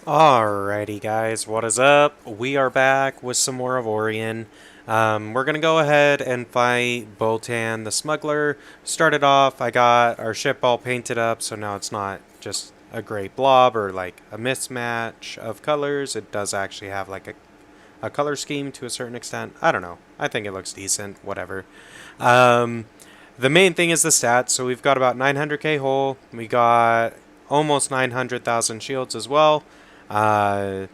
Alrighty guys, what is up? We are back with some more Avorion. We're gonna go ahead and fight Boltan the Smuggler. Started off, I got our ship all painted up, so now it's not just a gray blob or like a mismatch of colors. It does actually have like a color scheme to a certain extent. I don't know. I think it looks decent, whatever. Um, the main thing is the stats, so we've got about 900k hull. We got almost 900,000 shields as well. Uh,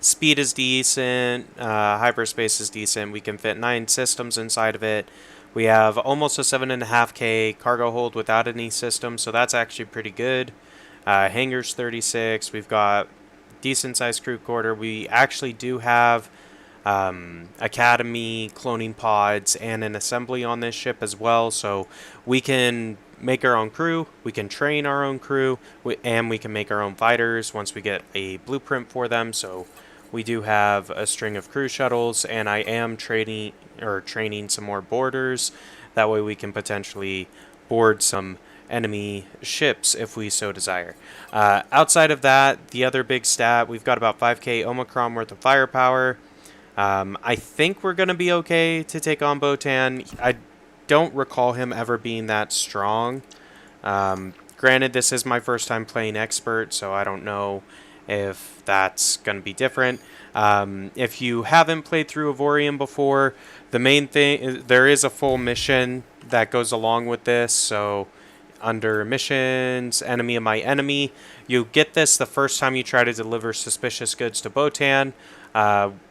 Speed is decent. Hyperspace is decent. We can fit 9 systems inside of it. We have almost a 7.5k cargo hold without any system, so that's actually pretty good. Hangars 36. We've got decent sized crew quarter. We actually do have academy cloning pods and an assembly on this ship as well, so we can make our own crew, we can train our own crew, and we can make our own fighters once we get a blueprint for them. So we do have a string of crew shuttles, and I am training some more boarders. That way we can potentially board some enemy ships if we so desire. Outside of that, the other big stat, we've got about 5k Omicron worth of firepower. I think we're going to be okay to take on Botan. I don't recall him ever being that strong. Granted, this is my first time playing Expert, so I don't know if that's going to be different. If you haven't played through Avorion before, the main thing is there is a full mission that goes along with this. So under missions, enemy of my enemy, you get this the first time you try to deliver suspicious goods to Botan.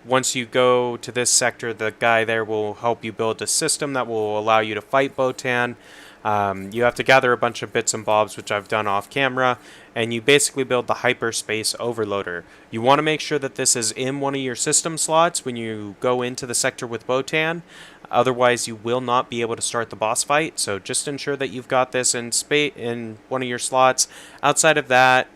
Once you go to this sector, the guy there will help you build a system that will allow you to fight Botan. You have to gather a bunch of bits and bobs, which I've done off camera, and you basically build the hyperspace overloader. You want to make sure that this is in one of your system slots when you go into the sector with Botan. Otherwise, you will not be able to start the boss fight, so just ensure that you've got this in one of your slots. Outside of that,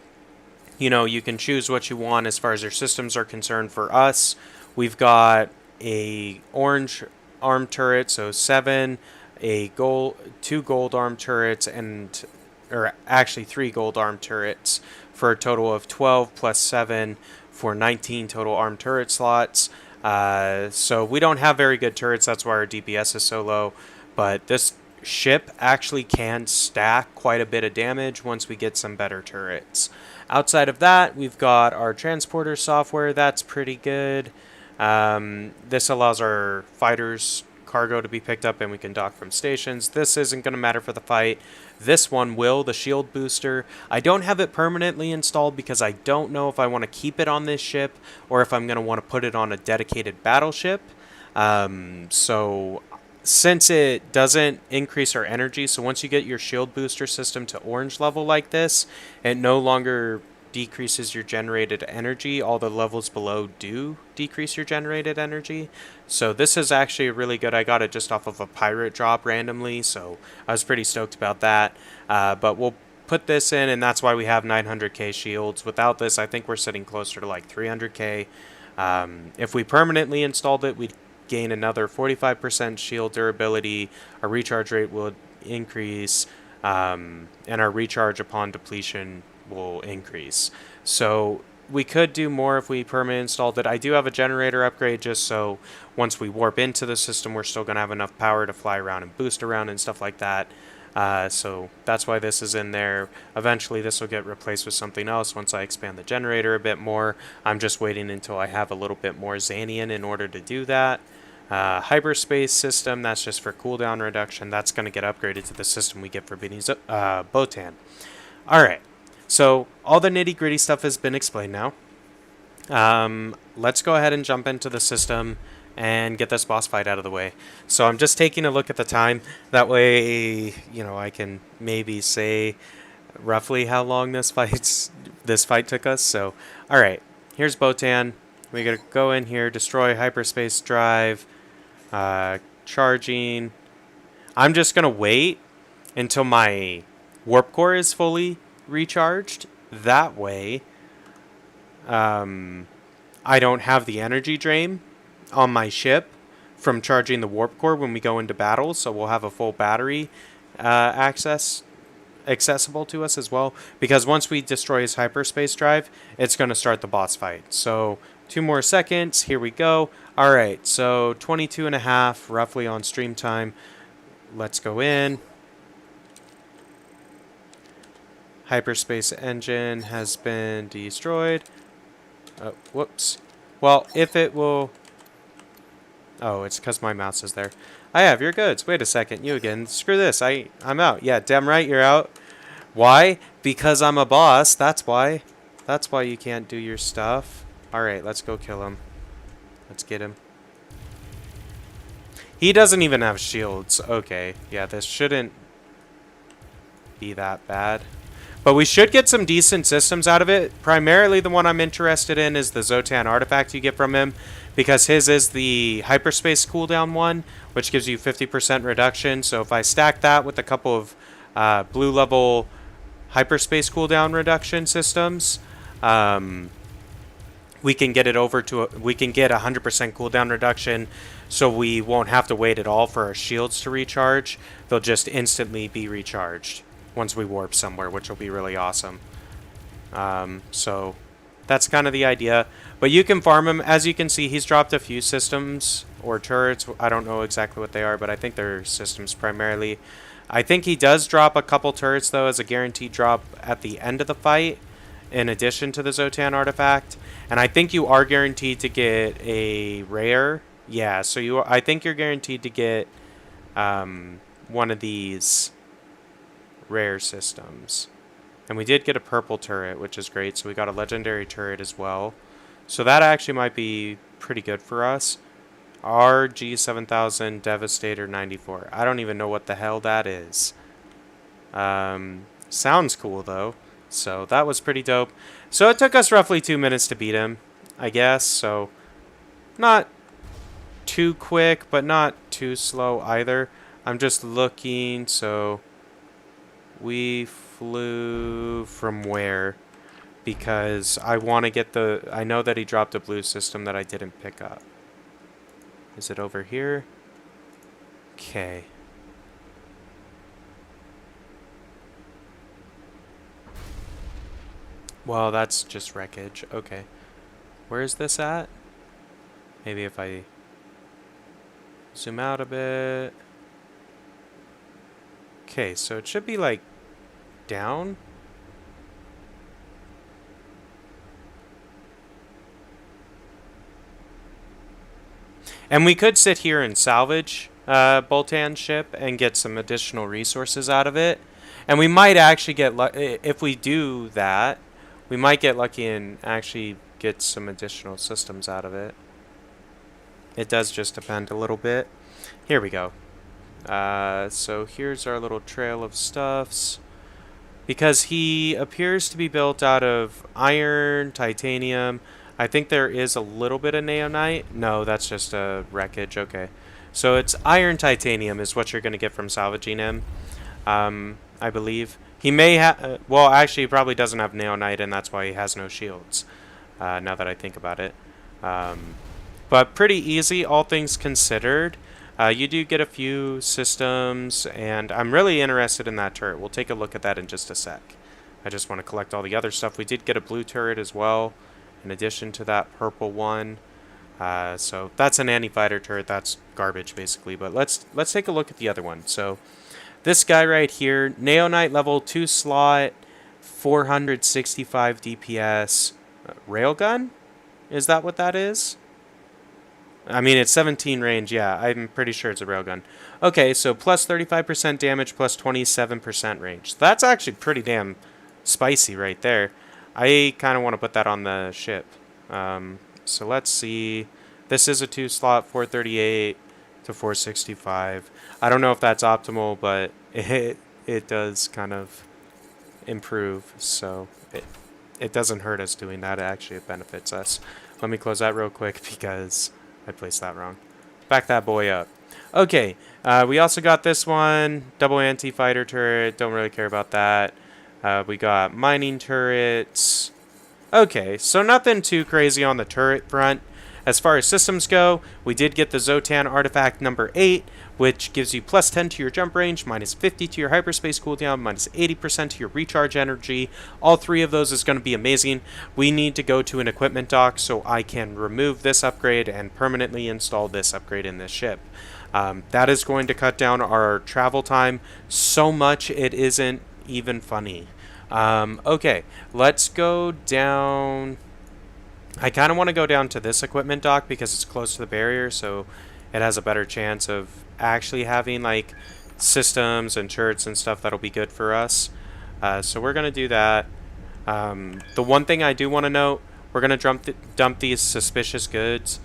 you can choose what you want as far as your systems are concerned. For us, we've got a orange arm turret, so 7, two gold arm turrets, or actually 3 gold arm turrets for a total of 12 plus 7 for 19 total arm turret slots. So we don't have very good turrets, that's why our DPS is so low, but this ship actually can stack quite a bit of damage once we get some better turrets. Outside of that, we've got our transporter software. That's pretty good. This allows our fighters' cargo to be picked up and we can dock from stations. This isn't going to matter for the fight. This one will, the shield booster. I don't have it permanently installed because I don't know if I want to keep it on this ship or if I'm going to want to put it on a dedicated battleship. So since it doesn't increase our energy, so once you get your shield booster system to orange level like this, it no longer decreases your generated energy. All the levels below do decrease your generated energy. So this is actually really good. I got it just off of a pirate drop randomly, so I was pretty stoked about that. But we'll put this in, and that's why we have 900k shields. Without this, I think we're sitting closer to like 300k. If we permanently installed it, we'd gain another 45% shield durability. Our recharge rate will increase, and our recharge upon depletion will increase. So we could do more if we permanently installed it. I do have a generator upgrade just so once we warp into the system, we're still going to have enough power to fly around and boost around and stuff like that. So that's why this is in there. Eventually this will get replaced with something else once I expand the generator a bit more. I'm just waiting until I have a little bit more Xanian in order to do that. Hyperspace system, that's just for cooldown reduction. That's going to get upgraded to the system we get for beating Botan. Alright, so all the nitty gritty stuff has been explained now. Let's go ahead and jump into the system and get this boss fight out of the way. So I'm just taking a look at the time. That way, I can maybe say roughly how long this fight took us. So, alright, here's Botan. We gotta go in here, destroy hyperspace drive, charging. I'm just gonna wait until my warp core is fully recharged. That way, I don't have the energy drain on my ship from charging the warp core when we go into battle. So we'll have a full battery access accessible to us as well, because once we destroy his hyperspace drive, it's going to start the boss fight. So 2 more seconds, here we go. All right, so 22 and a half roughly on stream time. Let's go in. Hyperspace engine has been destroyed. Whoops. Well, if it will... Oh, it's because my mouse is there. I have your goods. Wait a second. You again. Screw this. I'm out. Yeah, damn right you're out. Why? Because I'm a boss. That's why. That's why you can't do your stuff. Alright, let's go kill him. Let's get him. He doesn't even have shields. Okay. Yeah, this shouldn't be that bad. But we should get some decent systems out of it. Primarily the one I'm interested in is the Xsotan Artifact you get from him, because his is the hyperspace cooldown one, which gives you 50% reduction. So if I stack that with a couple of blue level hyperspace cooldown reduction systems, we can get it over to we can get 100% cooldown reduction, so we won't have to wait at all for our shields to recharge. They'll just instantly be recharged once we warp somewhere, which will be really awesome. So that's kind of the idea. But you can farm him. As you can see, he's dropped a few systems or turrets. I don't know exactly what they are, but I think they're systems primarily. I think he does drop a couple turrets, though, as a guaranteed drop at the end of the fight, in addition to the Xsotan Artifact. And I think you are guaranteed to get a rare. Yeah, so I think you're guaranteed to get one of these rare systems. And we did get a purple turret, which is great. So we got a legendary turret as well. So that actually might be pretty good for us. Our G7000 Devastator 94. I don't even know what the hell that is. Sounds cool though. So that was pretty dope. So it took us roughly 2 minutes to beat him, I guess. So not too quick, but not too slow either. I'm just looking. So we flew from where? Because I want to get the... I know that he dropped a blue system that I didn't pick up. Is it over here? Okay. Well, that's just wreckage. Okay. Where is this at? Maybe if I zoom out a bit. Okay, so it should be like down. And we could sit here and salvage Boltan's ship and get some additional resources out of it. And we might actually get if we do that, we might get lucky and actually get some additional systems out of it. It does just depend a little bit. Here we go. So here's our little trail of stuffs. Because he appears to be built out of iron, titanium. I think there is a little bit of neonite. No, that's just a wreckage. Okay. So it's iron, titanium is what you're going to get from salvaging him. I believe. He may have... well, actually, he probably doesn't have neonite, and that's why he has no shields. Now that I think about it. But pretty easy, all things considered. You do get a few systems, and I'm really interested in that turret. We'll take a look at that in just a sec. I just want to collect all the other stuff. We did get a blue turret as well, in addition to that purple one. So that's an anti-fighter turret. That's garbage, basically. But let's take a look at the other one. So this guy right here, Neonite level 2 slot, 465 DPS. Railgun? Is that what that is? I mean, it's 17 range, yeah. I'm pretty sure it's a railgun. Okay, so plus 35% damage, plus 27% range. That's actually pretty damn spicy right there. I kind of want to put that on the ship. So let's see. This is a 2-slot, 438 to 465. I don't know if that's optimal, but it does kind of improve. So it doesn't hurt us doing that. Actually, it benefits us. Let me close that real quick because I placed that wrong. Back that boy up. Okay, we also got this one. Double anti-fighter turret. Don't really care about that. We got mining turrets. Okay, so nothing too crazy on the turret front. As far as systems go, we did get the Xsotan Artifact number 8, which gives you plus 10 to your jump range, minus 50 to your hyperspace cooldown, minus 80% to your recharge energy. All three of those is going to be amazing. We need to go to an equipment dock so I can remove this upgrade and permanently install this upgrade in this ship. That is going to cut down our travel time so much it isn't even funny. Okay, let's go down. I kind of want to go down to this equipment dock because it's close to the barrier, so it has a better chance of actually having like systems and turrets and stuff that'll be good for us. So we're going to do that. The one thing I do want to note, we're going to dump these suspicious goods.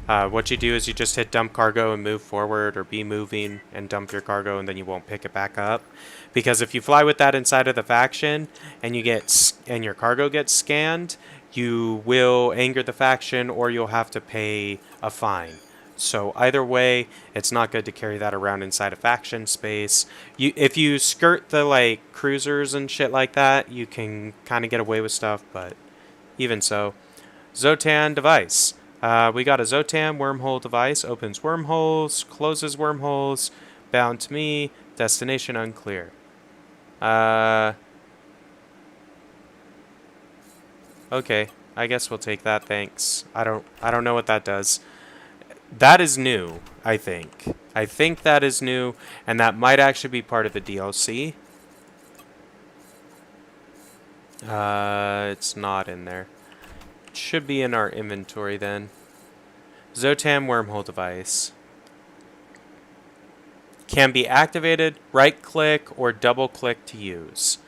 What you do is you just hit dump cargo and move forward, or be moving and dump your cargo, and then you won't pick it back up. Because if you fly with that inside of the faction and your cargo gets scanned, you will anger the faction or you'll have to pay a fine. So either way, it's not good to carry that around inside a faction space. If you skirt the like cruisers and shit like that, you can kind of get away with stuff, but even so. Xsotan device. We got a Xsotan wormhole device. Opens wormholes, closes wormholes. Bound to me. Destination unclear. Okay, I guess we'll take that. Thanks. I don't know what that does. That is new, I think. I think that is new, and that might actually be part of the DLC. It's not in there. It should be in our inventory then. Xsotan wormhole device. Can be activated, right-click, or double-click to use.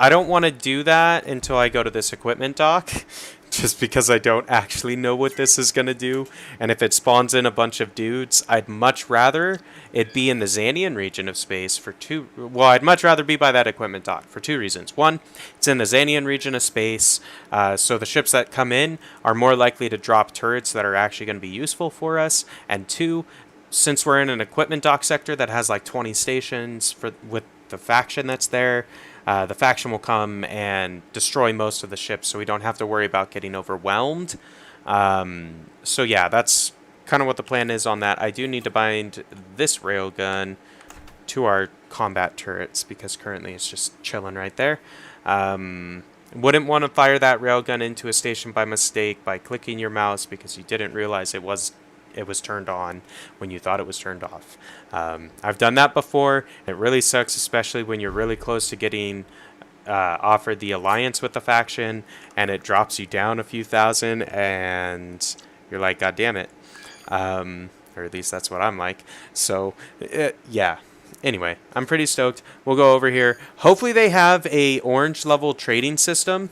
I don't want to do that until I go to this equipment dock, just because I don't actually know what this is going to do. And if it spawns in a bunch of dudes, I'd much rather it be in the Xanian region of space for two... Well, I'd much rather be by that equipment dock for two reasons. One, it's in the Xanian region of space, so the ships that come in are more likely to drop turrets that are actually going to be useful for us. And two, since we're in an equipment dock sector that has like 20 stations with the faction that's there, the faction will come and destroy most of the ships, so we don't have to worry about getting overwhelmed. So yeah, that's kind of what the plan is on that. I do need to bind this railgun to our combat turrets, because currently it's just chilling right there. Wouldn't want to fire that railgun into a station by mistake by clicking your mouse because you didn't realize it was turned on when you thought it was turned off. I've done that before. It really sucks, especially when you're really close to getting offered the alliance with the faction, and it drops you down a few thousand, and you're like, God damn it. Or at least that's what I'm like. So, yeah. Anyway, I'm pretty stoked. We'll go over here. Hopefully they have a orange level trading system,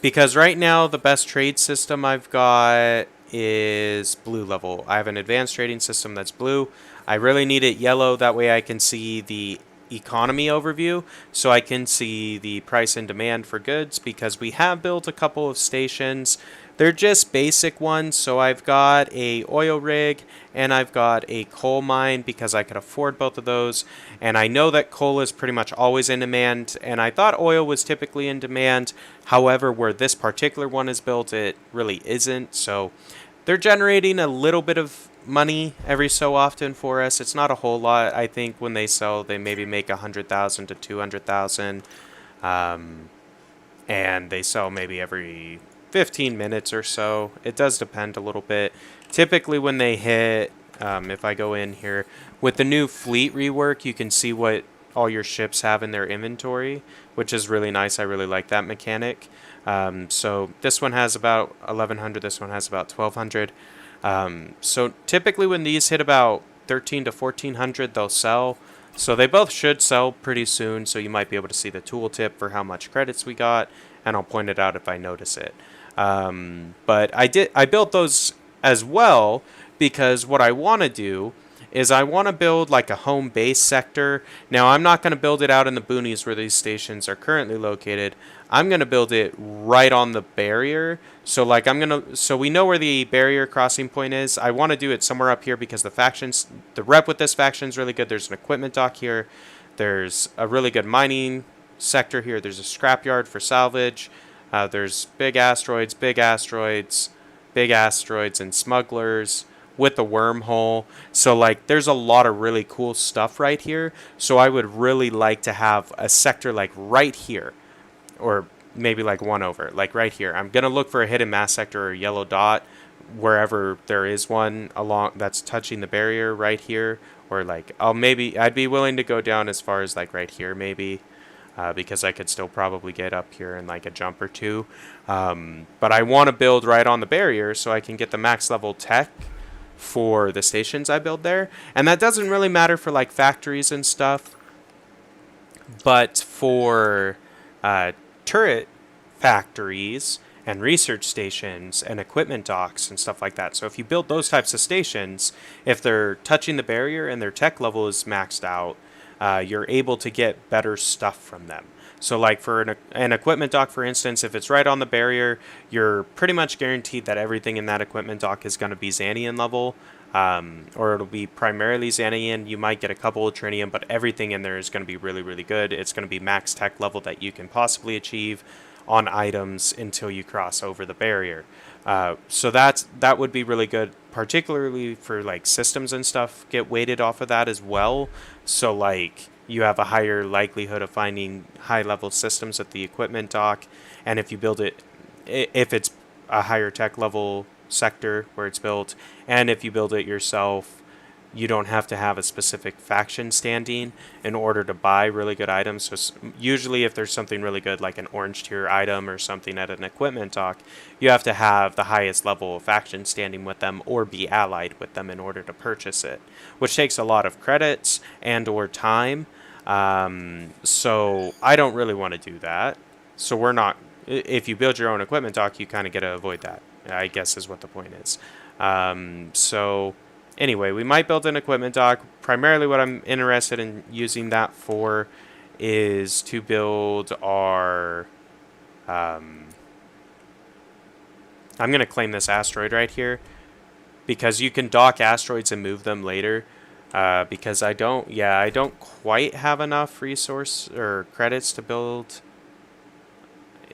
because right now the best trade system I've got is blue level. I have an advanced trading system that's blue. I really need it yellow, that way I can see the economy overview, so I can see the price and demand for goods, because we have built a couple of stations. They're just basic ones, so I've got a oil rig and I've got a coal mine because I could afford both of those, and I know that coal is pretty much always in demand, and I thought oil was typically in demand. However, where this particular one is built, it really isn't, so they're generating a little bit of money every so often for us. It's not a whole lot. I think when they sell, they maybe make 100,000 to 200,000, and they sell maybe every 15 minutes or so. It does depend a little bit. Typically when they hit, if I go in here, with the new fleet rework, you can see what all your ships have in their inventory, which is really nice. I really like that mechanic. So this one has about 1,100, this one has about 1,200. So typically when these hit about 13 to 1,400, they'll sell. So they both should sell pretty soon, so you might be able to see the tooltip for how much credits we got, and I'll point it out if I notice it. But I built those as well, because what I want to do is I want to build like a home base sector. Now, I'm not going to build it out in the boonies where these stations are currently located. I'm going to build it right on the barrier. So like so we know where the barrier crossing point is. I want to do it somewhere up here because the rep with this faction is really good. There's an equipment dock here. There's a really good mining sector here. There's a scrapyard for salvage. There's big asteroids, big asteroids and smugglers with the wormhole. So like there's a lot of really cool stuff right here. So I would really like to have a sector like right here, or maybe like one over, like right here. I'm going to look for a hidden mass sector or yellow dot wherever there is one along that's touching the barrier right here, or like I'd be willing to go down as far as like right here maybe. Because I could still probably get up here in like a jump or two. But I want to build right on the barrier so I can get the max level tech for the stations I build there. And that doesn't really matter for like factories and stuff. But for turret factories and research stations and equipment docks and stuff like that. So if you build those types of stations, if they're touching the barrier and their tech level is maxed out, you're able to get better stuff from them. So like for an equipment dock, for instance, if it's right on the barrier, you're pretty much guaranteed that everything in that equipment dock is going to be Xanian level, or it'll be primarily Xanian. You might get a couple of Trinium, but everything in there is going to be really, really good. It's going to be max tech level that you can possibly achieve on items until you cross over the barrier. So that would be really good, particularly for like systems and stuff get weighted off of that as well. So like you have a higher likelihood of finding high level systems at the equipment dock, and if you build it, if it's a higher tech level sector where it's built, and if you build it yourself, you don't have to have a specific faction standing in order to buy really good items. So usually if there's something really good like an orange tier item or something at an equipment dock, you have to have the highest level of faction standing with them or be allied with them in order to purchase it, which takes a lot of credits and or time. So I don't really want to do that. So we're not, if you build your own equipment dock, you kind of get to avoid that, I guess is what the point is. So anyway, we might build an equipment dock. Primarily what I'm interested in using that for is to build our... I'm going to claim this asteroid right here, because you can dock asteroids and move them later. Because I don't quite have enough resource or credits to build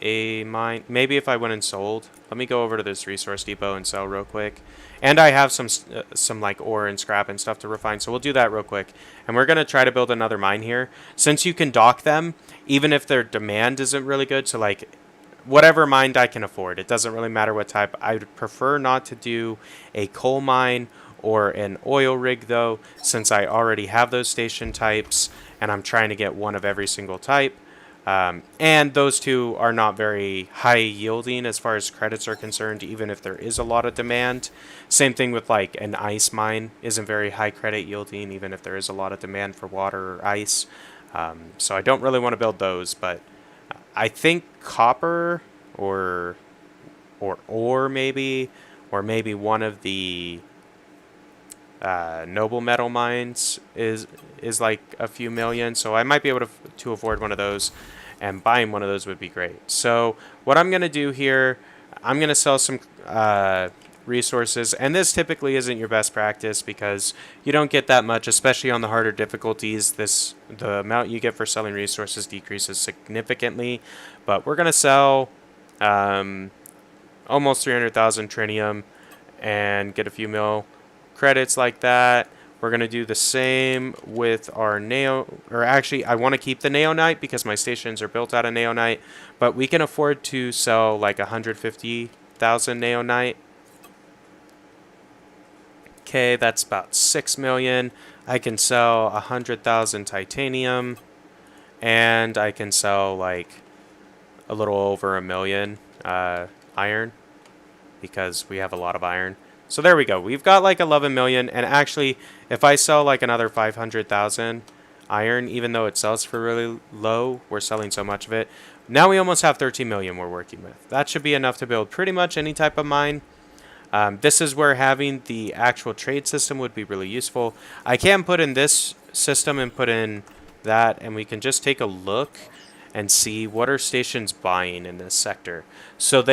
a mine. Maybe if I went and sold. Let me go over to this resource depot and sell real quick. And I have some like ore and scrap and stuff to refine, so we'll do that real quick. And we're going to try to build another mine here. Since you can dock them, even if their demand isn't really good, so like whatever mine I can afford. It doesn't really matter what type. I would prefer not to do a coal mine or an oil rig though, since I already have those station types and I'm trying to get one of every single type. And those two are not very high yielding as far as credits are concerned, even if there is a lot of demand. Same thing with like an ice mine isn't very high credit yielding, even if there is a lot of demand for water or ice. So I don't really want to build those, but I think copper or ore maybe, or maybe one of the noble metal mines is like a few million, so I might be able to afford one of those, and buying one of those would be great. So what I'm gonna do here, I'm gonna sell some resources, and this typically isn't your best practice because you don't get that much, especially on the harder difficulties. The amount you get for selling resources decreases significantly, but we're gonna sell almost 300,000 trinium and get a few mil credits like that. We're going to do the same with our or actually I want to keep the neonite because my stations are built out of neonite, but we can afford to sell like 150,000 neonite. Okay, that's about 6 million. I can sell 100,000 titanium, and I can sell like a little over 1 million iron because we have a lot of iron. So there we go. We've got like 11 million, and actually if I sell like another 500,000 iron, even though it sells for really low, we're selling so much of it. Now we almost have 13 million we're working with. That should be enough to build pretty much any type of mine. This is where having the actual trade system would be really useful. I can put in this system and put in that, and we can just take a look and see what are stations buying in this sector. So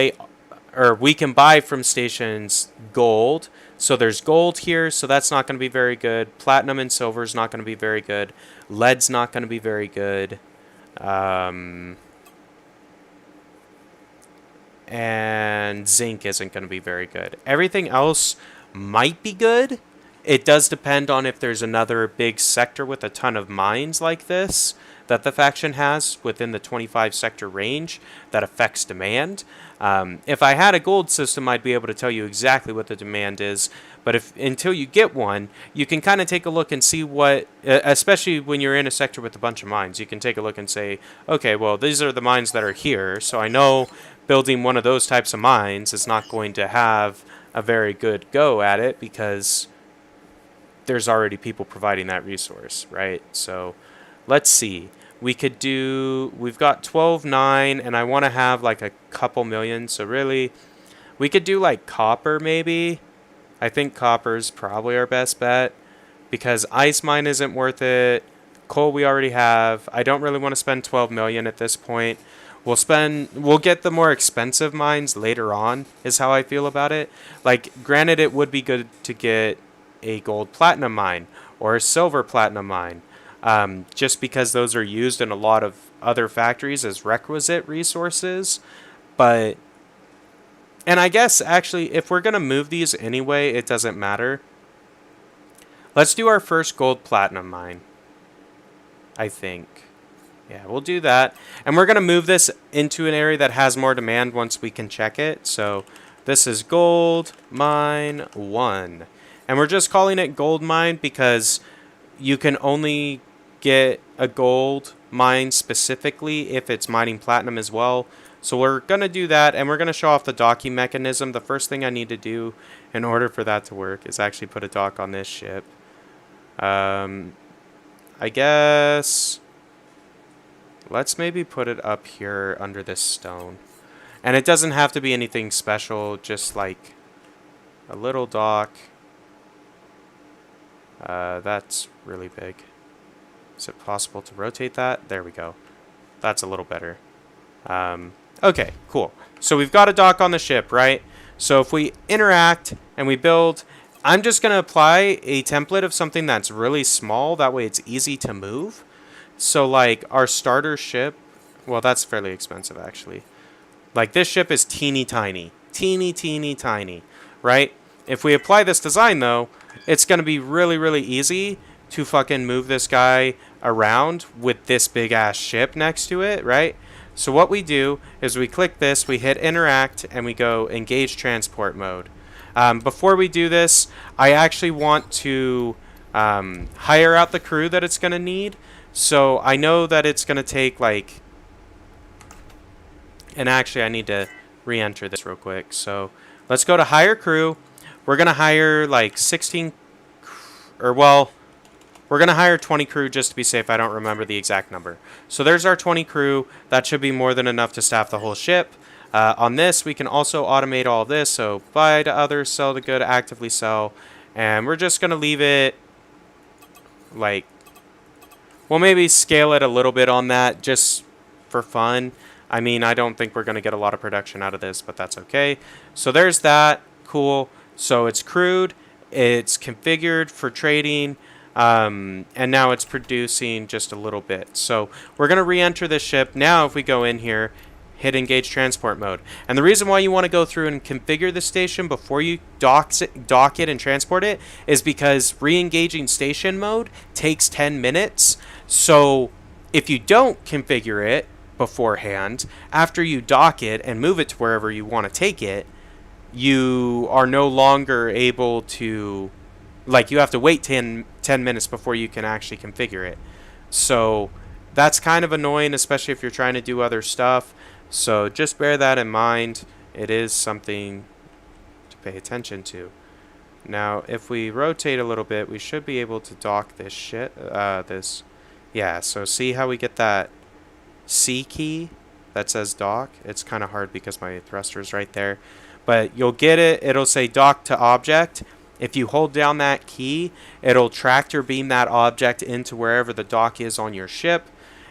we can buy from stations gold. So there's gold here, so that's not going to be very good. Platinum and silver is not going to be very good. Lead's not going to be very good. and zinc isn't going to be very good. Everything else might be good. It does depend on if there's another big sector with a ton of mines like this that the faction has within the 25 sector range that affects demand. If I had a gold system, I'd be able to tell you exactly what the demand is. But if until you get one, you can kind of take a look and see what, especially when you're in a sector with a bunch of mines, you can take a look and say, okay, well, these are the mines that are here. So I know building one of those types of mines is not going to have a very good go at it because there's already people providing that resource, right? So let's see. We've got 12.9, and I want to have like a couple million. So really, we could do like copper maybe. I think copper is probably our best bet because ice mine isn't worth it. Coal we already have. I don't really want to spend 12 million at this point. We'll get the more expensive mines later on is how I feel about it. Like, granted, it would be good to get a gold platinum mine or a silver platinum mine. Just because those are used in a lot of other factories as requisite resources. And I guess, actually, if we're going to move these anyway, it doesn't matter. Let's do our first gold platinum mine, I think. Yeah, we'll do that. And we're going to move this into an area that has more demand once we can check it. So this is gold mine 1. And we're just calling it gold mine because you can only get a gold mine specifically if it's mining platinum as well. So we're going to do that, and we're going to show off the docking mechanism. The first thing I need to do in order for that to work is actually put a dock on this ship. I guess let's maybe put it up here under this stone. And it doesn't have to be anything special, just like a little dock. That's really big. Is it possible to rotate that? There we go. That's a little better. Okay, cool. So we've got a dock on the ship, right? So if we interact and we build, I'm just going to apply a template of something that's really small. That way it's easy to move. So like our starter ship, well, that's fairly expensive actually. Like this ship is teeny tiny, right? If we apply this design though, it's going to be really, really easy to fucking move this guy around with this big ass ship next to it, right? So what we do is we click this, we hit interact, and we go engage transport mode. Before we do this, I actually want to hire out the crew that it's going to need. So I know that it's going to take like... And actually I need to re-enter this real quick. So let's go to hire crew. We're going to hire like 16... Or well... We're going to hire 20 crew just to be safe. I don't remember the exact number. So there's our 20 crew. That should be more than enough to staff the whole ship. On this, we can also automate all this. So buy to others, sell to good, actively sell. And we're just going to leave it like... We'll maybe scale it a little bit on that just for fun. I mean, I don't think we're going to get a lot of production out of this, but that's okay. So there's that. Cool. So it's crewed. It's configured for trading. And now it's producing just a little bit. So we're going to re-enter this ship. Now if we go in here, hit engage transport mode. And the reason why you want to go through and configure the station before you dock it and transport it is because re-engaging station mode takes 10 minutes. So if you don't configure it beforehand, after you dock it and move it to wherever you want to take it, you are no longer able to... Like, you have to wait 10 minutes before you can actually configure it. So that's kind of annoying, especially if you're trying to do other stuff. So just bear that in mind. It is something to pay attention to. Now, if we rotate a little bit, we should be able to dock this shit. Yeah, so see how we get that C key that says dock? It's kind of hard because my thruster's right there. But you'll get it. It'll say dock to object. If you hold down that key, it'll tractor beam that object into wherever the dock is on your ship.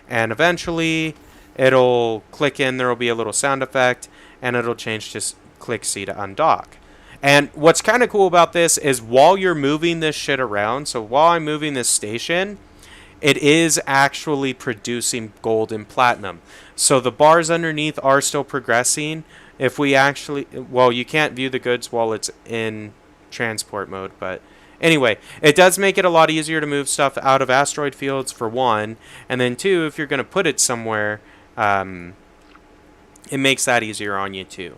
And eventually, it'll click in. There will be a little sound effect. And it'll change to click C to undock. And what's kind of cool about this is while you're moving this shit around, so while I'm moving this station, it is actually producing gold and platinum. So the bars underneath are still progressing. if we actually, well, you can't view the goods while it's in transport mode, but anyway, it does make it a lot easier to move stuff out of asteroid fields, for one, and then two, if you're going to put it somewhere, it makes that easier on you too.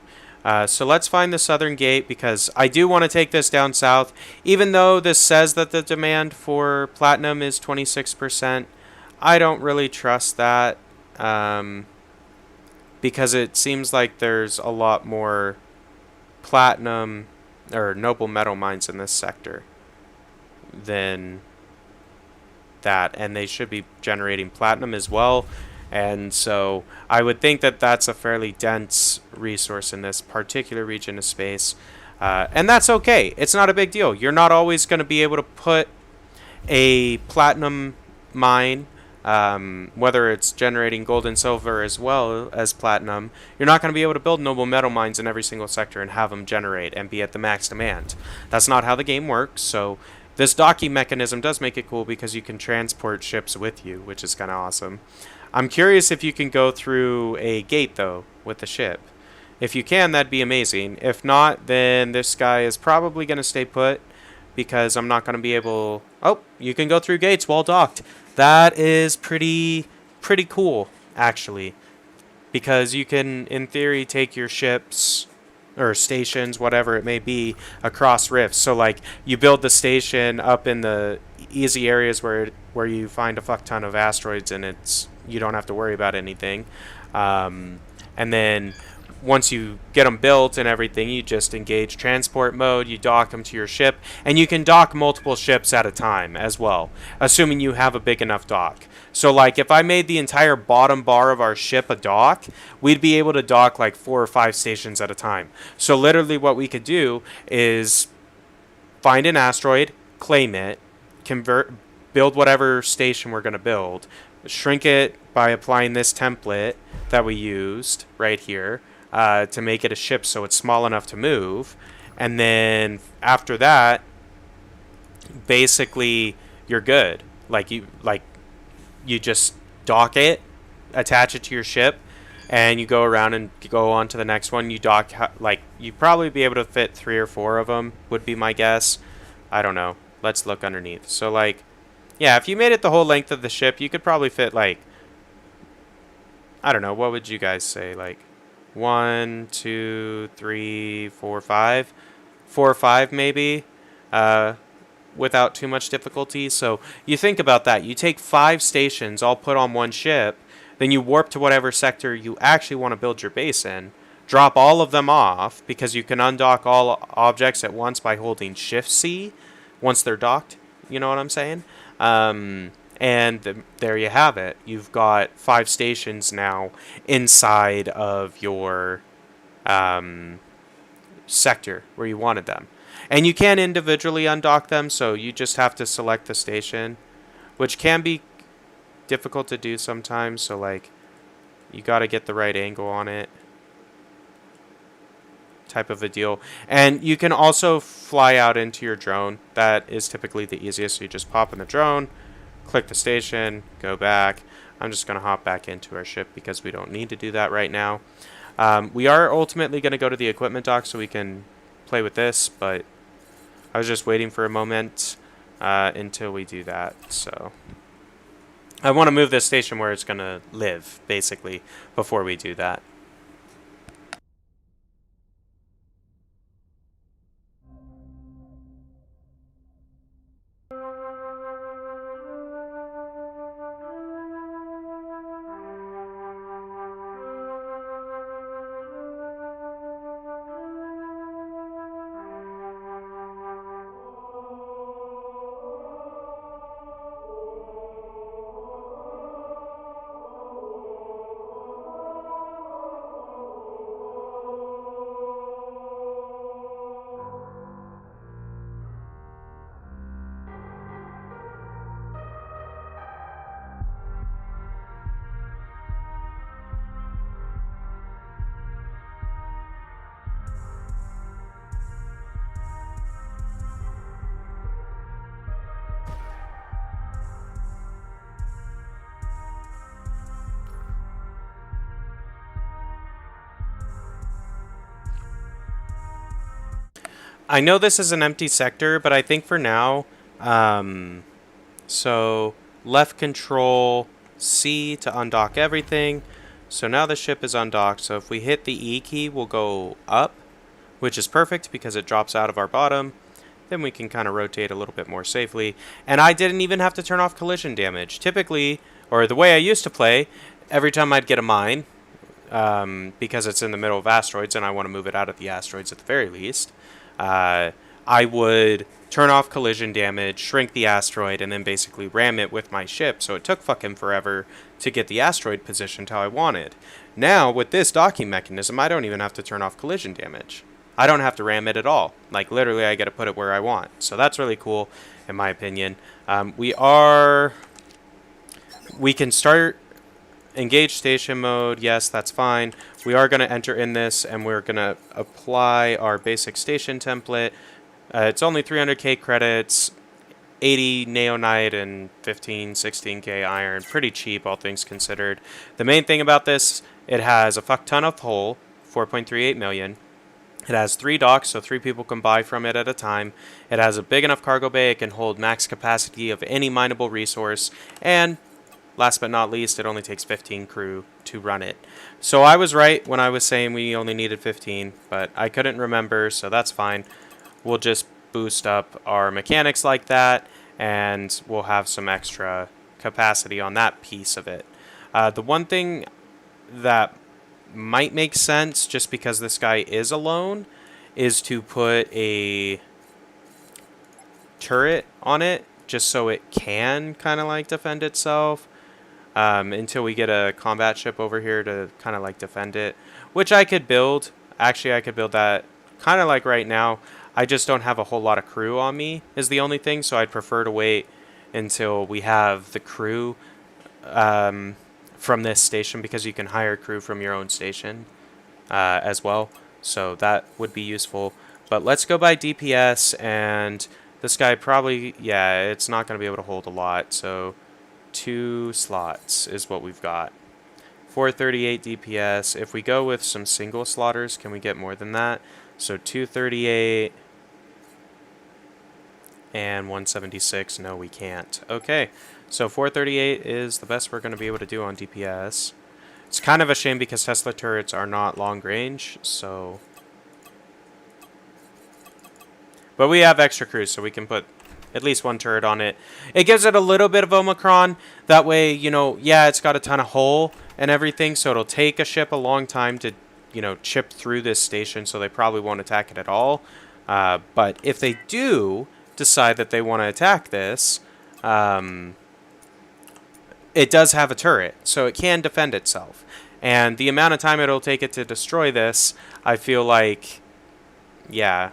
So let's find the southern gate, because I do want to take this down south. Even though this says that the demand for platinum is 26%, I don't really trust that, because it seems like there's a lot more platinum or noble metal mines in this sector than that, and they should be generating platinum as well. And so I would think that that's a fairly dense resource in this particular region of space. And that's okay. It's not a big deal. You're not always going to be able to put a platinum mine, whether it's generating gold and silver as well as platinum. You're not going to be able to build noble metal mines in every single sector and have them generate and be at the max demand. That's not how the game works. So this docking mechanism does make it cool, because you can transport ships with you, which is kind of awesome. I'm curious if you can go through a gate, though, with the ship. If you can, that'd be amazing. If not, then this guy is probably going to stay put, because I'm not going to be able... Oh, you can go through gates while docked. That is pretty cool, actually. Because you can, in theory, take your ships or stations, whatever it may be, across rifts. So, like, you build the station up in the easy areas where you find a fuck ton of asteroids, and you don't have to worry about anything. And then once you get them built and everything, you just engage transport mode, you dock them to your ship, and you can dock multiple ships at a time as well, assuming you have a big enough dock. So, like, if I made the entire bottom bar of our ship a dock, we'd be able to dock like 4 or 5 stations at a time. So literally what we could do is find an asteroid, claim it, build whatever station we're going to build, shrink it by applying this template that we used right here, to make it a ship so it's small enough to move. And then after that, basically you're good. You just dock it, attach it to your ship, and you go around and go on to the next one. You dock, like, you'd probably be able to fit 3 or 4 of them, would be my guess. I don't know. Let's look underneath. So, like, yeah, if you made it the whole length of the ship, you could probably fit, like, I don't know, what would you guys say? Like, 1, 2, 3, 4, 5? 4 or 5, maybe, without too much difficulty. So you think about that. You take 5 stations all put on one ship, then you warp to whatever sector you actually want to build your base in, drop all of them off, because you can undock all objects at once by holding Shift-C once they're docked. You know what I'm saying? And there you have it. You've got 5 stations now inside of your sector where you wanted them. And you can individually undock them, so you just have to select the station, which can be difficult to do sometimes. So, like, you got to get the right angle on it, type of a deal. And you can also fly out into your drone. That is typically the easiest. So you just pop in the drone, click the station, go back. I'm just going to hop back into our ship because we don't need to do that right now. We are ultimately going to go to the equipment dock so we can play with this, but I was just waiting for a moment until we do that. So I want to move this station where it's going to live, basically, before we do that. I know this is an empty sector, but I think for now, so left control C to undock everything. So now the ship is undocked. So if we hit the E key, we'll go up, which is perfect because it drops out of our bottom. Then we can kind of rotate a little bit more safely. And I didn't even have to turn off collision damage. Typically, or the way I used to play, every time I'd get a mine, because it's in the middle of asteroids and I want to move it out of the asteroids at the very least, I would turn off collision damage, shrink the asteroid, and then basically ram it with my ship. So it took fucking forever to get the asteroid positioned how I wanted. Now, with this docking mechanism, I don't even have to turn off collision damage. I don't have to ram it at all. Like, literally, I get to put it where I want. So that's really cool, in my opinion. We can start engage station mode. Yes, that's fine. We are going to enter in this, and we're going to apply our basic station template. It's only 300k credits, 80 neonite, and 16k iron. Pretty cheap, all things considered. The main thing about this, it has a fuck ton of hull, 4.38 million. It has 3 docks, so 3 people can buy from it at a time. It has a big enough cargo bay it can hold max capacity of any mineable resource. And last but not least, it only takes 15 crew to run it. So I was right when I was saying we only needed 15, but I couldn't remember, so that's fine. We'll just boost up our mechanics like that, and we'll have some extra capacity on that piece of it. The one thing that might make sense, just because this guy is alone, is to put a turret on it, just so it can kind of like defend itself, until we get a combat ship over here to kind of like defend it, which I could build. Actually, I could build that kind of like right now. I just don't have a whole lot of crew on me is the only thing, so I'd prefer to wait until we have the crew from this station, because you can hire crew from your own station as well, so that would be useful. But let's go by DPS, and this guy probably, yeah, it's not going to be able to hold a lot, so 2 slots is what we've got. 438 DPS. If we go with some single slaughters, can we get more than that? So 238 and 176. No, we can't. Okay, so 438 is the best we're going to be able to do on DPS. It's kind of a shame because Tesla turrets are not long range, so... But we have extra crews, so we can put at least 1 turret on it. It gives it a little bit of Omicron. That way, you know, yeah, it's got a ton of hull and everything, so it'll take a ship a long time to, you know, chip through this station, so they probably won't attack it at all. But if they do decide that they want to attack this, it does have a turret, so it can defend itself. And the amount of time it'll take it to destroy this, I feel like, yeah,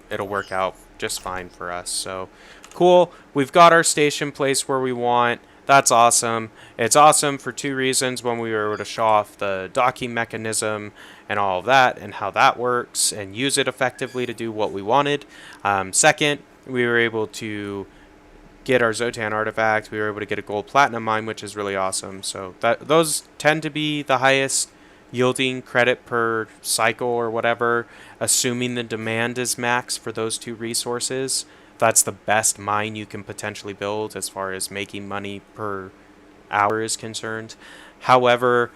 it'll work out just fine for us. So, cool. We've got our station placed where we want. That's awesome. It's awesome for 2 reasons. One, we were able to show off the docking mechanism and all of that and how that works and use it effectively to do what we wanted. Second, we were able to get our Xsotan artifact. We were able to get a gold platinum mine, which is really awesome. So those tend to be the highest yielding credit per cycle or whatever, assuming the demand is max for those 2 resources. That's the best mine you can potentially build as far as making money per hour is concerned. However,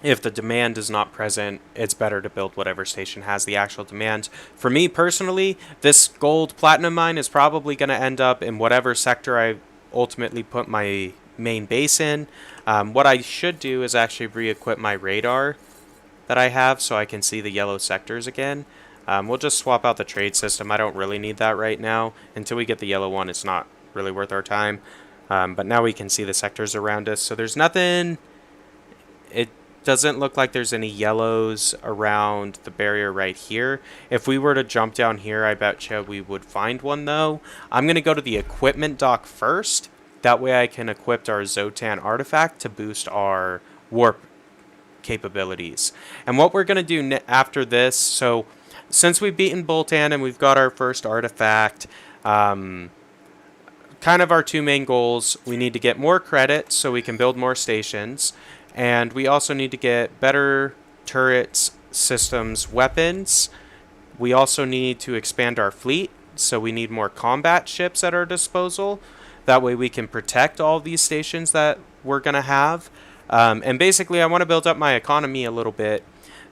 if the demand is not present, it's better to build whatever station has the actual demand. For me personally, this gold platinum mine is probably going to end up in whatever sector I ultimately put my main base in. What I should do is actually re-equip my radar that I have so I can see the yellow sectors again. We'll just swap out the trade system. I don't really need that right now. Until we get the yellow one, it's not really worth our time. But now we can see the sectors around us. So there's nothing... It doesn't look like there's any yellows around the barrier right here. If we were to jump down here, I bet you we would find one, though. I'm going to go to the equipment dock first. That way I can equip our Xsotan artifact to boost our warp capabilities. And what we're going to do after this... So... Since we've beaten Boltan and we've got our first artifact, kind of our 2 main goals, we need to get more credits so we can build more stations, and we also need to get better turrets systems weapons. We also need to expand our fleet, so we need more combat ships at our disposal. That way we can protect all these stations that we're going to have. And basically I want to build up my economy a little bit.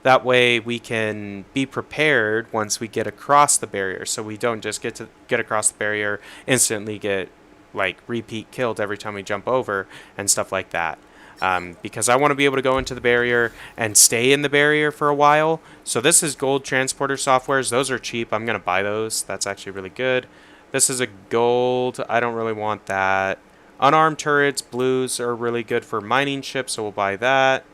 That way we can be prepared once we get across the barrier, so we don't just get across the barrier, instantly get like repeat killed every time we jump over and stuff like that. Because I want to be able to go into the barrier and stay in the barrier for a while. So this is gold transporter softwares. Those are cheap. I'm going to buy those. That's actually really good. This is a gold. I don't really want that. Unarmed turrets, blues are really good for mining ships, so we'll buy that.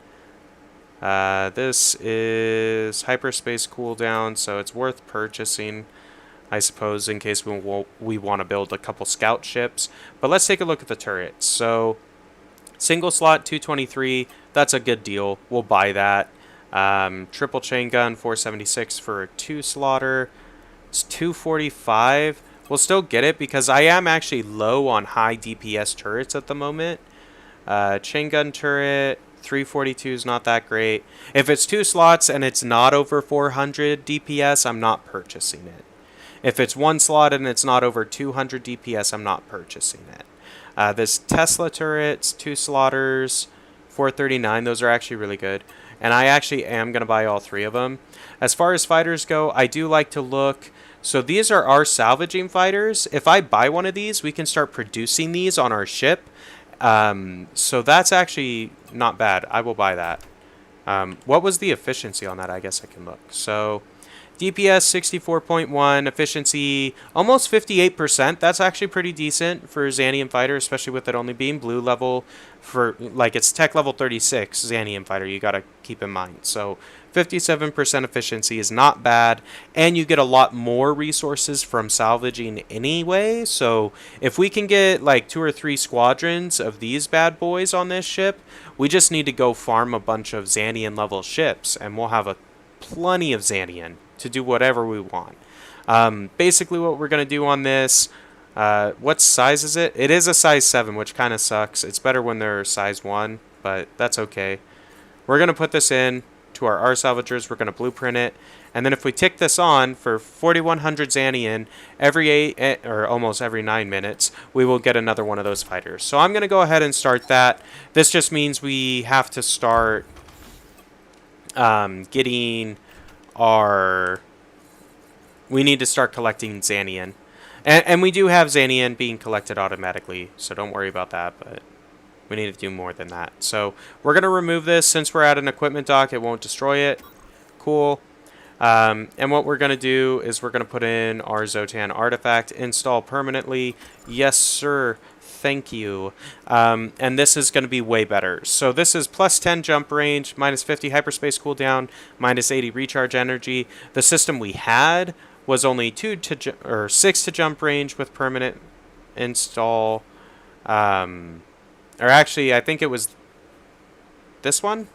This is hyperspace cooldown, so it's worth purchasing, I suppose, in case we want to build a couple scout ships. But let's take a look at the turrets. So single slot 223, that's a good deal. We'll buy that. Triple chain gun 476 for a 2-slotter. It's 245. We'll still get it because I am actually low on high DPS turrets at the moment. Chain gun turret 342 is not that great. If it's 2 slots and it's not over 400 DPS, I'm not purchasing it. If it's 1 slot and it's not over 200 DPS, I'm not purchasing it. This Tesla turrets, 2 slotters, 439, those are actually really good. And I actually am going to buy all 3 of them. As far as fighters go, I do like to look. So these are our salvaging fighters. If I buy one of these, we can start producing these on our ship. So that's actually not bad. I will buy that. What was the efficiency on that? I guess I can look. So DPS 64.1, efficiency almost 58%. That's actually pretty decent for Xanian fighter, especially with it only being blue level. For like it's tech level 36 Xanian fighter, you got to keep in mind. So 57% efficiency is not bad, and you get a lot more resources from salvaging anyway. So if we can get like 2 or 3 squadrons of these bad boys on this ship, we just need to go farm a bunch of Xanian level ships, and we'll have plenty of Xanian to do whatever we want. Basically what we're going to do on this, what size is it? It is a size 7, which kind of sucks. It's better when they're size 1, but that's okay. We're going to put this in to our salvagers. We're going to blueprint it, and then if we tick this on for 4100 Xanian every 8 or almost every 9 minutes, we will get another one of those fighters. So I'm going to go ahead and start that. This just means we have to start getting our... We need to start collecting Xanian. And we do have Xanian being collected automatically, so don't worry about that, but we need to do more than that. So we're going to remove this. Since we're at an equipment dock, it won't destroy it. Cool. And what we're going to do is we're going to put in our Xsotan Artifact, install permanently. Yes, sir. Thank you. And this is going to be way better. So this is plus 10 jump range, minus 50 hyperspace cooldown, minus 80 recharge energy. The system we had was only 6 to jump range with permanent install. Or actually, I think it was this one.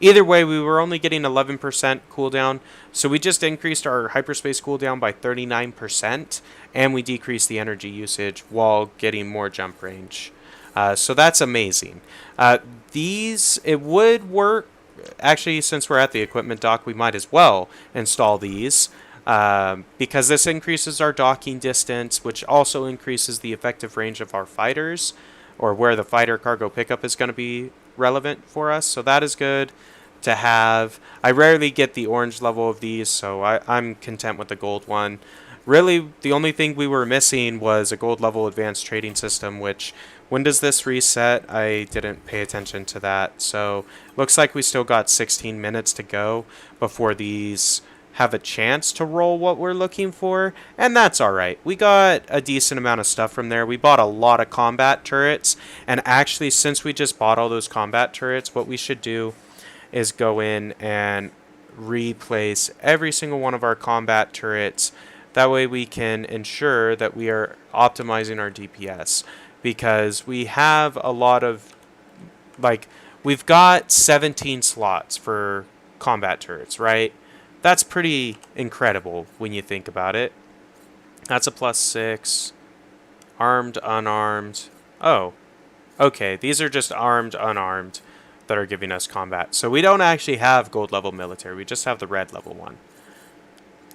Either way, we were only getting 11% cooldown, so we just increased our hyperspace cooldown by 39%, and we decreased the energy usage while getting more jump range. So that's amazing. It would work. Actually, since we're at the equipment dock, we might as well install these, because this increases our docking distance, which also increases the effective range of our fighters, or where the fighter cargo pickup is going to be relevant for us. So that is good to have. I rarely get the orange level of these, so I'm content with the gold one. Really, the only thing we were missing was a gold level advanced trading system, which, when does this reset? I didn't pay attention to that. So looks like we still got 16 minutes to go before these have a chance to roll what we're looking for, and that's alright. We got a decent amount of stuff from there. We bought a lot of combat turrets, and actually, since we just bought all those combat turrets, what we should do is go in and replace every single one of our combat turrets. That way we can ensure that we are optimizing our DPS, because we have a lot of, like, we've got 17 slots for combat turrets, right? That's pretty incredible when you think about it. That's a +6. Armed, unarmed. Oh, okay. These are just armed, unarmed. that are giving us combat. So we don't actually have gold level military. We just have the red level one.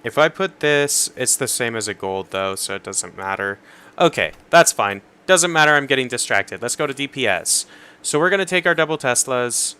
If I put this, it's the same as a gold though, so it doesn't matter. Okay, that's fine. Doesn't matter, I'm getting distracted. Let's go to DPS. So we're going to take our double Teslas,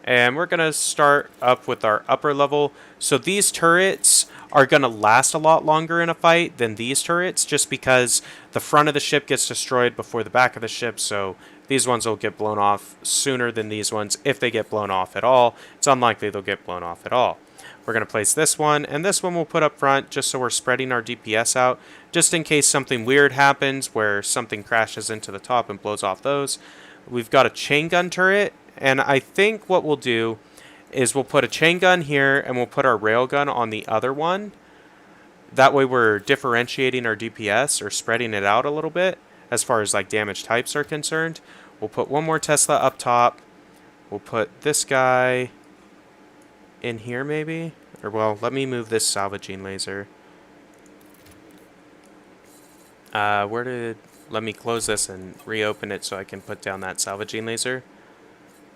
and we're going to start up with our upper level. So these turrets are going to last a lot longer in a fight than these turrets, just because the front of the ship gets destroyed before the back of the ship, so these ones will get blown off sooner than these ones. If they get blown off at all, it's unlikely they'll get blown off at all. We're going to place this one, and this one we'll put up front just so we're spreading our DPS out, just in case something weird happens where something crashes into the top and blows off those. We've got a chain gun turret, and I think what we'll do is we'll put a chain gun here, and we'll put our railgun on the other one. That way we're differentiating our DPS, or spreading it out a little bit, as far as like damage types are concerned. We'll put one more Tesla up top. We'll put this guy in here maybe, or well, let me move this salvaging laser. Let me close this and reopen it so I can put down that salvaging laser.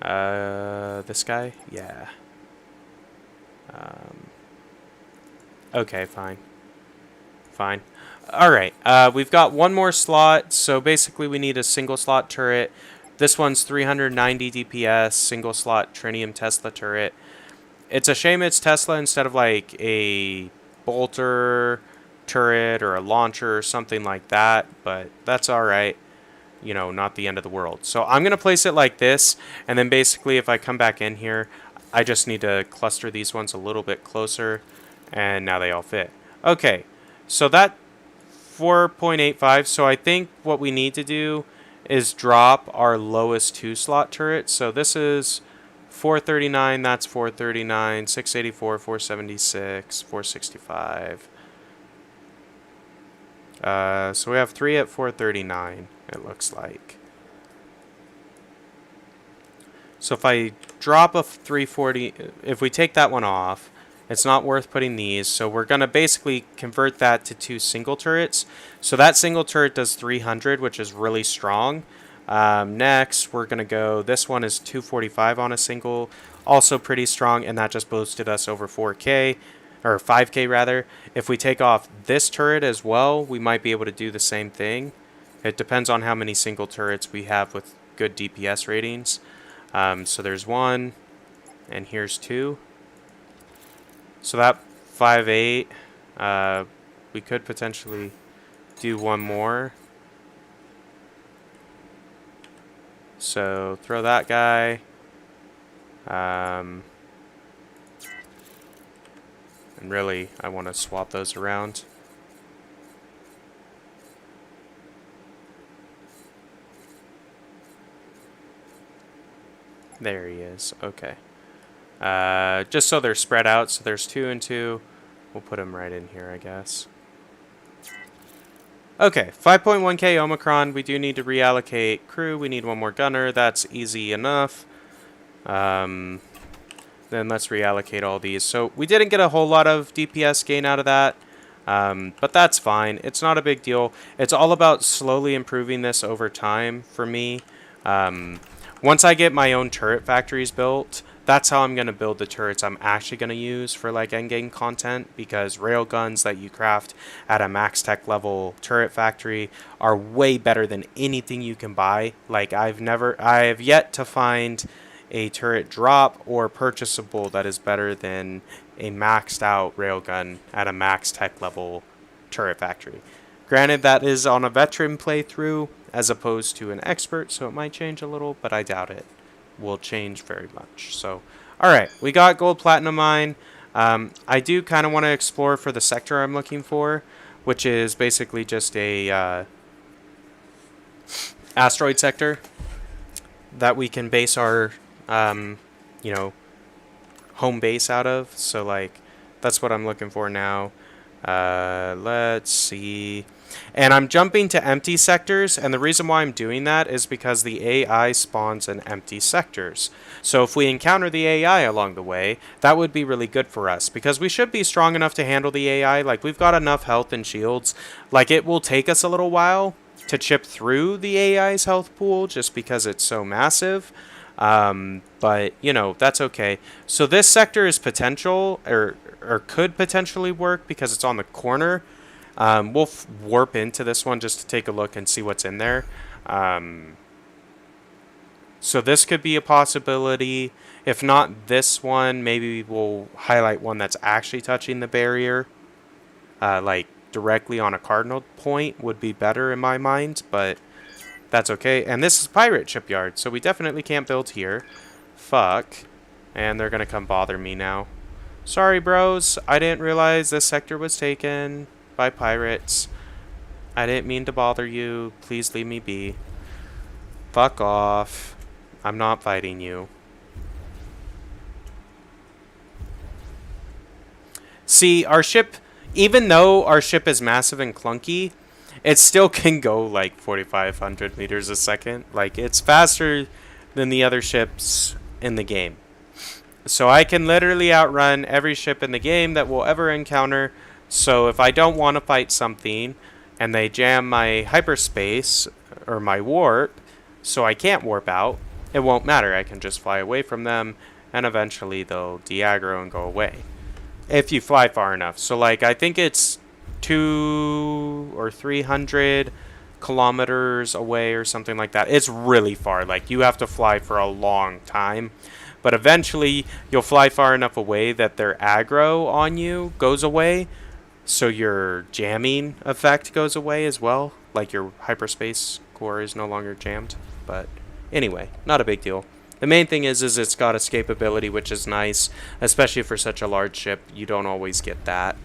This guy, yeah. Okay, fine. Alright, we've got one more slot, so basically we need a single slot turret. This one's 390 DPS, single slot Trinium Tesla turret. It's a shame it's Tesla instead of like a bolter turret or a launcher or something like that, but that's alright. You know, not the end of the world. So I'm going to place it like this, and then basically if I come back in here, I just need to cluster these ones a little bit closer, and now they all fit. Okay, so that 4.85, so I think what we need to do is drop our lowest 2-slot turret. So this is 439, that's 439, 684, 476, 465. So we have 3 at 439, it looks like. So if I drop a 340, if we take that one off, it's not worth putting these. So we're going to basically convert that to 2 single turrets. So that single turret does 300, which is really strong. Next, we're going to go, this one is 245 on a single, also pretty strong, and that just boosted us over 4K, or 5K rather. If we take off this turret as well, we might be able to do the same thing. It depends on how many single turrets we have with good DPS ratings. So there's 1, and here's 2. So that 5.8, we could potentially do one more. So throw that guy. And really, I want to swap those around. There he is. Okay. Just so they're spread out. So there's 2 and 2. We'll put them right in here, I guess. Okay, 5.1k Omicron. We do need to reallocate crew. We need one more gunner. That's easy enough. Then let's reallocate all these. So we didn't get a whole lot of DPS gain out of that. But that's fine. It's not a big deal. It's all about slowly improving this over time for me. Once I get my own turret factories built, that's how I'm going to build the turrets I'm actually going to use for like endgame content, because railguns that you craft at a max tech level turret factory are way better than anything you can buy. Like I have yet to find a turret drop or purchasable that is better than a maxed out railgun at a max tech level turret factory. Granted, that is on a veteran playthrough as opposed to an expert, so it might change a little, but I doubt it will change very much. So, alright, we got gold platinum mine. I do kind of want to explore for the sector I'm looking for, which is basically just a asteroid sector that we can base our, you know, home base out of. So, like, that's what I'm looking for now. Let's see. And I'm jumping to empty sectors, and the reason why I'm doing that is because the AI spawns in empty sectors. So if we encounter the AI along the way, that would be really good for us, because we should be strong enough to handle the AI. Like, we've got enough health and shields. Like, it will take us a little while to chip through the AI's health pool just because it's so massive. But, you know, that's okay. So this sector is potential, or could potentially work because it's on the corner. We'll warp into this one just to take a look and see what's in there. So this could be a possibility. If not this one, maybe we'll highlight one that's actually touching the barrier. Like directly on a cardinal point would be better in my mind, but that's okay. And this is pirate shipyard, so we definitely can't build here. Fuck. And they're gonna come bother me now. Sorry, bros. I didn't realize this sector was taken by pirates. I didn't mean to bother you. Please leave me be. Fuck off. I'm not fighting you. See, our ship, even though our ship is massive and clunky, it still can go like 4,500 meters a second. Like, it's faster than the other ships in the game. So I can literally outrun every ship in the game that we'll ever encounter. So if I don't want to fight something and they jam my hyperspace or my warp so I can't warp out, it won't matter. I can just fly away from them and eventually they'll de-aggro and go away. If you fly far enough. So like, I think it's 200 or 300 kilometers away or something like that. It's really far. Like, you have to fly for a long time. But eventually, you'll fly far enough away that their aggro on you goes away. So your jamming effect goes away as well. Like, your hyperspace core is no longer jammed. But anyway, not a big deal. The main thing is it's got escapability, which is nice. Especially for such a large ship, you don't always get that.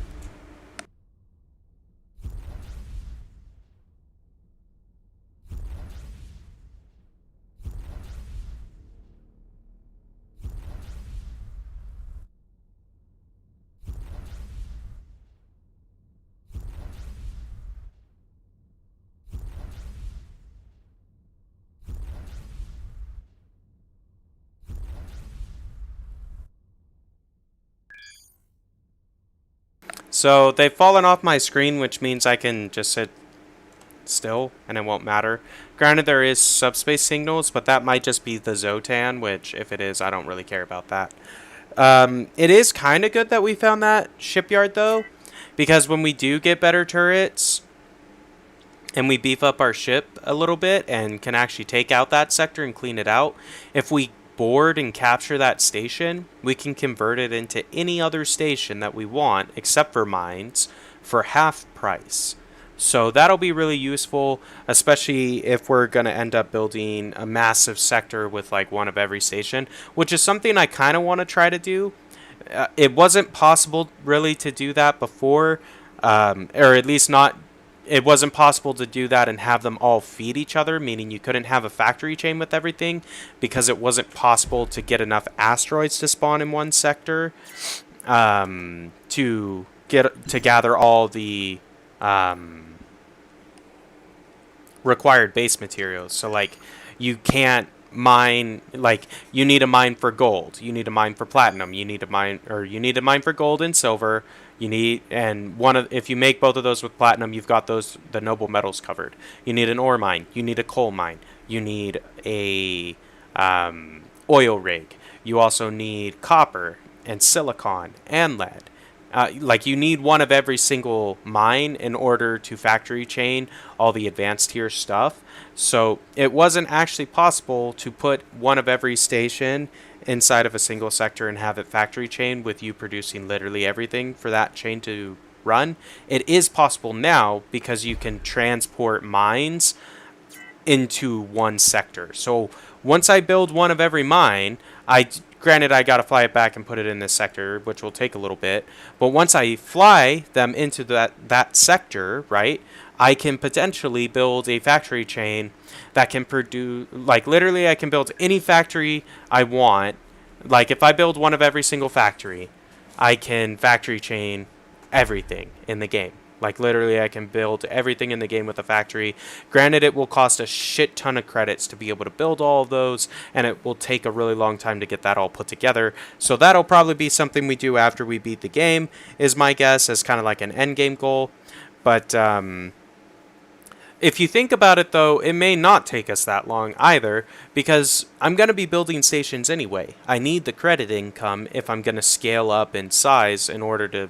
So they've fallen off my screen, which means I can just sit still and it won't matter. Granted, there is subspace signals, but that might just be the Xsotan, which if it is, I don't really care about that. It is kind of good that we found that shipyard though, because when we do get better turrets and we beef up our ship a little bit and can actually take out that sector and clean it out, if we board and capture that station, we can convert it into any other station that we want except for mines for half price. So that'll be really useful, especially if we're going to end up building a massive sector with like one of every station, which is something I kind of want to try to do. It wasn't possible really to do that before, or at least not. It wasn't possible to do that and have them all feed each other, meaning you couldn't have a factory chain with everything because it wasn't possible to get enough asteroids to spawn in one sector to gather all the required base materials. So like, you can't mine, like, you need a mine for gold, you need a mine for platinum, you need a mine for gold and silver. You need, and if you make both of those with platinum, you've got the noble metals covered. You need an ore mine, you need a coal mine, you need a oil rig. You also need copper and silicon and lead. Like, you need one of every single mine in order to factory chain all the advanced tier stuff. So it wasn't actually possible to put one of every station inside of a single sector and have it factory chain with you producing literally everything for that chain to run. It is possible now because you can transport mines into one sector. So once I build one of every mine, granted, I gotta fly it back and put it in this sector, which will take a little bit. But once I fly them into that sector, right, I can potentially build a factory chain that can produce, like, literally I can build any factory I want. Like, if I build one of every single factory, I can factory chain everything in the game. Like, literally, I can build everything in the game with a factory. Granted, it will cost a shit ton of credits to be able to build all of those, and it will take a really long time to get that all put together. So that'll probably be something we do after we beat the game, is my guess, as kind of like an end game goal. But If you think about it, though, it may not take us that long either, because I'm going to be building stations anyway. I need the credit income if I'm going to scale up in size in order to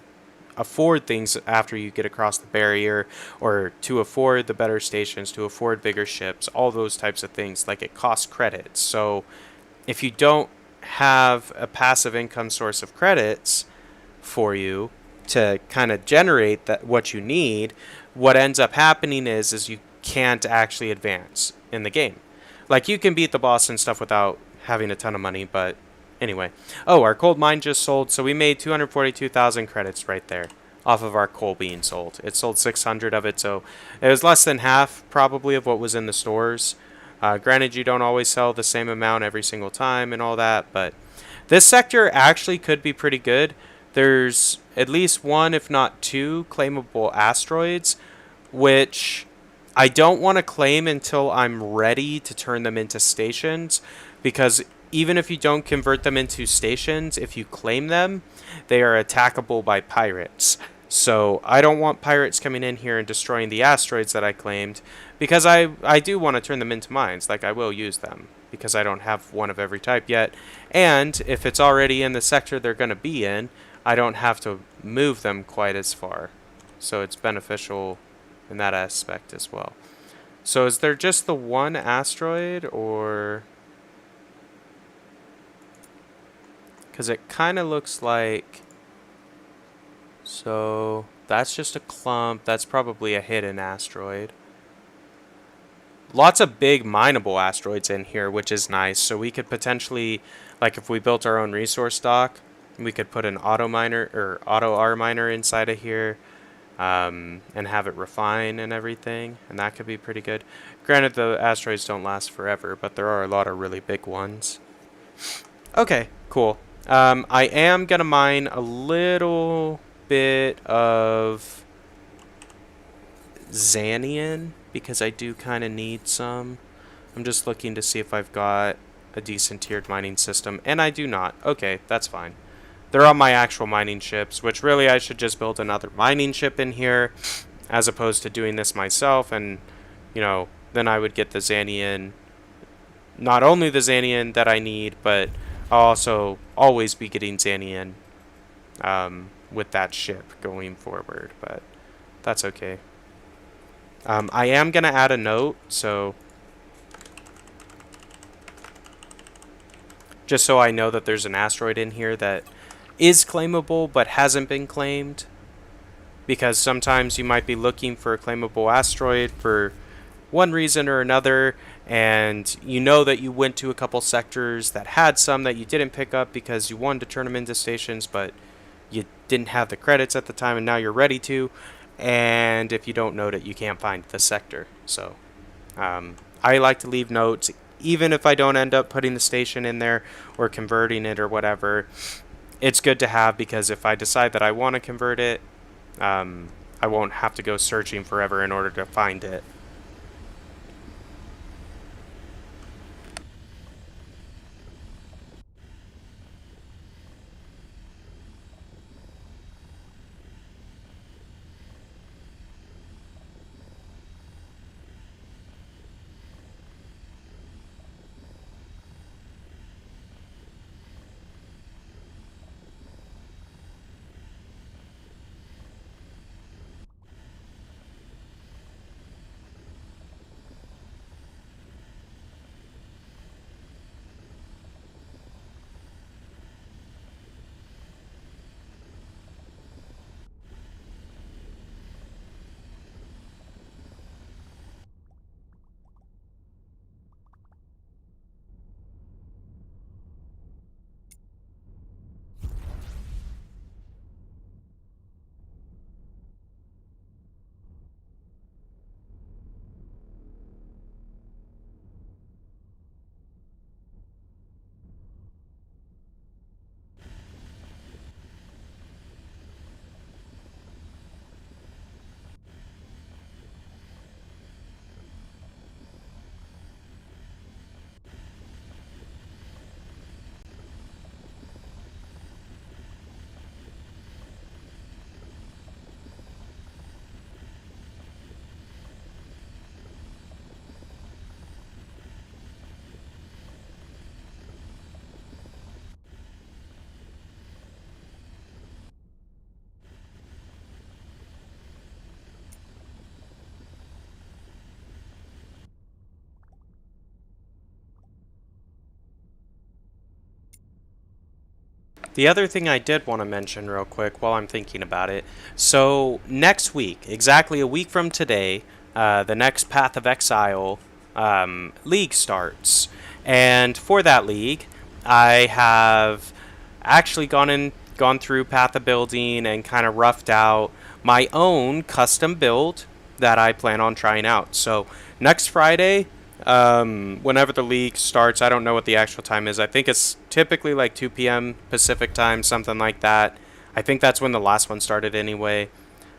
afford things after you get across the barrier, or to afford the better stations, to afford bigger ships, all those types of things. Like, it costs credits. So if you don't have a passive income source of credits for you to kind of generate that what you need, what ends up happening is you can't actually advance in the game. Like, you can beat the boss and stuff without having a ton of money, but anyway. Oh, our coal mine just sold, so we made 242,000 credits right there off of our coal being sold. It sold 600 of it, so it was less than half probably of what was in the stores. Granted, you don't always sell the same amount every single time and all that, but this sector actually could be pretty good. There's at least one, if not two, claimable asteroids, which I don't want to claim until I'm ready to turn them into stations, because even if you don't convert them into stations, if you claim them, they are attackable by pirates. So I don't want pirates coming in here and destroying the asteroids that I claimed, because I do want to turn them into mines. Like, I will use them, because I don't have one of every type yet. And if it's already in the sector they're going to be in, I don't have to move them quite as far. So it's beneficial in that aspect as well. So is there just the one asteroid, or... because it kind of looks like... so that's just a clump. That's probably a hidden asteroid. Lots of big mineable asteroids in here, which is nice. So we could potentially, like, if we built our own resource dock, we could put an auto miner or auto R miner inside of here, and have it refine and everything, and that could be pretty good. Granted, the asteroids don't last forever, but there are a lot of really big ones. Okay, cool. I am gonna mine a little bit of Xanian, because I do kind of need some. I'm just looking to see if I've got a decent tiered mining system, and I do not. Okay, that's fine. They're on my actual mining ships, which really I should just build another mining ship in here, as opposed to doing this myself, and, you know, then I would get the Xanian, not only the Xanian that I need, but I'll also always be getting Xanian with that ship going forward, but that's okay. I am going to add a note, so just so I know that there's an asteroid in here that is claimable but hasn't been claimed, because sometimes you might be looking for a claimable asteroid for one reason or another, and you know that you went to a couple sectors that had some that you didn't pick up because you wanted to turn them into stations, but you didn't have the credits at the time, and now you're ready to, and if you don't note it, you can't find the sector. So I like to leave notes, even if I don't end up putting the station in there or converting it or whatever. It's good to have, because if I decide that I want to convert it, I won't have to go searching forever in order to find it. The other thing I did want to mention real quick while I'm thinking about it. So next week, exactly a week from today, the next Path of Exile league starts. And for that league, I have actually gone through Path of Building and kind of roughed out my own custom build that I plan on trying out. So next Friday, whenever the league starts, I don't know what the actual time is. I think it's typically like 2 p.m. Pacific time, something like that. I think that's when the last one started anyway.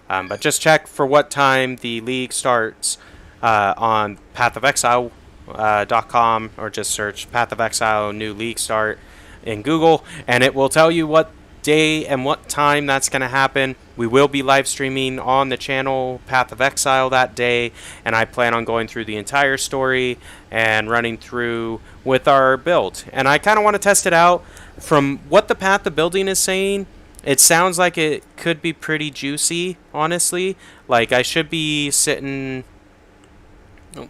But just check for what time the league starts on pathofexile.com, or just search Path of Exile new league start in Google, and it will tell you what day and what time that's going to happen. We will be live streaming on the channel Path of Exile that day, and I plan on going through the entire story and running through with our build. And I kind of want to test it out. From what the Path of Building is saying, it sounds like it could be pretty juicy, honestly. Like, I should be sitting...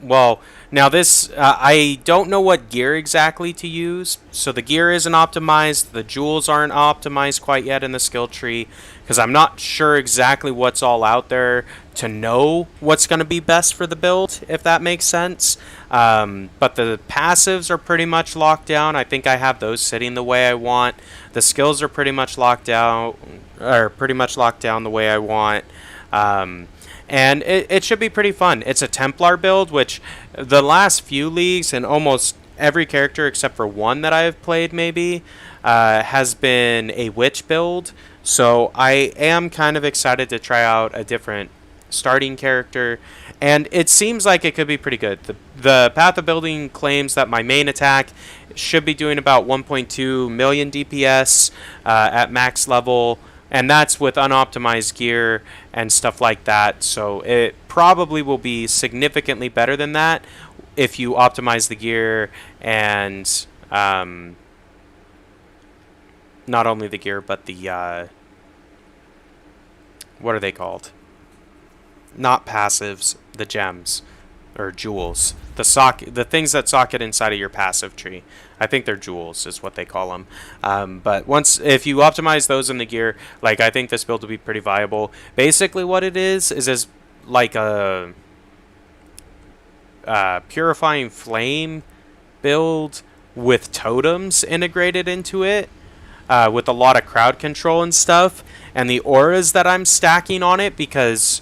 Well, now this, I don't know what gear exactly to use. So the gear isn't optimized. The jewels aren't optimized quite yet in the skill tree, because I'm not sure exactly what's all out there to know what's going to be best for the build, if that makes sense. But the passives are pretty much locked down. I think I have those sitting the way I want. The skills are pretty much locked down, the way I want. And it should be pretty fun. It's a Templar build, which the last few leagues and almost every character except for one that I've played maybe has been a witch build. So I am kind of excited to try out a different starting character. And it seems like it could be pretty good. The Path of Building claims that my main attack should be doing about 1.2 million DPS at max level. And that's with unoptimized gear and stuff like that. So it probably will be significantly better than that if you optimize the gear and not only the gear, but the... what are they called? Not passives, the gems or jewels. The things that socket inside of your passive tree. I think they're jewels is what they call them. But if you optimize those in the gear, like, I think this build will be pretty viable. Basically what it is like a purifying flame build with totems integrated into it, with a lot of crowd control and stuff, and the auras that I'm stacking on it, because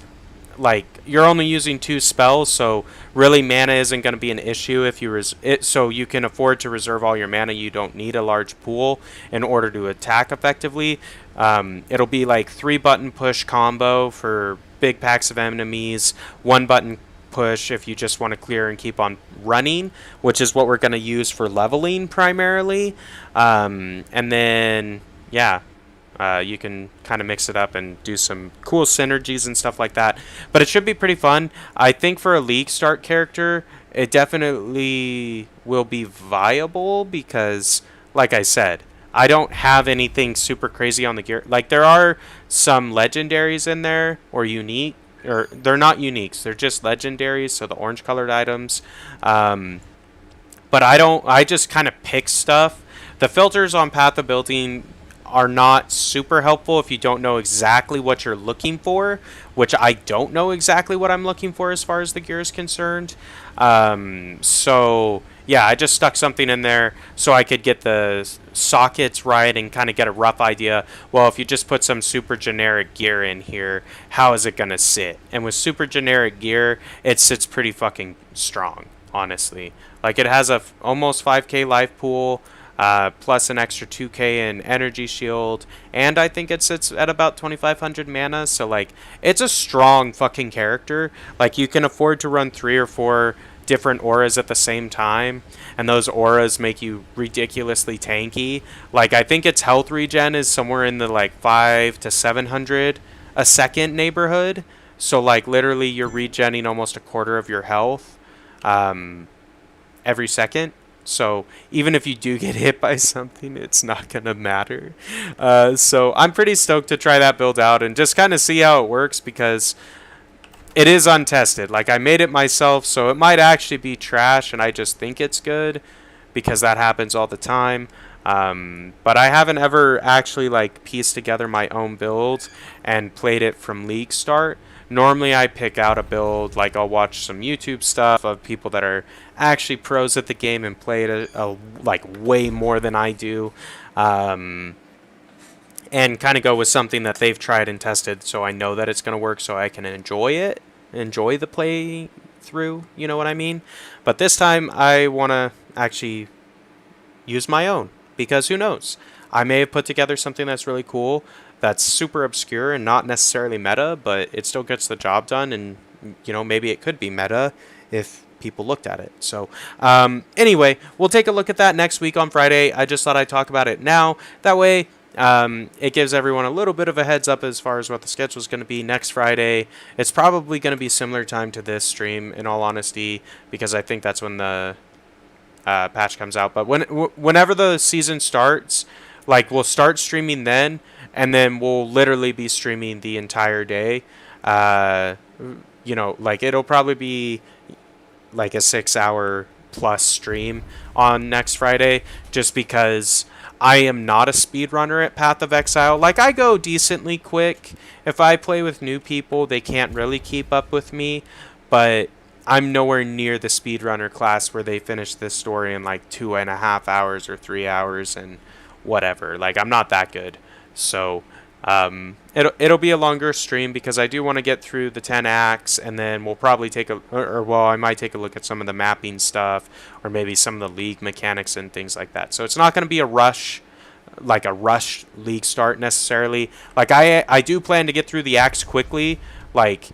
like, you're only using 2 spells, so really mana isn't going to be an issue if you so you can afford to reserve all your mana. You don't need a large pool in order to attack effectively. It'll be like 3-button push combo for big packs of enemies, 1-button push if you just want to clear and keep on running, which is what we're going to use for leveling primarily. And then, yeah. You can kind of mix it up and do some cool synergies and stuff like that. But it should be pretty fun. I think for a league start character, it definitely will be viable because, like I said, I don't have anything super crazy on the gear. Like, there are some legendaries in there, or unique. Or they're not uniques. They're just legendaries, so the orange colored items. But I just kind of pick stuff. The filters on Path of Building are not super helpful if you don't know exactly what you're looking for, which I don't know exactly what I'm looking for as far as the gear is concerned. So yeah, I just stuck something in there so I could get the sockets right and kind of get a rough idea. Well, if you just put some super generic gear in here, how is it going to sit? And with super generic gear, it sits pretty fucking strong, honestly. Like, it has a almost 5k life pool, plus an extra 2k in energy shield, and I think it sits at about 2500 mana, so like, it's a strong fucking character. Like, you can afford to run 3 or 4 different auras at the same time, and those auras make you ridiculously tanky. Like, I think its health regen is somewhere in the like 500 to 700 a second neighborhood, so like, literally you're regenning almost a quarter of your health every second. So even if you do get hit by something, it's not going to matter. So I'm pretty stoked to try that build out and just kind of see how it works, because it is untested. Like, I made it myself, so it might actually be trash and I just think it's good, because that happens all the time. But I haven't ever actually like pieced together my own build and played it from league start. Normally I pick out a build, like I'll watch some YouTube stuff of people that are actually pros at the game and play it like way more than I do. And kind of go with something that they've tried and tested so I know that it's going to work so I can enjoy the play through, you know what I mean? But this time I want to actually use my own because who knows? I may have put together something that's really cool, that's super obscure and not necessarily meta, but it still gets the job done, and you know, maybe it could be meta if people looked at it. So anyway, we'll take a look at that next week on Friday. I just thought I'd talk about it now. That way it gives everyone a little bit of a heads up as far as what the schedule is going to be next Friday. It's probably going to be similar time to this stream, in all honesty, because I think that's when the patch comes out. But whenever the season starts, like, we'll start streaming then, and then we'll literally be streaming the entire day. You know, like, it'll probably be like a 6-hour plus stream on next Friday, just because I am not a speedrunner at Path of Exile. Like, I go decently quick. If I play with new people, they can't really keep up with me, but I'm nowhere near the speedrunner class where they finish this story in like 2.5 hours or 3 hours and whatever. Like, I'm not that good. So it'll be a longer stream because I do want to get through the 10 acts, and then we'll probably take I might take a look at some of the mapping stuff, or maybe some of the league mechanics and things like that. So it's not going to be a rush league start necessarily. Like, I do plan to get through the acts quickly, like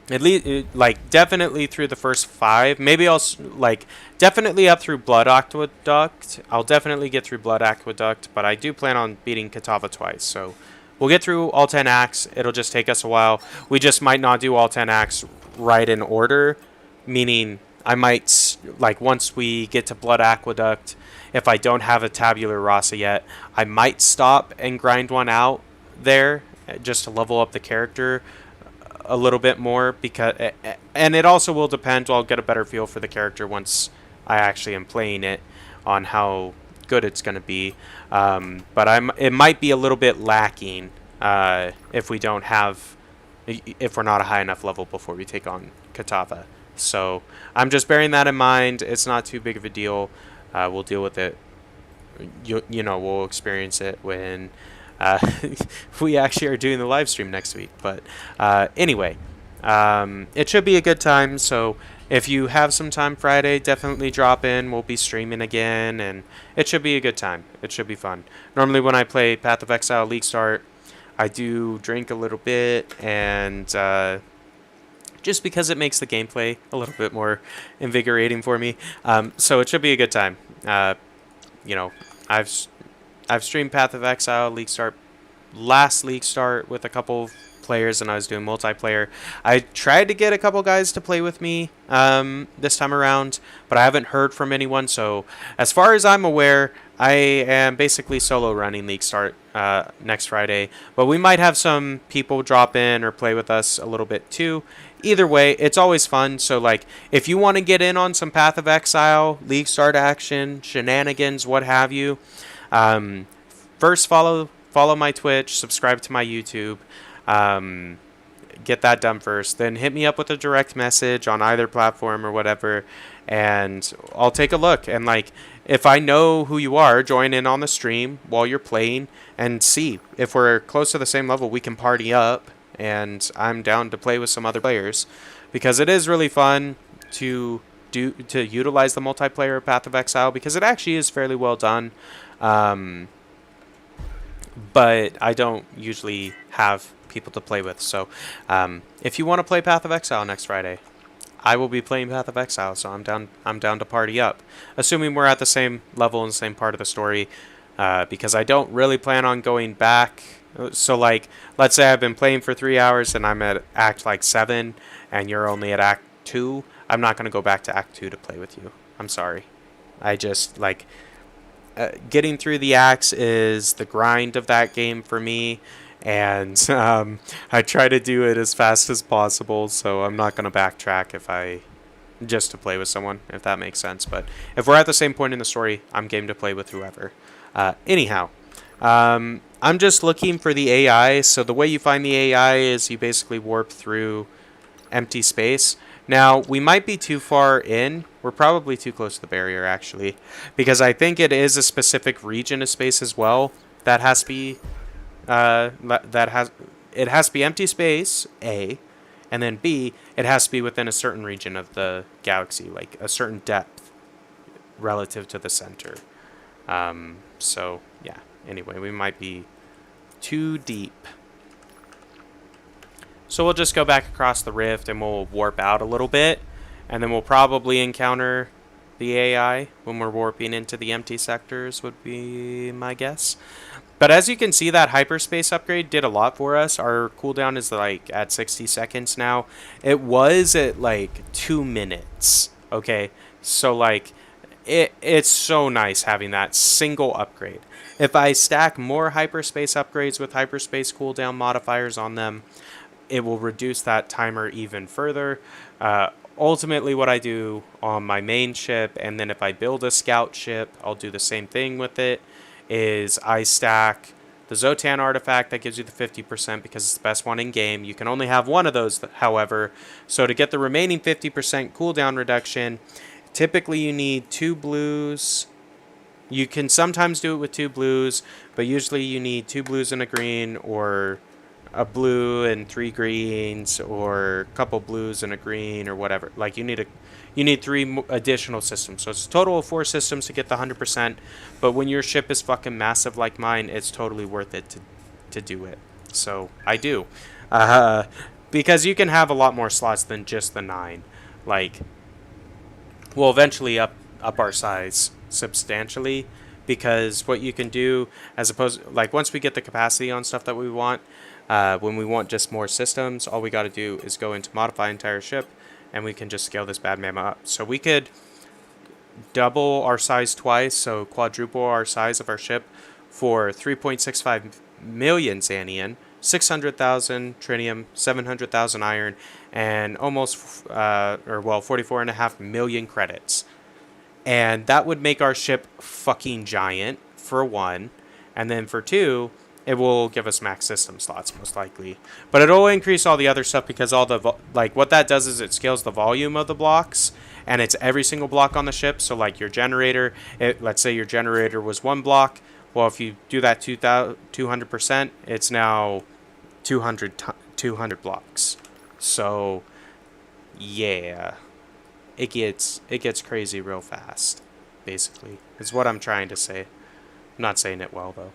at least, like, definitely through the first 5. Maybe I'll, like, definitely up through Blood Aqueduct. I'll definitely get through Blood Aqueduct, but I do plan on beating Katava twice. So we'll get through all 10 acts. It'll just take us a while. We just might not do all 10 acts right in order, meaning I might, like, once we get to Blood Aqueduct, if I don't have a Tabula Rasa yet, I might stop and grind one out there just to level up the character a little bit more, because, and it also will depend. I'll get a better feel for the character once I actually am playing it, on how good it's going to be. But it might be a little bit lacking if we're not a high enough level before we take on Katava. So I'm just bearing that in mind. It's not too big of a deal. We'll deal with it. You know, we'll experience it when we actually are doing the live stream next week. But anyway, it should be a good time. So if you have some time Friday, definitely drop in. We'll be streaming again, and it should be a good time. It should be fun. Normally when I play Path of Exile League Start, I do drink a little bit, and just because it makes the gameplay a little bit more invigorating for me. So it should be a good time. You know, I've streamed Path of Exile League Start, last League Start, with a couple players, and I was doing multiplayer. I tried to get a couple guys to play with me this time around, but I haven't heard from anyone. So as far as I'm aware, I am basically solo running League Start next Friday, but we might have some people drop in or play with us a little bit too. Either way, it's always fun. So, like, if you want to get in on some Path of Exile League Start action, shenanigans, what have you, first follow my Twitch, subscribe to my YouTube, get that done first, then hit me up with a direct message on either platform or whatever, and I'll take a look. And, like, if I know who you are, join in on the stream while you're playing and see if we're close to the same level. We can party up, and I'm down to play with some other players, because it is really fun to utilize the multiplayer of Path of Exile, because it actually is fairly well done. But I don't usually have people to play with. So if you want to play Path of Exile next Friday, I will be playing Path of Exile, so I'm down to party up, assuming we're at the same level and the same part of the story, because I don't really plan on going back. So, like, let's say I've been playing for 3 hours and I'm at Act, like, 7, and you're only at Act 2. I'm not going to go back to Act 2 to play with you. I'm sorry. I just, like, getting through the acts is the grind of that game for me, and I try to do it as fast as possible, so I'm not going to backtrack if I just to play with someone, if that makes sense. But if we're at the same point in the story, I'm game to play with whoever. Anyhow, I'm just looking for the AI. So the way you find the AI is you basically warp through empty space. Now, we might be too far in. We're probably too close to the barrier, actually, because I think it is a specific region of space as well that has to be it has to be empty space, A, and then B, it has to be within a certain region of the galaxy, like a certain depth relative to the center. So, yeah. Anyway, we might be too deep. So we'll just go back across the rift and we'll warp out a little bit. And then we'll probably encounter the AI when we're warping into the empty sectors would be my guess. But as you can see, that hyperspace upgrade did a lot for us. Our cooldown is like at 60 seconds now. It was at like 2 minutes. Okay, so like it's so nice having that single upgrade. If I stack more hyperspace upgrades with hyperspace cooldown modifiers on them, it will reduce that timer even further. Ultimately, what I do on my main ship, and then if I build a scout ship, I'll do the same thing with it, is I stack the Xsotan Artifact that gives you the 50% because it's the best one in game. You can only have one of those, however. So to get the remaining 50% cooldown reduction, typically you need 2 blues. You can sometimes do it with 2 blues, but usually you need 2 blues and a green, or a blue and 3 greens, or a couple blues and a green, or whatever. Like you need 3 additional systems. So it's a total of 4 systems to get the 100%. But when your ship is fucking massive like mine, it's totally worth it to do it. So I do, because you can have a lot more slots than just the 9. Like we'll eventually up our size substantially, because what you can do, as opposed, like once we get the capacity on stuff that we want, when we want just more systems, all we got to do is go into modify entire ship, and we can just scale this bad mama up. So we could double our size twice, so quadruple our size of our ship for 3.65 million Xanian, 600,000 tritium, 700,000 iron, and almost 44.5 million credits. And that would make our ship fucking giant, for 1, and then for 2, it will give us max system slots, most likely. But it'll increase all the other stuff, because all the, what that does is it scales the volume of the blocks, and it's every single block on the ship. So, like, your generator, let's say your generator was 1 block. Well, if you do that 200%, it's now 200 blocks. So, yeah. It gets crazy real fast, basically, is what I'm trying to say. I'm not saying it well, though.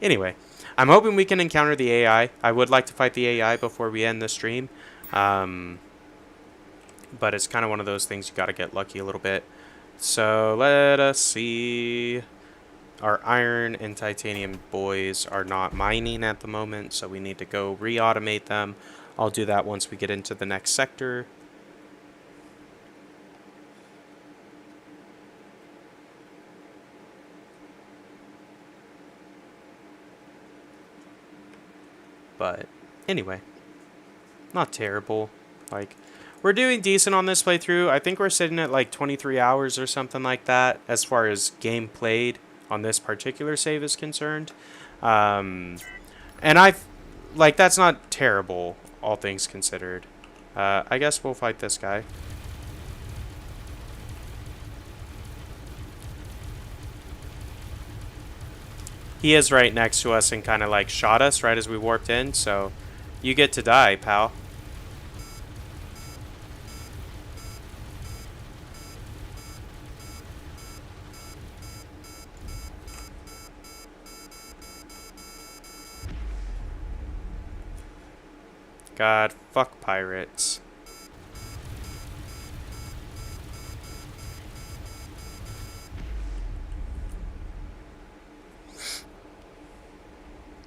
Anyway, I'm hoping we can encounter the AI. I would like to fight the AI before we end the stream. But it's kind of one of those things you got to get lucky a little bit. So let us see. Our iron and titanium boys are not mining at the moment, so we need to go re-automate them. I'll do that once we get into the next sector. But anyway, not terrible. Like, we're doing decent on this playthrough. I think we're sitting at like 23 hours or something like that as far as game played on this particular save is concerned. And that's not terrible, all things considered. I guess we'll fight this guy. He is right next to us and kind of like shot us right as we warped in, so you get to die, pal. God, fuck pirates.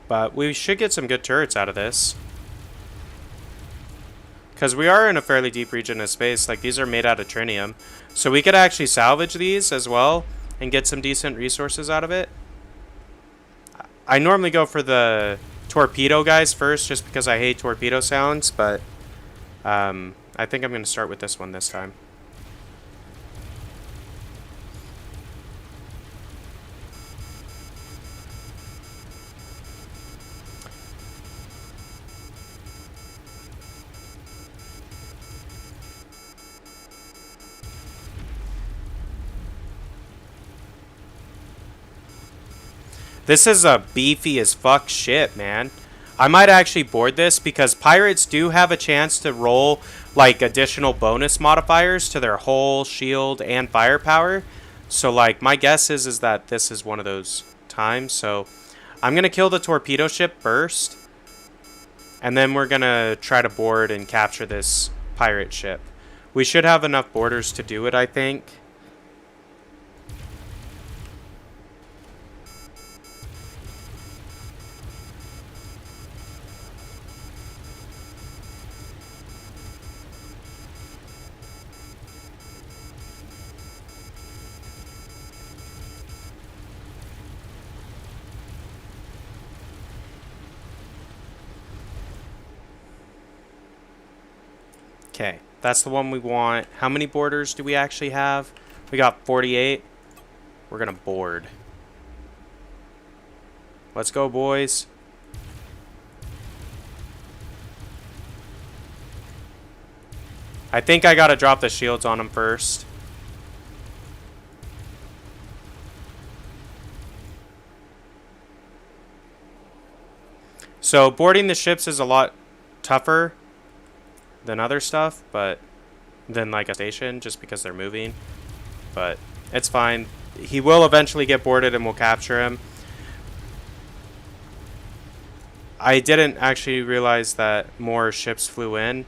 But we should get some good turrets out of this. Because we are in a fairly deep region of space. Like, these are made out of trinium. So we could actually salvage these as well and get some decent resources out of it. I normally go for the torpedo guys first just because I hate torpedo sounds. But I I think I'm going to start with this one this time. This is a beefy as fuck ship, man. I might actually board this because pirates do have a chance to roll like additional bonus modifiers to their hull, shield, and firepower. So like my guess is that this is one of those times. So I'm gonna kill the torpedo ship first, and then we're gonna try to board and capture this pirate ship. We should have enough boarders to do it, I think. Okay, that's the one we want. How many boarders do we actually have? We got 48. We're gonna board. Let's go, boys. I think I gotta drop the shields on them first. So boarding the ships is a lot tougher than other stuff, but than like a station, just because they're moving. But it's fine. He will eventually get boarded and we'll capture him. I didn't actually realize that more ships flew in.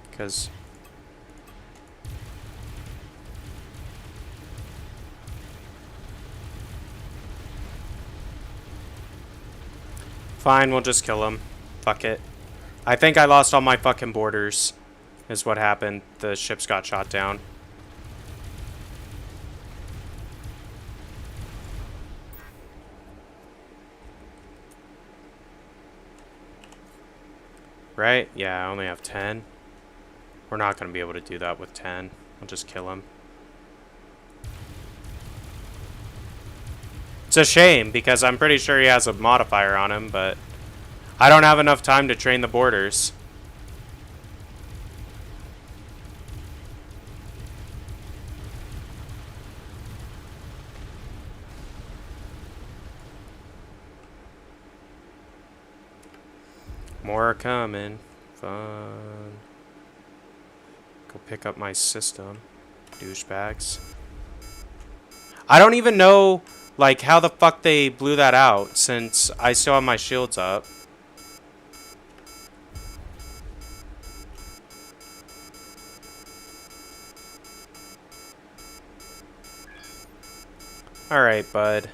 Because fine, we'll just kill him. Fuck it. I think I lost all my fucking boarders, is what happened. The ships got shot down. Right? Yeah, I only have 10. We're not going to be able to do that with 10. I'll just kill him. It's a shame, because I'm pretty sure he has a modifier on him, but I don't have enough time to train the boarders. More are coming. Fun. Go pick up my system. Douchebags. I don't even know, like, how the fuck they blew that out, since I still have my shields up. Alright, bud.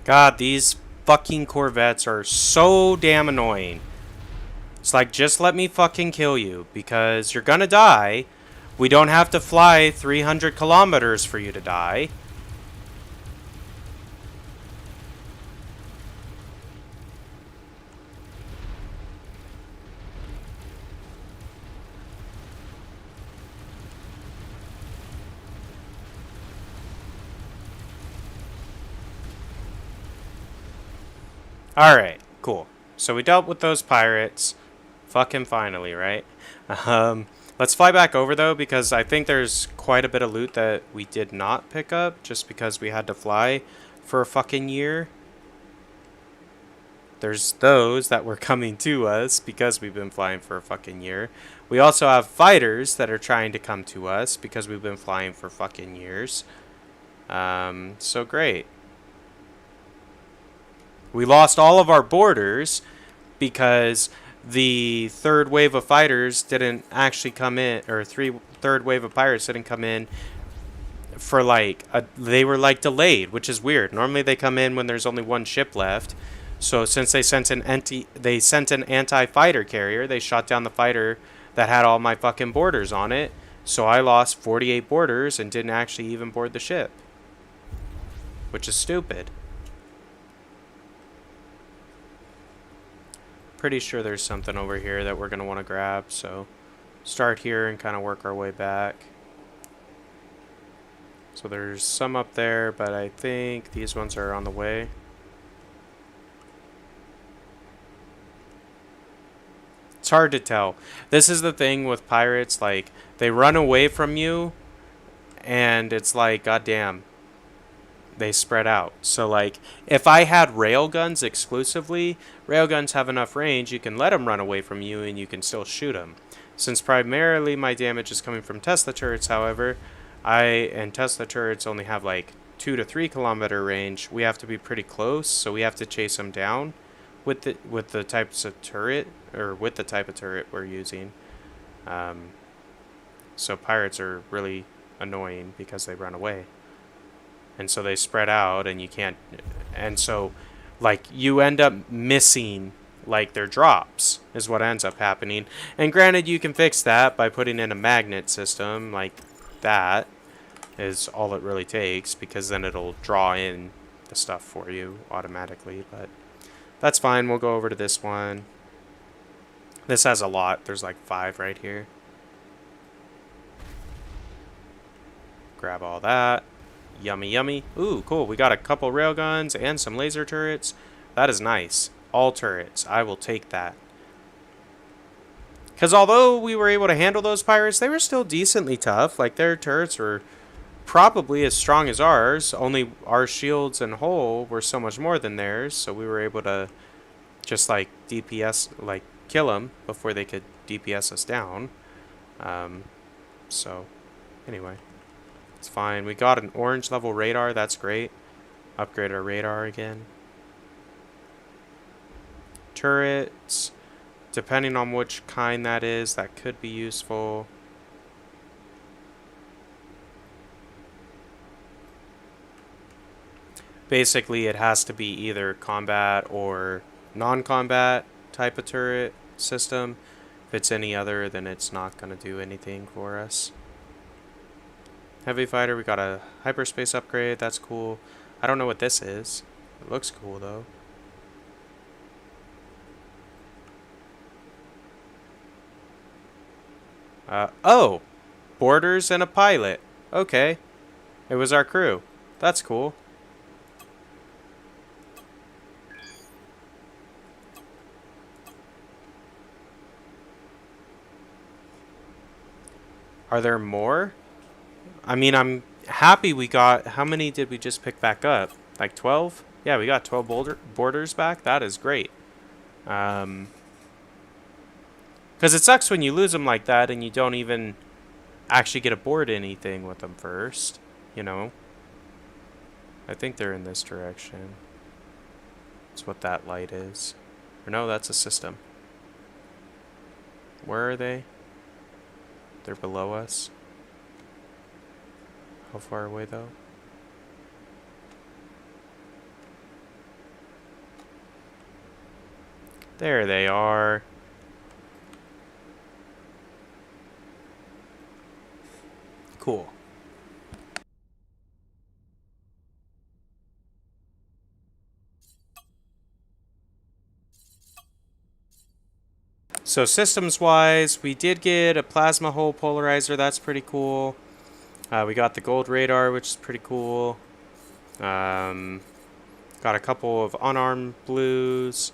God, these fucking Corvettes are so damn annoying. It's like, just let me fucking kill you, because you're gonna die. We don't have to fly 300 kilometers for you to die. Alright, cool. So we dealt with those pirates. Fucking finally, right? Um, let's fly back over, though, because I think there's quite a bit of loot that we did not pick up just because we had to fly for a fucking year. There's those that were coming to us because we've been flying for a fucking year. We also have fighters that are trying to come to us because we've been flying for fucking years. So great. We lost all of our borders because the third wave of fighters didn't actually come in, or third wave of pirates didn't come in for they were like delayed, which is weird. Normally they come in when there's only one ship left. So since they sent an anti-fighter carrier, they shot down the fighter that had all my fucking borders on it. So I lost 48 borders and didn't actually even board the ship, which is stupid. Pretty sure there's something over here that we're going to want to grab, so start here and kind of work our way back. So there's some up there, but I think these ones are on the way. It's hard to tell. This is the thing with pirates, like, they run away from you, and it's like, goddamn, they spread out. So, like, if I had railguns exclusively, railguns have enough range, you can let them run away from you, and you can still shoot them. Since primarily my damage is coming from Tesla turrets, however, and Tesla turrets only have, like, 2 to 3 kilometer range, we have to be pretty close, so we have to chase them down with the types of turret, or with the type of turret we're using. So pirates are really annoying because they run away. And so they spread out and you can't, and so like you end up missing like their drops is what ends up happening. And granted, you can fix that by putting in a magnet system, like that is all it really takes, because then it'll draw in the stuff for you automatically. But that's fine. We'll go over to this one. This has a lot. There's like 5 right here. Grab all that. Yummy, yummy. Ooh, cool. We got a couple railguns and some laser turrets. That is nice. All turrets. I will take that. Because although we were able to handle those pirates, they were still decently tough. Like, their turrets were probably as strong as ours. Only our shields and hull were so much more than theirs. So we were able to just, like, DPS, like, kill them before they could DPS us down. So, anyway. It's fine. We got an orange level radar. That's great. Upgrade our radar again. Turrets. Depending on which kind that is, that could be useful. Basically, it has to be either combat or non-combat type of turret system. If it's any other, then it's not going to do anything for us. Heavy fighter, we got a hyperspace upgrade. That's cool. I don't know what this is. It looks cool, though. Oh! Boarders and a pilot. Okay. It was our crew. That's cool. Are there more? I mean, I'm happy we got... How many did we just pick back up? Like 12? Yeah, we got 12 boarders back. That is great. Because it sucks when you lose them like that and you don't even actually get aboard anything with them first. You know? I think they're in this direction. That's what that light is. Or no, that's a system. Where are they? They're below us. How far away, though? There they are. Cool. So systems-wise, we did get a plasma hull polarizer. That's pretty cool. We got the gold radar, which is pretty cool. Got a couple of unarmed blues.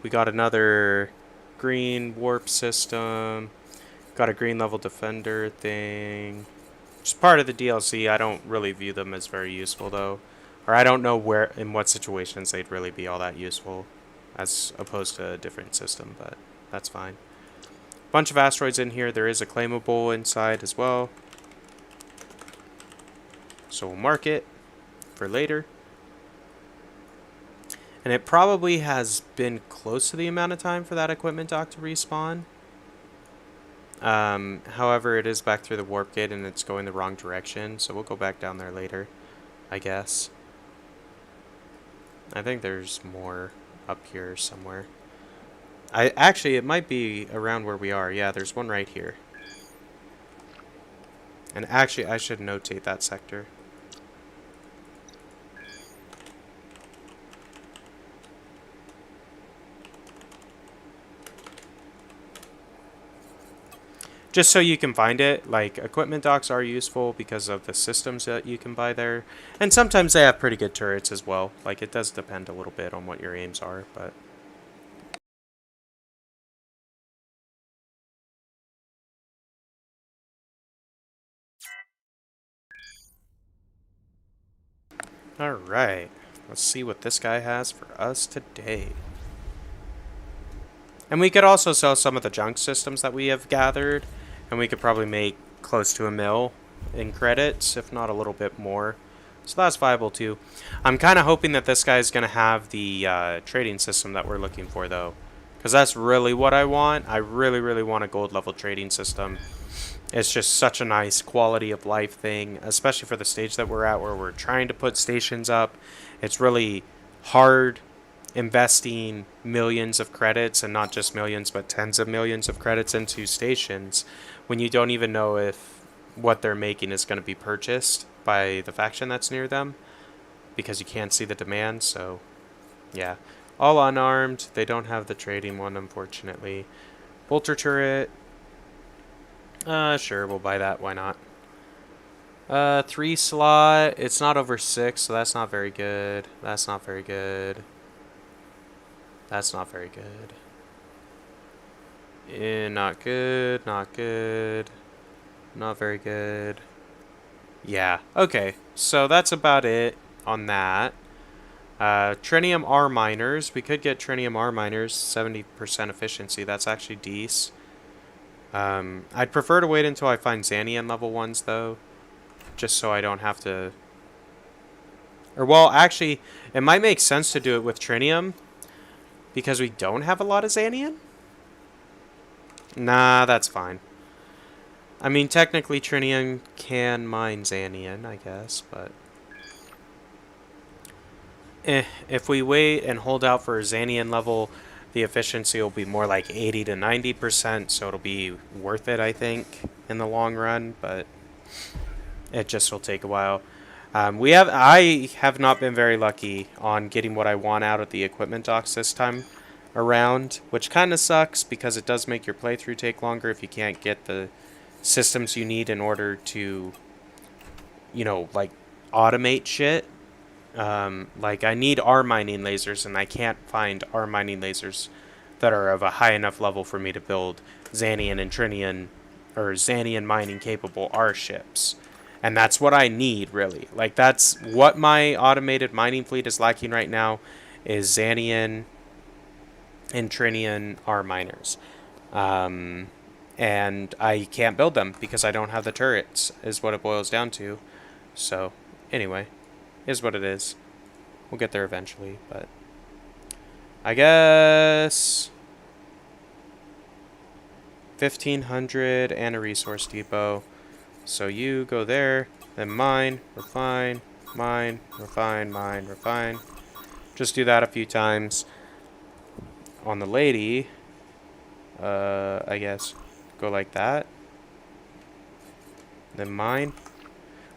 We got another green warp system. Got a green level defender thing. Just part of the DLC. I don't really view them as very useful though. Or I don't know where, in what situations they'd really be all that useful as opposed to a different system, but that's fine. Bunch of asteroids in here. There is a claimable inside as well. So we'll mark it for later. And it probably has been close to the amount of time for that equipment dock to respawn. However, it is back through the warp gate and it's going the wrong direction, so we'll go back down there later, I guess. I think there's more up here somewhere. Actually, it might be around where we are. Yeah, there's one right here. And actually, I should notate that sector. Just so you can find it, like, equipment docks are useful because of the systems that you can buy there. And sometimes they have pretty good turrets as well. Like, it does depend a little bit on what your aims are, but... Alright, let's see what this guy has for us today. And we could also sell some of the junk systems that we have gathered, and we could probably make close to $1 million in credits, if not a little bit more. So that's viable too. I'm kind of hoping that this guy is going to have the trading system that we're looking for though, because that's really what I want. I really want a gold level trading system. It's just such a nice quality of life thing, especially for the stage that we're at where we're trying to put stations up. It's really hard investing millions of credits, and not just millions but tens of millions of credits into stations when you don't even know if what they're making is going to be purchased by the faction that's near them, because you can't see the demand. So yeah, all unarmed. They don't have the trading one, unfortunately. Bolter turret, sure, we'll buy that, why not. 3 slot, it's not over 6, so that's not very good. That's not very good. That's not very good. Not good, not good. Not very good. Yeah, okay. So that's about it on that. Trinium R miners. We could get Trinium R miners, 70% efficiency. That's actually decent. I'd prefer to wait until I find Xanian level ones, though. Just so I don't have to... Or, well, actually, it might make sense to do it with Trinium, because we don't have a lot of Xanian? Nah, that's fine. I mean, technically, Trinium can mine Xanian, I guess, but... if we wait and hold out for Xanian level, the efficiency will be more like 80 to 90%, so it'll be worth it, I think, in the long run, but it just will take a while. I have not been very lucky on getting what I want out of the equipment docks this time around, which kind of sucks because it does make your playthrough take longer if you can't get the systems you need in order to, you know, like, automate shit. Like, I need R mining lasers, and I can't find R mining lasers that are of a high enough level for me to build Xanian and Trinian, or Xanian mining capable R ships. And that's what I need, really. Like, that's what my automated mining fleet is lacking right now, is Xanian and Trinian R miners. And I can't build them because I don't have the turrets, is what it boils down to. So, anyway, is what it is. We'll get there eventually, but... I guess... 1,500 and a resource depot. So you go there, then mine, refine, mine, refine, mine, refine. Just do that a few times. on the lady, I guess go like that. Then mine.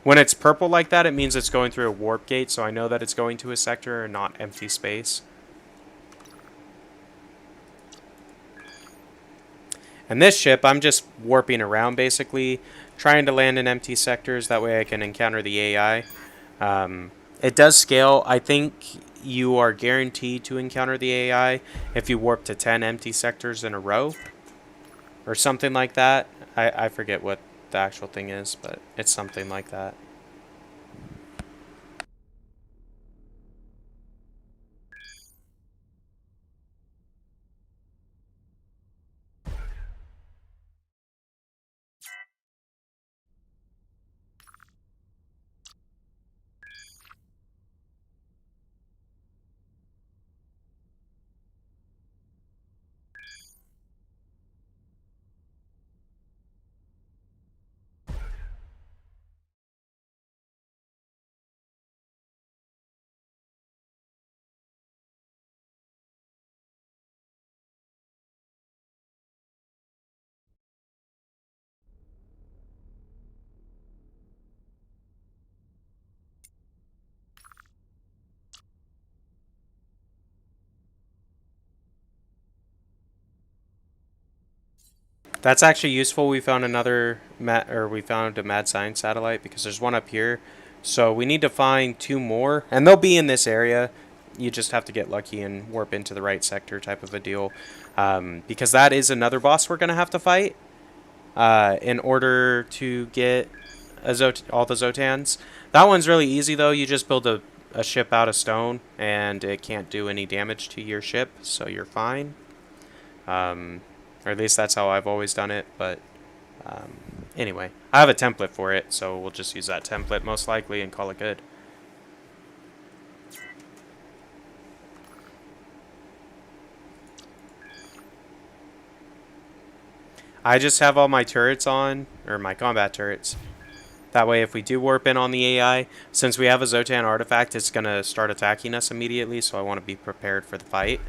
When it's purple like that, it means it's going through a warp gate, so I know that it's going to a sector and not empty space. And this ship, I'm just warping around basically, trying to land in empty sectors. That way I can encounter the AI. It does scale. I think you are guaranteed to encounter the AI if you warp to 10 empty sectors in a row. Or something like that. I forget what the actual thing is, but it's something like that. That's actually useful. We found we found a mad science satellite because there's one up here. So we need to find 2 more, and they'll be in this area. You just have to get lucky and warp into the right sector type of a deal. Because that is another boss we're going to have to fight in order to get all the Xsotans. That one's really easy, though. You just build a ship out of stone, and it can't do any damage to your ship, so you're fine. Or at least that's how I've always done it, but anyway. I have a template for it, so we'll just use that template most likely and call it good. I just have all my turrets on, or my combat turrets. That way if we do warp in on the AI, since we have a Xsotan artifact, it's going to start attacking us immediately, so I want to be prepared for the fight.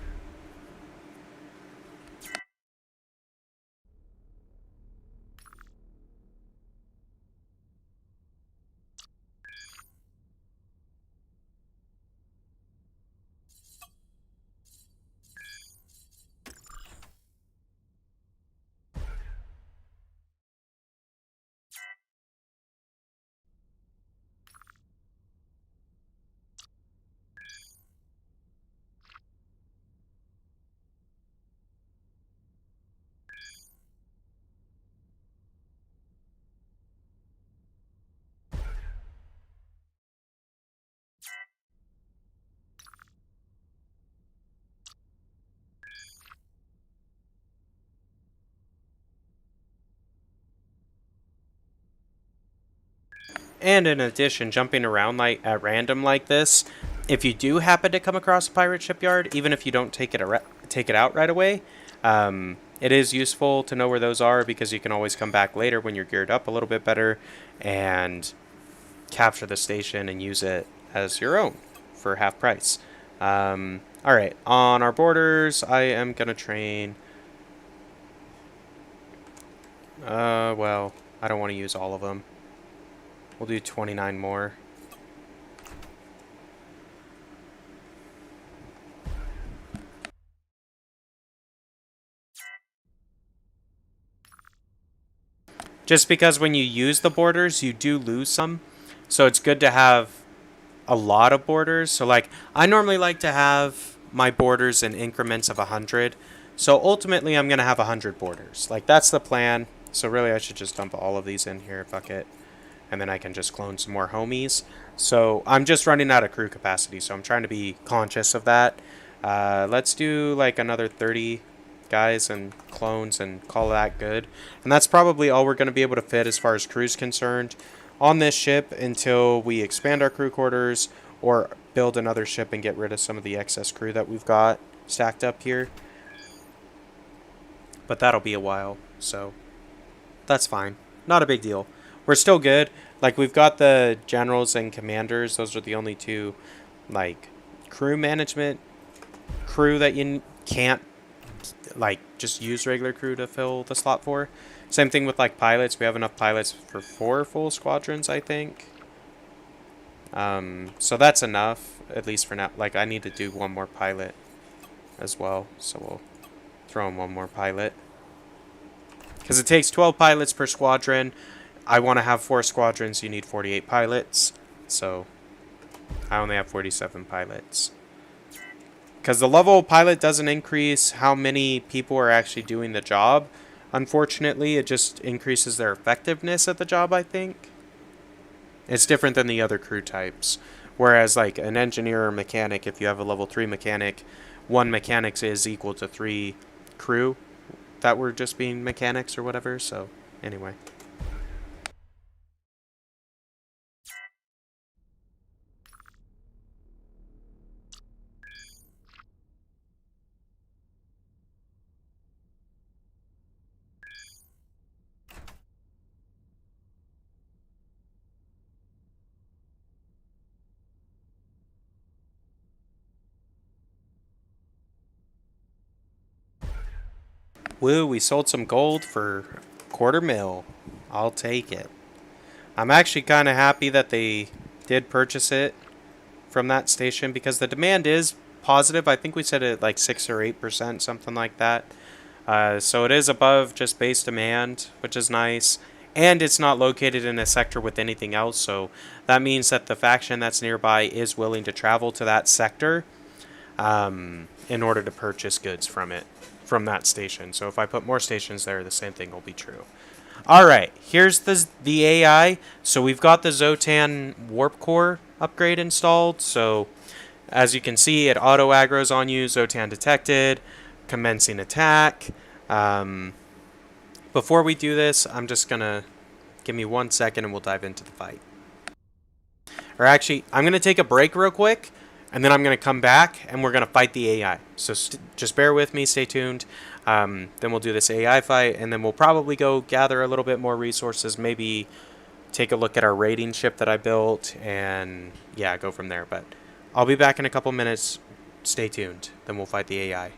And in addition, jumping around like at random like this, if you do happen to come across a pirate shipyard, even if you don't take it out right away, it is useful to know where those are because you can always come back later when you're geared up a little bit better and capture the station and use it as your own for half price. All right, on our borders, I am gonna train. Well, I don't want to use all of them. We'll do 29 more. Just because when you use the borders, you do lose some. So it's good to have a lot of borders. So like, I normally like to have my borders in increments of 100. So ultimately, I'm going to have 100 borders. Like, that's the plan. So really, I should just dump all of these in here. Fuck it. And then I can just clone some more homies. So I'm just running out of crew capacity, so I'm trying to be conscious of that. Let's do like another 30 guys and clones and call that good. And that's probably all we're going to be able to fit as far as crew's concerned on this ship until we expand our crew quarters or build another ship and get rid of some of the excess crew that we've got stacked up here. But that'll be a while, so that's fine. Not a big deal. We're still good. Like, we've got the generals and commanders. Those are the only 2, like, crew management crew that you can't like just use regular crew to fill the slot for. Same thing with like pilots. We have enough pilots for 4 full squadrons, I think. So that's enough, at least for now. Like, I need to do 1 more pilot as well, so we'll throw in 1 more pilot. Because it takes 12 pilots per squadron. I want to have 4 squadrons, you need 48 pilots. So I only have 47 pilots. Because the level of pilot doesn't increase how many people are actually doing the job. Unfortunately, it just increases their effectiveness at the job, I think. It's different than the other crew types. Whereas, like, an engineer or mechanic, if you have a level 3 mechanic, 1 mechanics is equal to 3 crew that were just being mechanics or whatever. So, anyway. Woo, we sold some gold for $250,000. I'll take it. I'm actually kind of happy that they did purchase it from that station because the demand is positive. I think we said it like 6 or 8%, something like that. So it is above just base demand, which is nice. And it's not located in a sector with anything else, so that means that the faction that's nearby is willing to travel to that sector in order to purchase goods from that station. So if I put more stations there, the same thing will be true. Alright, here's the AI. So we've got the Xsotan Warp Core upgrade installed. So as you can see, it auto aggro's on you. Xsotan detected. Commencing attack. Before we do this, I'm just going to give me 1 second and we'll dive into the fight. Or actually, I'm going to take a break real quick. And then I'm going to come back and we're going to fight the AI. So just bear with me, stay tuned. Then we'll do this AI fight, and then we'll probably go gather a little bit more resources, maybe take a look at our raiding ship that I built, and yeah, go from there. But I'll be back in a couple minutes. Stay tuned. Then we'll fight the AI.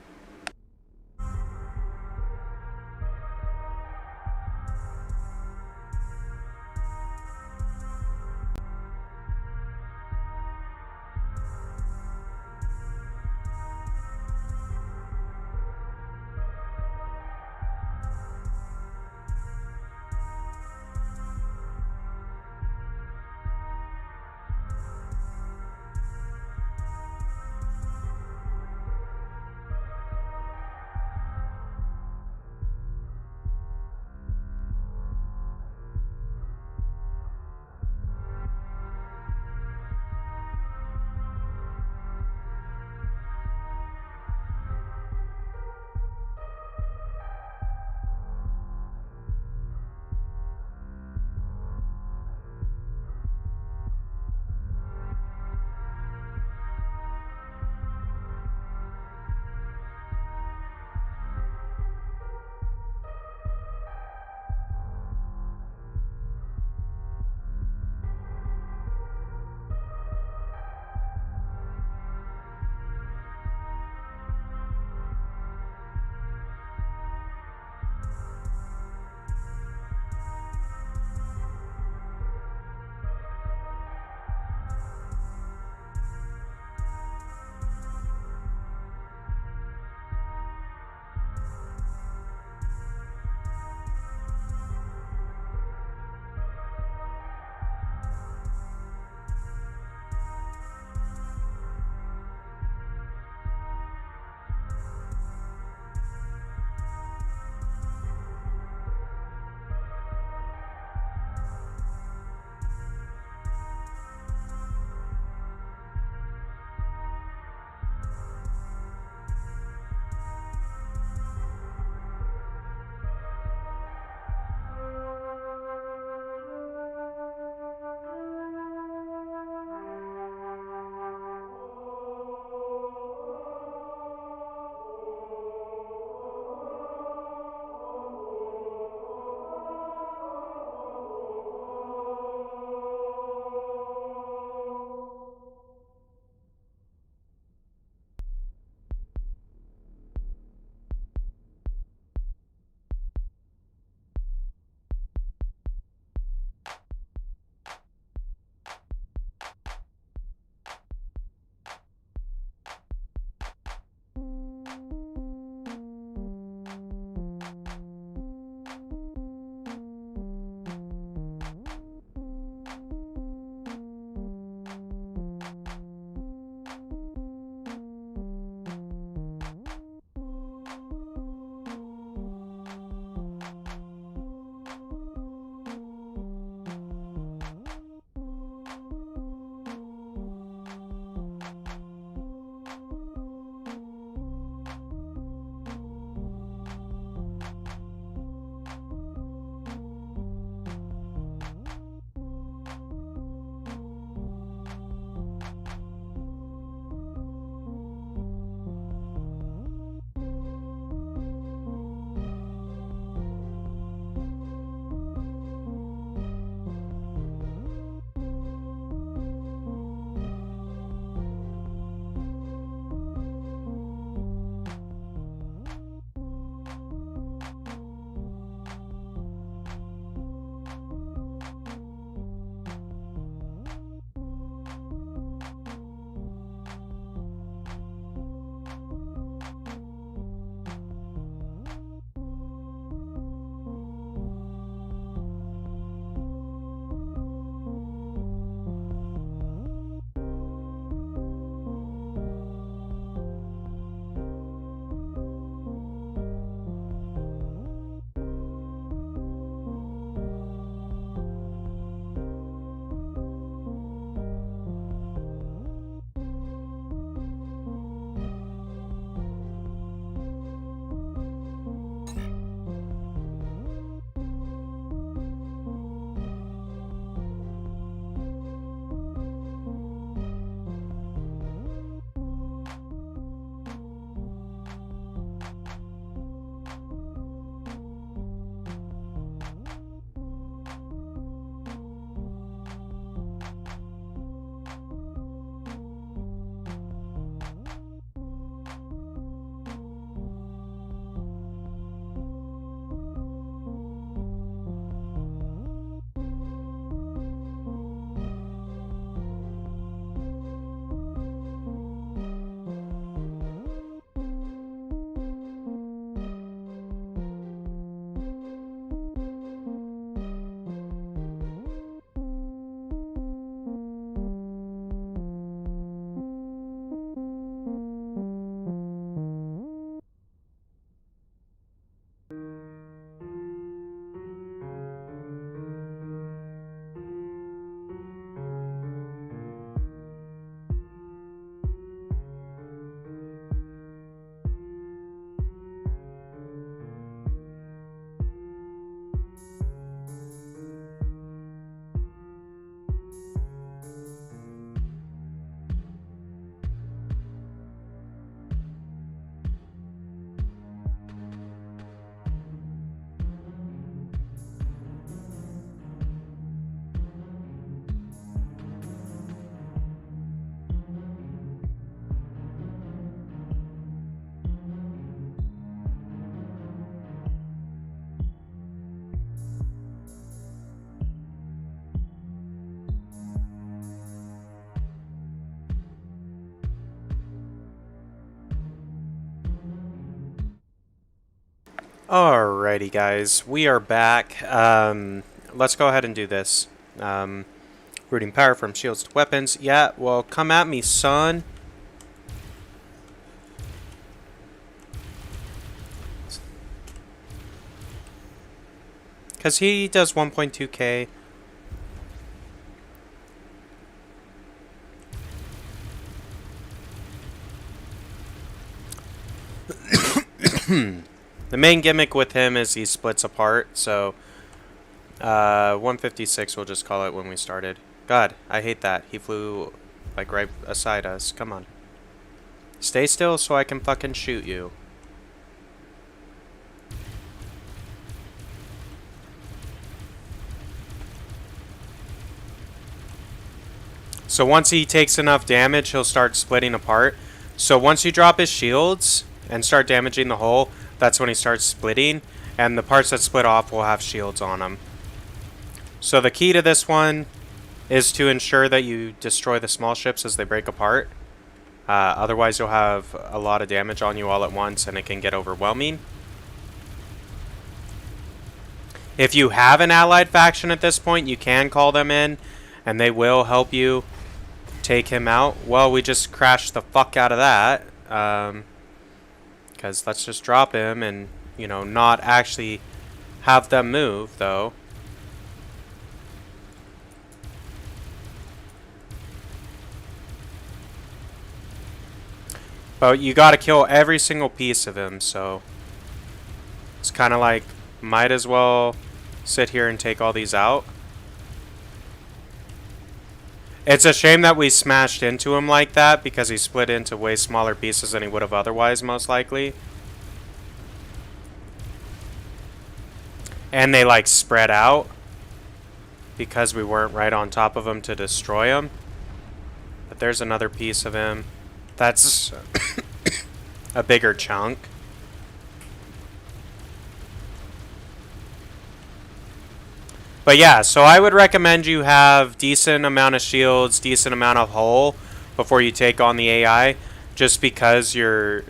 Alrighty, guys, we are back. Let's go ahead and do this. Routing power from shields to weapons. Yeah, well, come at me, son. Because he does 1.2k. The main gimmick with him is he splits apart, so 156 we'll just call it when we started. God, I hate that. He flew like right aside us. Come on. Stay still so I can fucking shoot you. So once he takes enough damage, he'll start splitting apart. So once you drop his shields and start damaging the hull, that's when he starts splitting, and the parts that split off will have shields on them. So the key to this one is to ensure that you destroy the small ships as they break apart. Otherwise you'll have a lot of damage on you all at once and it can get overwhelming. If you have an allied faction at this point, you can call them in and they will help you take him out. Well, we just crashed the fuck out of that. Because let's just drop him and, you know, not actually have them move, though. But you gotta kill every single piece of him, so it's kind of like, might as well sit here and take all these out. It's a shame that we smashed into him like that because he split into way smaller pieces than he would have otherwise, most likely. And they like spread out because we weren't right on top of him to destroy him. But there's another piece of him. That's a bigger chunk. But yeah, so I would recommend you have decent amount of shields, decent amount of hull before you take on the AI, just because you're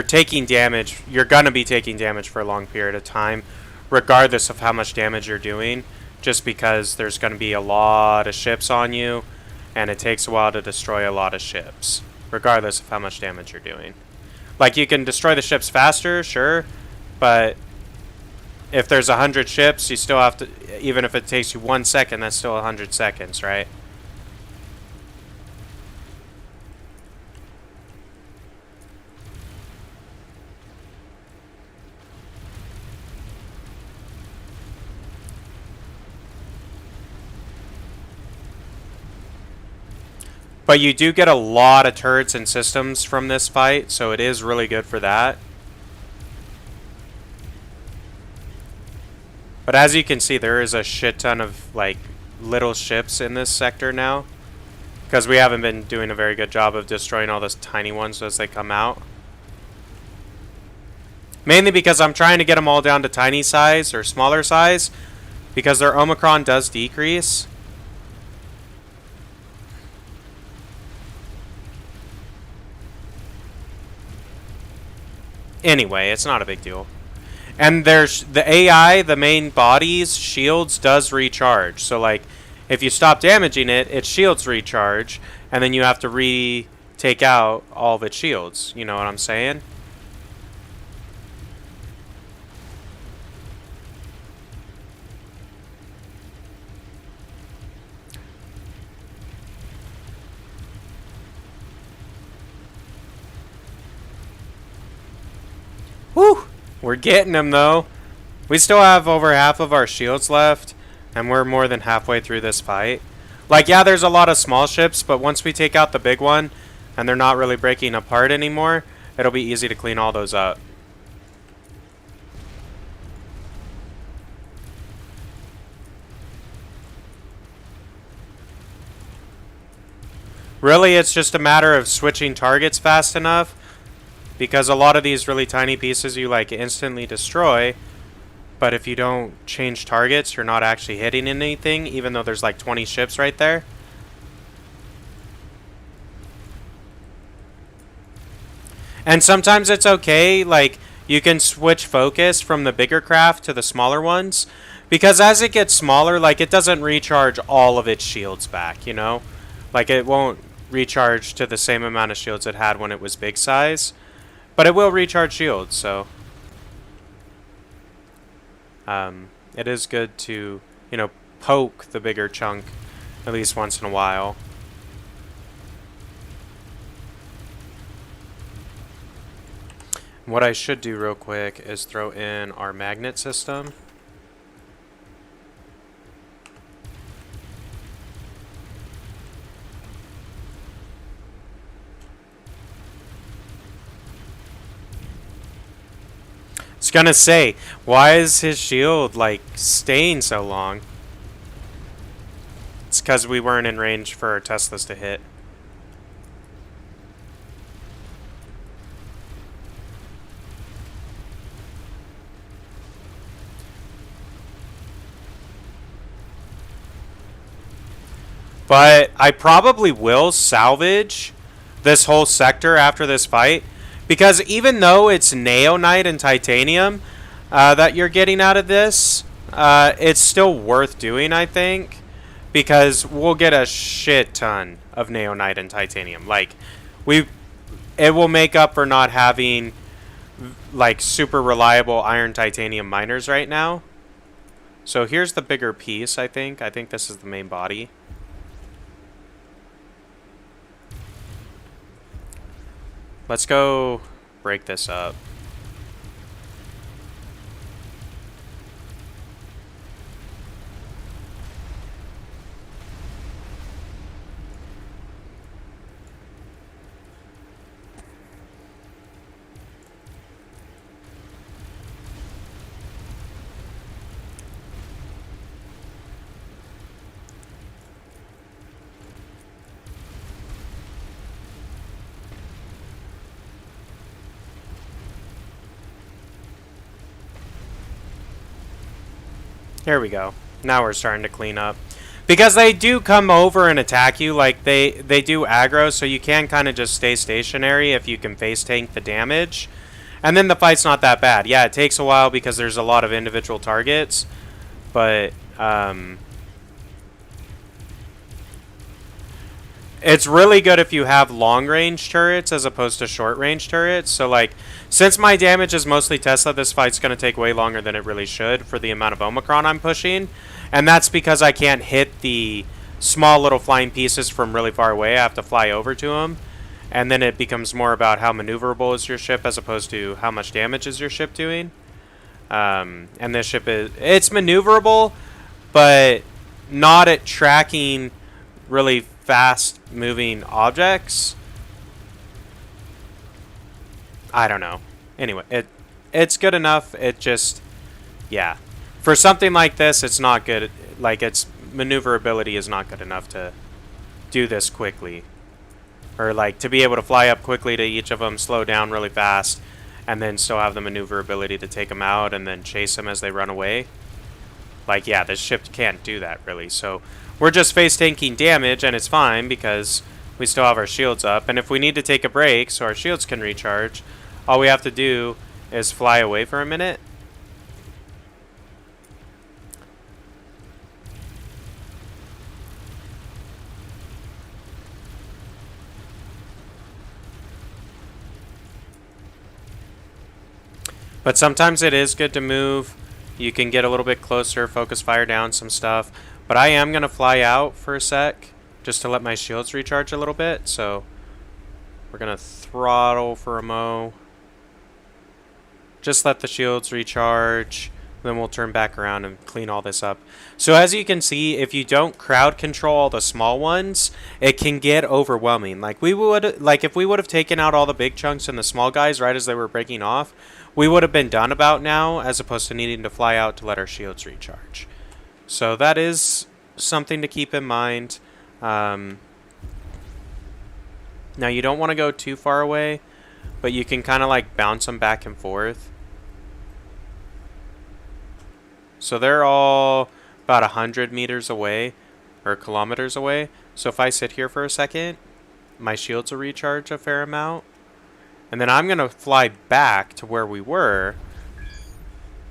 taking damage. You're gonna be taking damage for a long period of time, regardless of how much damage you're doing, just because there's gonna be a lot of ships on you, and it takes a while to destroy a lot of ships, regardless of how much damage you're doing. Like, you can destroy the ships faster, sure, but if there's 100 ships, you still have to, even if it takes you 1 second, that's still 100 seconds, right? But you do get a lot of turrets and systems from this fight, so it is really good for that. But as you can see, there is a shit ton of, like, little ships in this sector now. Because we haven't been doing a very good job of destroying all those tiny ones as they come out. Mainly because I'm trying to get them all down to tiny size or smaller size. Because their Omicron does decrease. Anyway, it's not a big deal. And there's the AI, the main body's shields does recharge. So like, if you stop damaging it, its shields recharge, and then you have to take out all of its shields. You know what I'm saying? Whew! We're getting them, though. We still have over half of our shields left, and we're more than halfway through this fight. Like, yeah, there's a lot of small ships, but once we take out the big one, and they're not really breaking apart anymore, it'll be easy to clean all those up. Really, it's just a matter of switching targets fast enough, because a lot of these really tiny pieces you like instantly destroy, but if you don't change targets, you're not actually hitting anything, even though there's like 20 ships right there. And sometimes it's okay, like, you can switch focus from the bigger craft to the smaller ones. Because as it gets smaller, like, it doesn't recharge all of its shields back, you know? Like, it won't recharge to the same amount of shields it had when it was big size. But it will recharge shields, so... it is good to, you know, poke the bigger chunk at least once in a while. What I should do real quick is throw in our magnet system. I was gonna say, why is his shield, like, staying so long? It's because we weren't in range for our Teslas to hit. But I probably will salvage this whole sector after this fight. Because even though it's Neonite and Titanium that you're getting out of this, it's still worth doing, I think. Because we'll get a shit ton of Neonite and Titanium. Like, it will make up for not having, like, super reliable iron titanium miners right now. So here's the bigger piece, I think. I think this is the main body. Let's go break this up. Here we go. Now we're starting to clean up. Because they do come over and attack you, like they do aggro, so you can kind of just stay stationary if you can face tank the damage. And then the fight's not that bad. Yeah, it takes a while because there's a lot of individual targets. But, it's really good if you have long-range turrets as opposed to short-range turrets. So, like, since my damage is mostly Tesla, this fight's going to take way longer than it really should for the amount of Omicron I'm pushing. And that's because I can't hit the small little flying pieces from really far away. I have to fly over to them. And then it becomes more about how maneuverable is your ship as opposed to how much damage is your ship doing. And this ship it's maneuverable, but not at tracking really fast moving objects. I don't know. Anyway, it's good enough. It just, yeah. For something like this, it's not good. Like, its maneuverability is not good enough to do this quickly. Or, like, to be able to fly up quickly to each of them, slow down really fast, and then still have the maneuverability to take them out and then chase them as they run away. Like, yeah, this ship can't do that, really. So, we're just face tanking damage, and it's fine because we still have our shields up. And if we need to take a break so our shields can recharge, all we have to do is fly away for a minute. But sometimes it is good to move. You can get a little bit closer, focus fire down some stuff. But I am going to fly out for a sec, just to let my shields recharge a little bit. So we're going to throttle for a mo. Just let the shields recharge. Then we'll turn back around and clean all this up. So as you can see, if you don't crowd control all the small ones, it can get overwhelming. Like if we would have taken out all the big chunks and the small guys right as they were breaking off, we would have been done about now, as opposed to needing to fly out to let our shields recharge. So that is something to keep in mind. Now you don't want to go too far away, but you can kind of like bounce them back and forth. So they're all about 100 meters away, or kilometers away. So if I sit here for a second, my shields will recharge a fair amount. And then I'm going to fly back to where we were,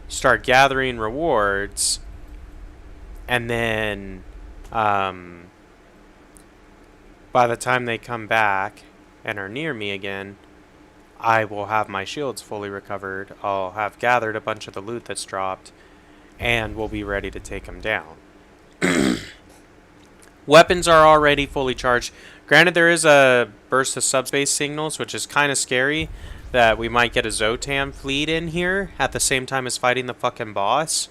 start gathering rewards, and then by the time they come back and are near me again, I will have my shields fully recovered. I'll have gathered a bunch of the loot that's dropped, and we'll be ready to take them down. Weapons are already fully charged. Granted, there is a burst of subspace signals, which is kind of scary, that we might get a Xsotan fleet in here at the same time as fighting the fucking boss,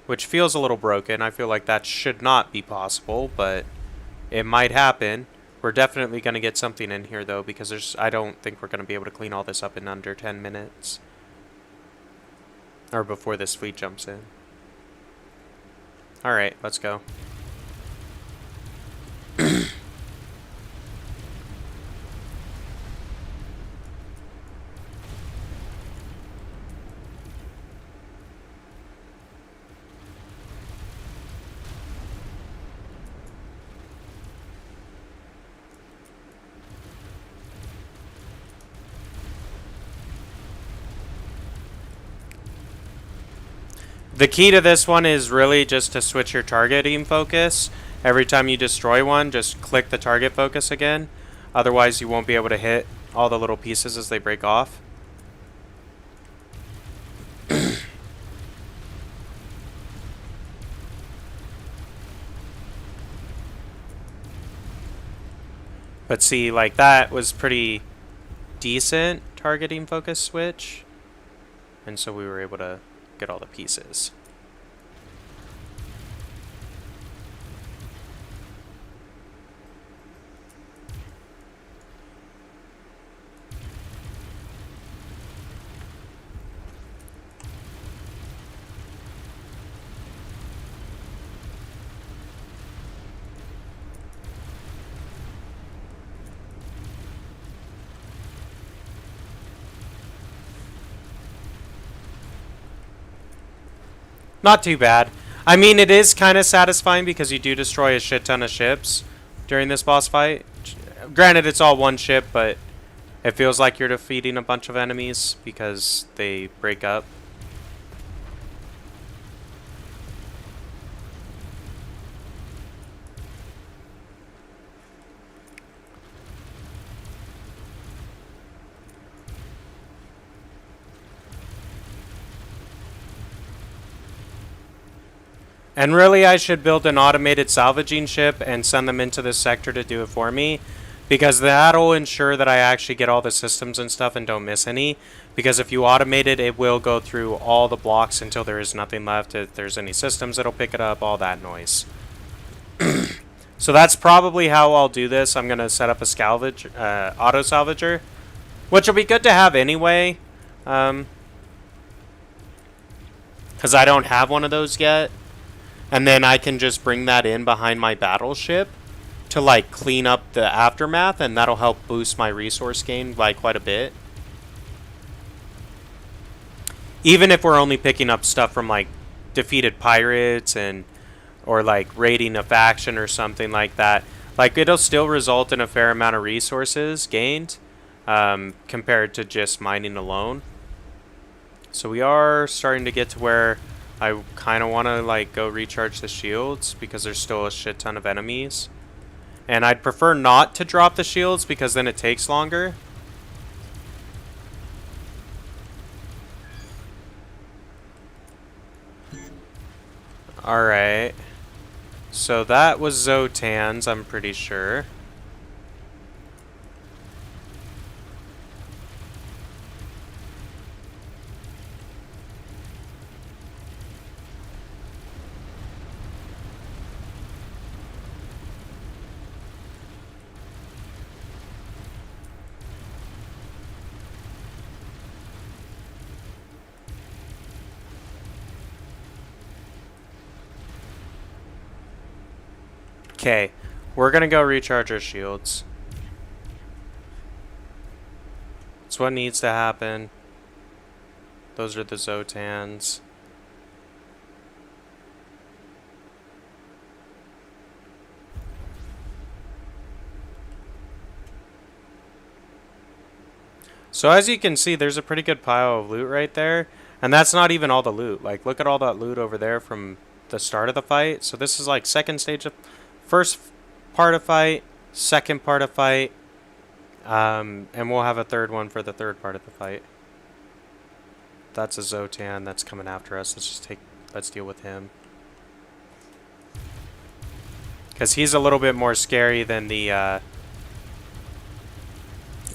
which feels a little broken. I feel like that should not be possible, but it might happen. We're definitely going to get something in here, though, because I don't think we're going to be able to clean all this up in under 10 minutes. Or before this fleet jumps in. Alright, let's go. The key to this one is really just to switch your targeting focus. Every time you destroy one, just click the target focus again. Otherwise, you won't be able to hit all the little pieces as they break off. But see, like that was pretty decent targeting focus switch. And so we were able to get all the pieces. Not too bad. I mean, it is kind of satisfying because you do destroy a shit ton of ships during this boss fight. Granted, it's all one ship, but it feels like you're defeating a bunch of enemies because they break up. And really, I should build an automated salvaging ship and send them into this sector to do it for me, because that'll ensure that I actually get all the systems and stuff and don't miss any. Because if you automate it, it will go through all the blocks until there is nothing left. If there's any systems, it'll pick it up, all that noise. So that's probably how I'll do this. I'm going to set up a salvage, auto salvager, which will be good to have anyway, because I don't have one of those yet. And then I can just bring that in behind my battleship to like clean up the aftermath, and that'll help boost my resource gain by quite a bit. Even if we're only picking up stuff from like defeated pirates and or like raiding a faction or something like that, like it'll still result in a fair amount of resources gained compared to just mining alone. So we are starting to get to where I kind of want to like go recharge the shields because there's still a shit ton of enemies. And I'd prefer not to drop the shields because then it takes longer. Alright. So that was Xsotans, I'm pretty sure. Okay, we're gonna go recharge our shields. It's what needs to happen. Those are the Xsotans. So as you can see, there's a pretty good pile of loot right there. And that's not even all the loot. Like, look at all that loot over there from the start of the fight. So this is like second stage of... First part of fight, second part of fight. And we'll have a third one for the third part of the fight. That's a Xsotan that's coming after us. Let's deal with him. Because he's a little bit more scary than the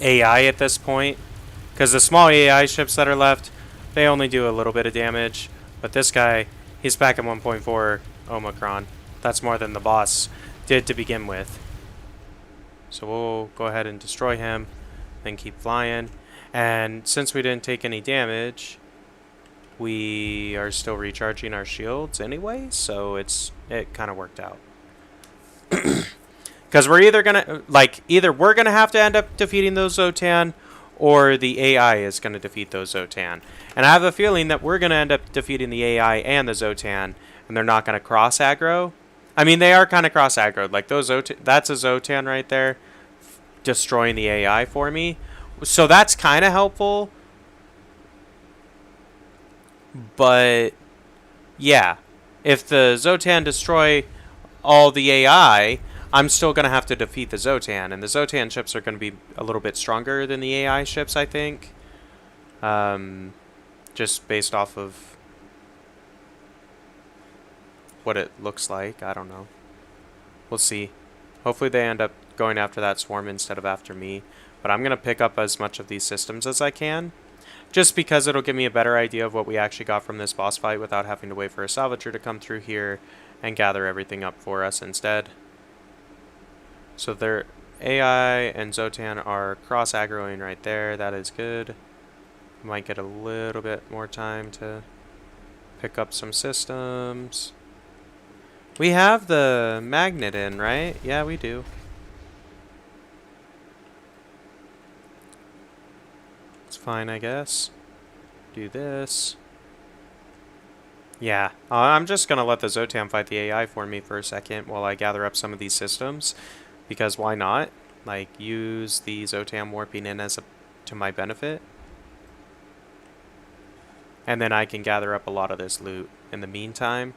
AI at this point. Because the small AI ships that are left, they only do a little bit of damage. But this guy, he's back at 1.4 Omicron. That's more than the boss did to begin with. So we'll go ahead and destroy him, then keep flying. And since we didn't take any damage, we are still recharging our shields anyway, so it kind of worked out. Because we're either we're gonna have to end up defeating those Xsotan, or the AI is gonna defeat those Xsotan. And I have a feeling that we're gonna end up defeating the AI and the Xsotan, and they're not gonna cross aggro. I mean, they are kind of cross aggroed. Like those that's a Xsotan right there, destroying the AI for me. So that's kind of helpful. But yeah, if the Xsotan destroy all the AI, I'm still going to have to defeat the Xsotan. And the Xsotan ships are going to be a little bit stronger than the AI ships, I think. Just based off of what it looks like. I don't know. We'll see. Hopefully they end up going after that swarm instead of after me. But I'm going to pick up as much of these systems as I can. Just because it'll give me a better idea of what we actually got from this boss fight without having to wait for a salvager to come through here and gather everything up for us instead. So their AI and Xsotan are cross-aggroing right there. That is good. Might get a little bit more time to pick up some systems. We have the magnet in, right? Yeah, we do. Fine, I guess. Do this. Yeah, I'm just gonna let the Xsotan fight the AI for me for a second while I gather up some of these systems, because why not? Like, use the Xsotan warping in to my benefit, and then I can gather up a lot of this loot in the meantime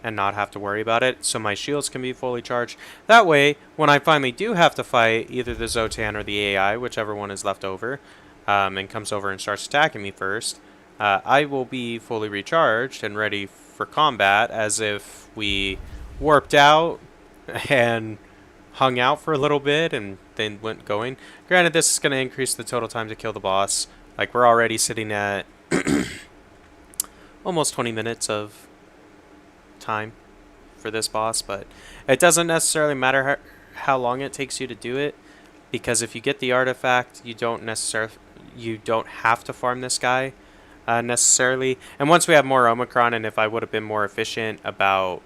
and not have to worry about it, so my shields can be fully charged. That way, when I finally do have to fight either the Xsotan or the AI, whichever one is left over, and comes over and starts attacking me first, I will be fully recharged and ready for combat, as if we warped out and hung out for a little bit and then went going. Granted, this is going to increase the total time to kill the boss. Like, we're already sitting at almost 20 minutes of time for this boss, but it doesn't necessarily matter how long it takes you to do it, because if you get the artifact, you don't have to farm this guy necessarily. And once we have more Omicron, and if I would have been more efficient about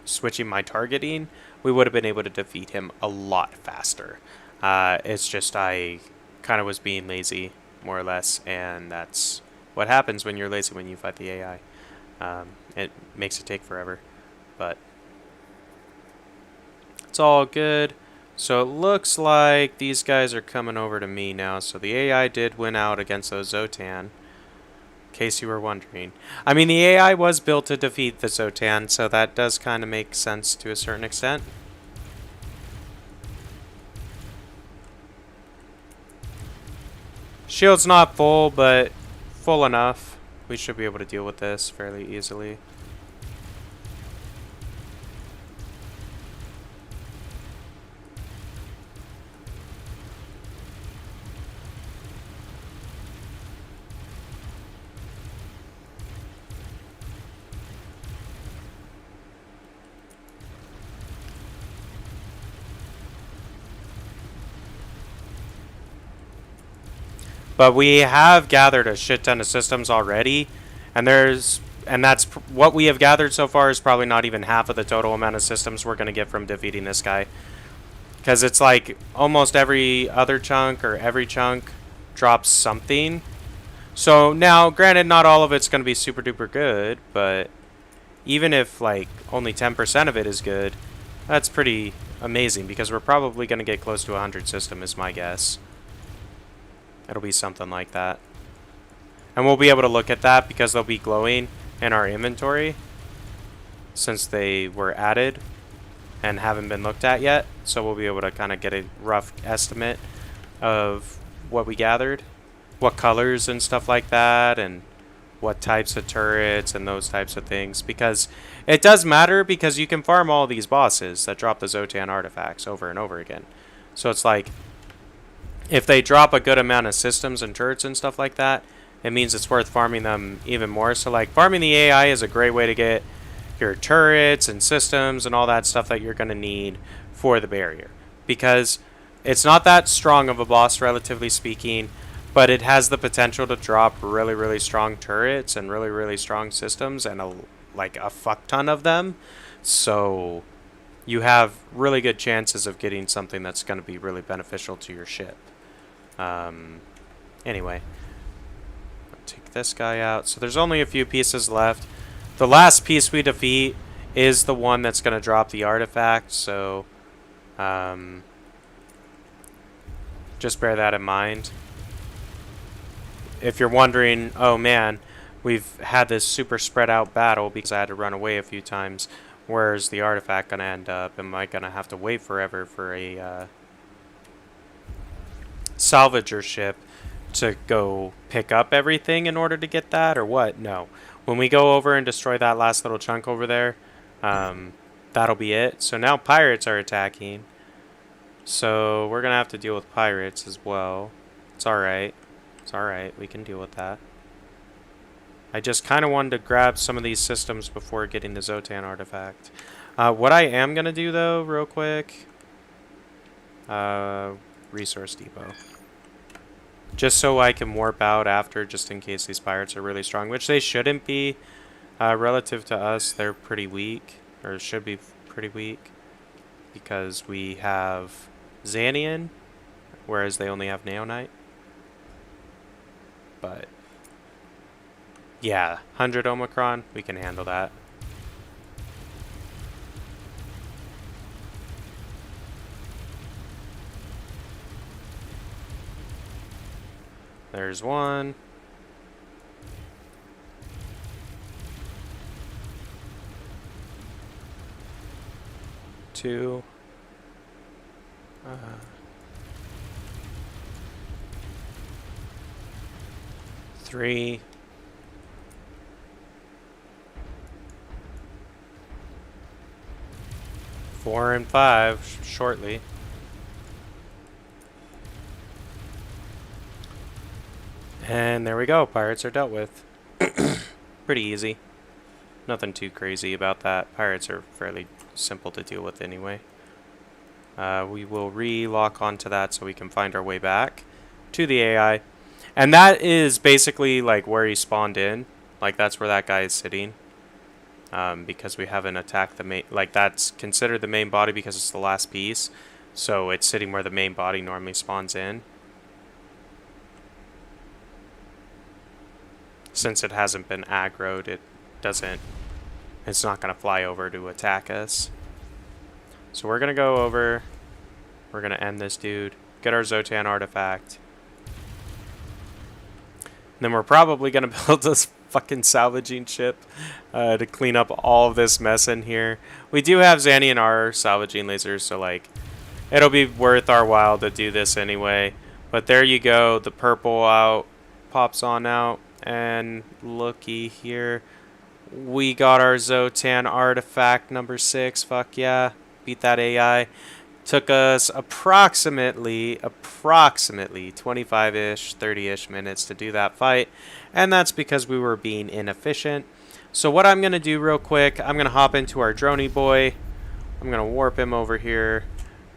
switching my targeting, we would have been able to defeat him a lot faster. It's just I kind of was being lazy, more or less, and that's what happens when you're lazy when you fight the AI. It makes it take forever, but it's all good. So it looks like these guys are coming over to me now. So the AI did win out against those Xsotan, in case you were wondering. I mean, the AI was built to defeat the Xsotan, so that does kind of make sense to a certain extent. Shield's not full, but full enough. We should be able to deal with this fairly easily. But we have gathered a shit ton of systems already, and that's what we have gathered so far is probably not even half of the total amount of systems we're going to get from defeating this guy. Because it's like almost every other chunk or every chunk drops something. So now, granted, not all of it's going to be super duper good, but even if like only 10% of it is good, that's pretty amazing, because we're probably going to get close to 100 system is my guess. It'll be something like that. And we'll be able to look at that because they'll be glowing in our inventory since they were added and haven't been looked at yet. So we'll be able to kind of get a rough estimate of what we gathered, what colors and stuff like that, and what types of turrets and those types of things. Because it does matter, because you can farm all these bosses that drop the Xsotan artifacts over and over again. So it's like, if they drop a good amount of systems and turrets and stuff like that, it means it's worth farming them even more. So like, farming the AI is a great way to get your turrets and systems and all that stuff that you're going to need for the barrier, because it's not that strong of a boss, relatively speaking, but it has the potential to drop really, really strong turrets and really, really strong systems, and like a fuck ton of them. So you have really good chances of getting something that's going to be really beneficial to your ship. Anyway, I'll take this guy out. So there's only a few pieces left. The last piece we defeat is the one that's going to drop the artifact, so just bear that in mind. If you're wondering, oh man, we've had this super spread out battle because I had to run away a few times, where's the artifact going to end up? Am I going to have to wait forever for a salvager ship to go pick up everything in order to get that, or what? No. When we go over and destroy that last little chunk over there, that'll be it. So now pirates are attacking. So we're going to have to deal with pirates as well. It's alright. It's alright. We can deal with that. I just kind of wanted to grab some of these systems before getting the Xsotan artifact. What I am going to do, though, real quick, resource depot. Just so I can warp out after, just in case these pirates are really strong, which they shouldn't be. Relative to us, they're pretty weak, or should be pretty weak, because we have Xanian, whereas they only have Neonite. But yeah, 100 Omicron, we can handle that. There's one. Two. 3. 4 and 5 shortly. And there we go. Pirates are dealt with. Pretty easy. Nothing too crazy about that. Pirates are fairly simple to deal with anyway. We will re-lock onto that so we can find our way back to the AI. And that is basically like where he spawned in. Like that's where that guy is sitting. Because we haven't attacked the main... Like that's considered the main body because it's the last piece. So it's sitting where the main body normally spawns in. Since it hasn't been aggroed, it doesn't... It's not going to fly over to attack us. So we're going to go over. We're going to end this dude. Get our Xsotan artifact. Then we're probably going to build this fucking salvaging ship to clean up all of this mess in here. We do have Xanian R salvaging lasers, so like it'll be worth our while to do this anyway. But there you go. The purple out pops on out. And looky here. We got our Xsotan artifact number 6. Fuck yeah. Beat that AI. Took us approximately 25-ish, 30-ish minutes to do that fight. And that's because we were being inefficient. So what I'm going to do real quick, I'm going to hop into our droney boy. I'm going to warp him over here.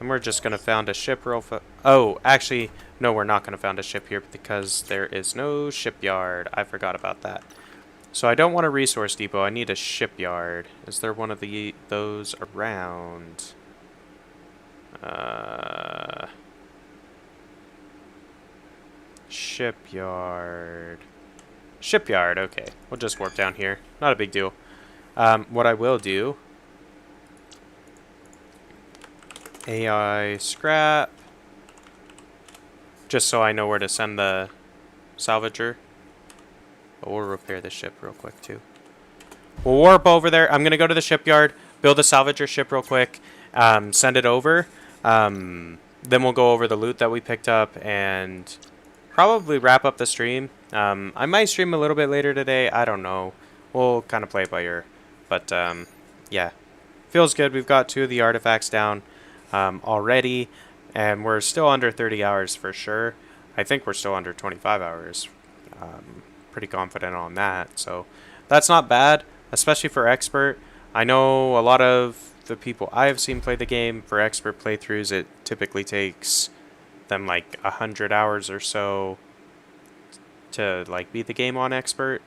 And we're just going to found a ship real fast. Oh, actually, no, we're not going to found a ship here because there is no shipyard. I forgot about that. So I don't want a resource depot. I need a shipyard. Is there one of those around? Shipyard. Shipyard, okay. We'll just warp down here. Not a big deal. What I will do... AI scrap. just so I know where to send the salvager. But we'll repair the ship real quick too. We'll warp over there. I'm gonna go to the shipyard, build a salvager ship real quick, send it over. Then we'll go over the loot that we picked up and probably wrap up the stream. I might stream a little bit later today. I don't know. We'll kind of play it by ear. But yeah, feels good. We've got 2 of the artifacts down already, and we're still under 30 hours for sure. I think we're still under 25 hours. Pretty confident on that. So that's not bad, especially for expert. I know a lot of the people I've seen play the game for expert playthroughs, it typically takes them like 100 hours or so to like beat the game on expert.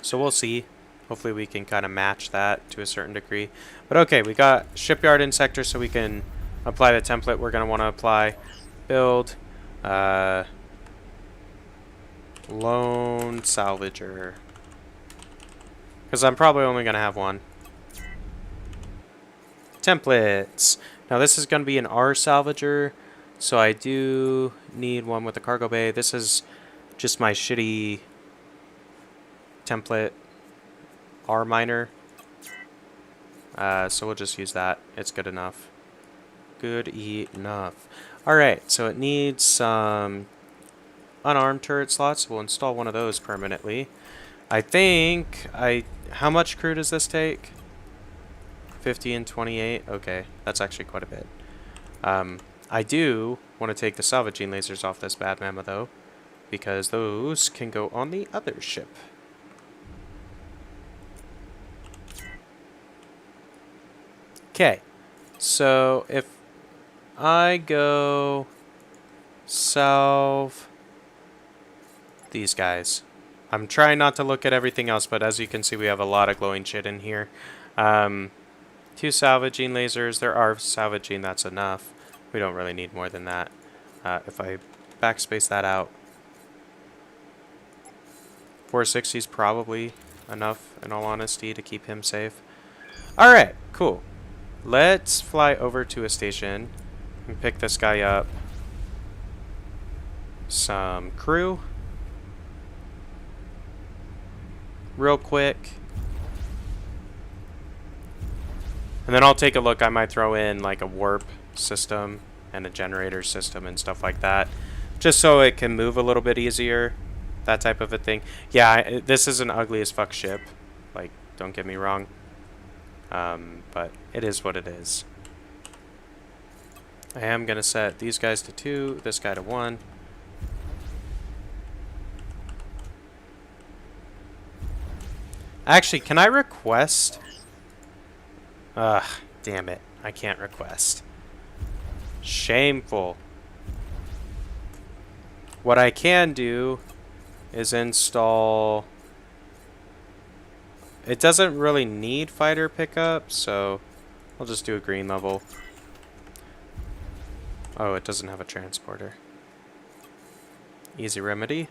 So we'll see. Hopefully we can kind of match that to a certain degree. But okay, we got shipyard in sector, so we can apply the template we're going to want to apply. Build lone salvager, because I'm probably only going to have one. Templates. Now this is going to be an R salvager, so I do need one with a cargo bay. This is just my shitty template R miner. So we'll just use that. It's good enough. Good enough. Alright, so it needs some unarmed turret slots. We'll install one of those permanently. I think how much crew does this take? 50 and 28. Okay, that's actually quite a bit. I do want to take the salvaging lasers off this bad mama though, because those can go on the other ship. Okay, so if I go salve these guys, I'm trying not to look at everything else, but as you can see, we have a lot of glowing shit in here. 2 salvaging lasers. There are salvaging, that's enough. We don't really need more than that. If I backspace that out, 460 is probably enough, in all honesty, to keep him safe. Alright, cool. Let's fly over to a station and pick this guy up. Some crew. Real quick. And then I'll take a look. I might throw in like a warp system and a generator system and stuff like that, just so it can move a little bit easier. That type of a thing. Yeah, this is an ugly as fuck ship. Like, don't get me wrong. But it is what it is. I am going to set these guys to 2, this guy to 1. Actually, can I request? Ugh, damn it. I can't request. Shameful. What I can do is install... It doesn't really need fighter pickup, so I'll just do a green level. Oh, it doesn't have a transporter. Easy remedy.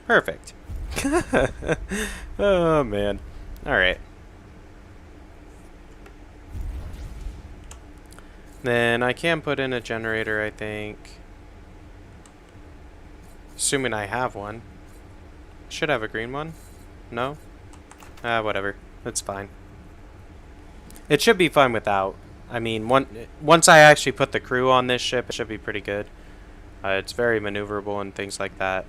Perfect. Oh, man. Alright. Then I can put in a generator, I think. Assuming I have one. Should have a green one. No? Whatever. That's fine. It should be fine without. I mean, once I actually put the crew on this ship, it should be pretty good. It's very maneuverable and things like that,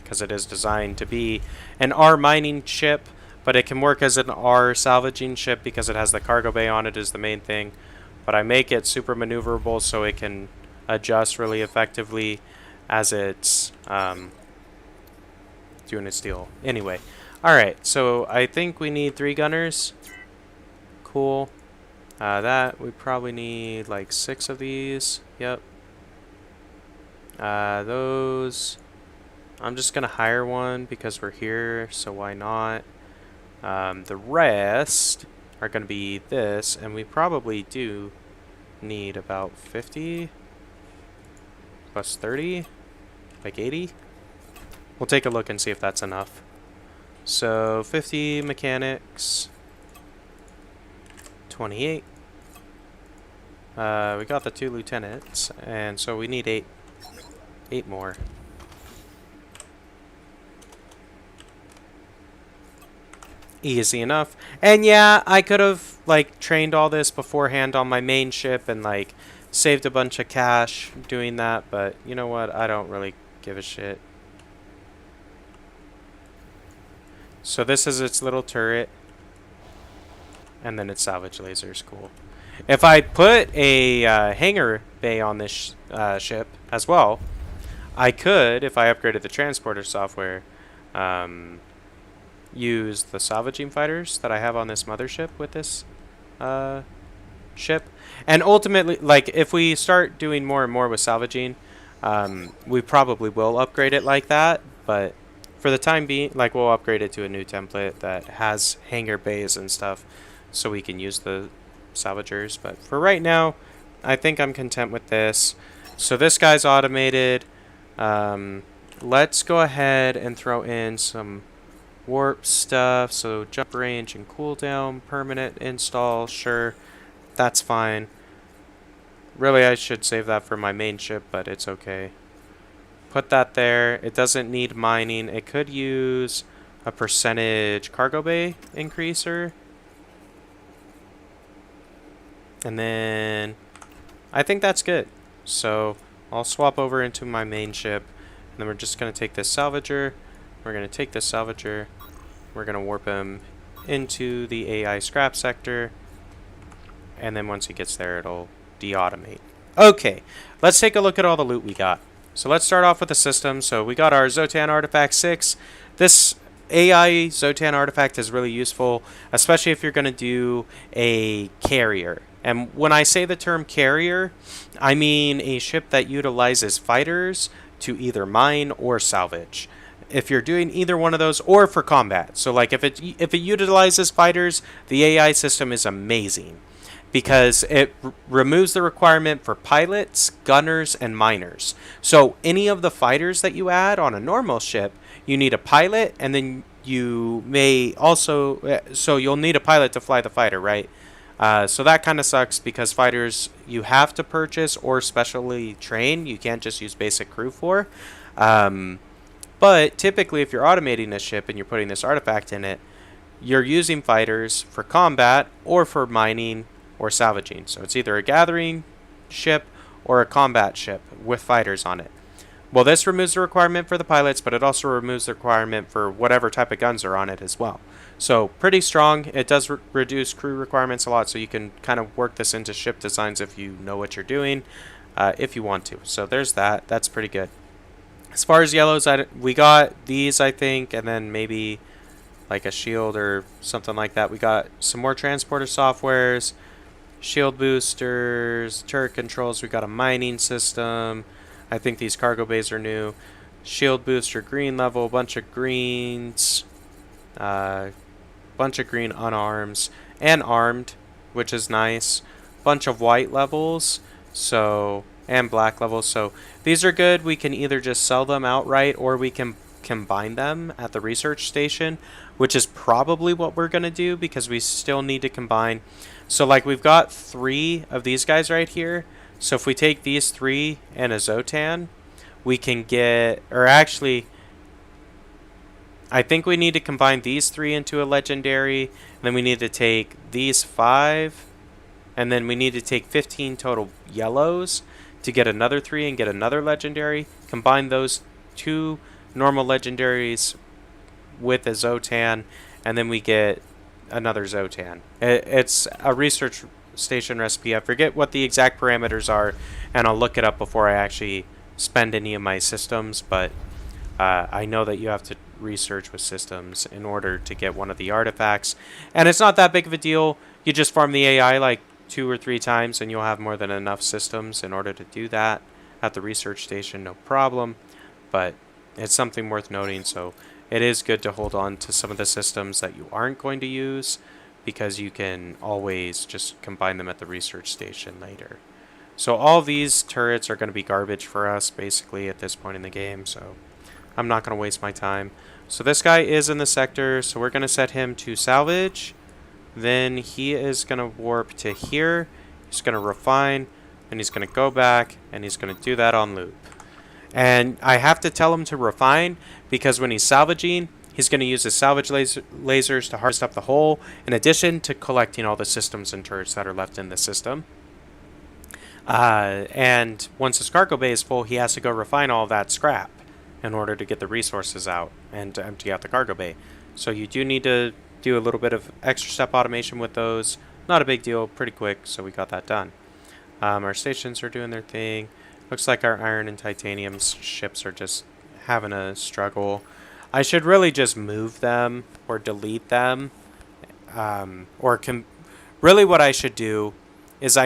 because it is designed to be an R mining ship, but it can work as an R salvaging ship because it has the cargo bay on it is the main thing. But I make it super maneuverable so it can adjust really effectively as it's doing its deal. Anyway, alright, so I think we need 3 gunners. Cool. That, we probably need like 6 of these. Yep. Those... I'm just going to hire one because we're here, so why not? The rest are going to be this, and we probably do need about 50 plus 30, like 80. We'll take a look and see if that's enough. So 50 mechanics, 28. We got the 2 lieutenants, and so we need 8 more. Easy enough. And yeah, I could have like trained all this beforehand on my main ship and like saved a bunch of cash doing that, but you know what? I don't really give a shit. So this is its little turret, and then its salvage laser is cool. If I put a hangar bay on this ship as well, I could, if I upgraded the transporter software, use the salvaging fighters that I have on this mothership with this ship. And ultimately, like, if we start doing more and more with salvaging, we probably will upgrade it like that. But for the time being, like, we'll upgrade it to a new template that has hangar bays and stuff so we can use the salvagers. But for right now, I think I'm content with this. So this guy's automated. Let's go ahead and throw in some warp stuff. So jump range and cooldown, permanent install, sure, that's fine. Really, I should save that for my main ship, but it's okay. Put that there. It doesn't need mining. It could use a percentage cargo bay increaser. And then I think that's good. So I'll swap over into my main ship. And then we're just going to take this salvager. We're going to take this salvager. We're going to warp him into the AI scrap sector. And then once he gets there, it'll de-automate. Okay, let's take a look at all the loot we got. So let's start off with the system. So we got our Xsotan Artifact 6. This AI Xsotan Artifact is really useful, especially if you're going to do a carrier. And when I say the term carrier, I mean a ship that utilizes fighters to either mine or salvage. If you're doing either one of those, or for combat. So like if it utilizes fighters, the AI system is amazing because it removes the requirement for pilots, gunners, and miners. So any of the fighters that you add on a normal ship, you need a pilot, and then you may also, so you'll need a pilot to fly the fighter, right? So that kind of sucks because fighters you have to purchase or specially train. You can't just use basic crew for. But typically if you're automating a ship and you're putting this artifact in it, you're using fighters for combat or for mining or salvaging. So it's either a gathering ship or a combat ship with fighters on it. Well, this removes the requirement for the pilots, but it also removes the requirement for whatever type of guns are on it as well. So pretty strong. It does reduce crew requirements a lot, so you can kind of work this into ship designs if you know what you're doing, if you want to. So there's that. That's pretty good. As far as yellows, we got these, I think, and then maybe like a shield or something like that. We got some more transporter softwares, shield boosters, turret controls. We got a mining system. I think these cargo bays are new. Shield booster green level, bunch of greens, bunch of green unarmed and armed, which is nice. Bunch of white levels, so, and black levels. So these are good. We can either just sell them outright or we can combine them at the research station, which is probably what we're going to do because we still need to combine. So like we've got 3 of these guys right here. So if we take these 3 and a Xsotan, we can get, or actually, I think we need to combine these 3 into a legendary, and then we need to take these 5, and then we need to take 15 total yellows to get another 3 and get another legendary. Combine those 2 normal legendaries with a Xsotan, and then we get another Xsotan. It's a research station recipe. I forget what the exact parameters are, and I'll look it up before I actually spend any of my systems, but I know that you have to research with systems in order to get one of the artifacts, and it's not that big of a deal. You just farm the AI like 2 or 3 times and you'll have more than enough systems in order to do that at the research station, no problem. But it's something worth noting, so it is good to hold on to some of the systems that you aren't going to use, because you can always just combine them at the research station later. So all these turrets are going to be garbage for us basically at this point in the game, so I'm not going to waste my time. So this guy is in the sector, so we're going to set him to salvage. Then he is going to warp to here. He's going to refine, and he's going to go back, and he's going to do that on loop. And I have to tell him to refine, because when he's salvaging, he's going to use his salvage lasers to harvest up the hull, in addition to collecting all the systems and turrets that are left in the system. And once his cargo bay is full, he has to go refine all of that scrap in order to get the resources out and to empty out the cargo bay. So you do need to do a little bit of extra step automation with those. Not a big deal, pretty quick, so we got that done. Our stations are doing their thing. Looks like our iron and titanium ships are just having a struggle. I should really just move them or delete them. Really what I should do is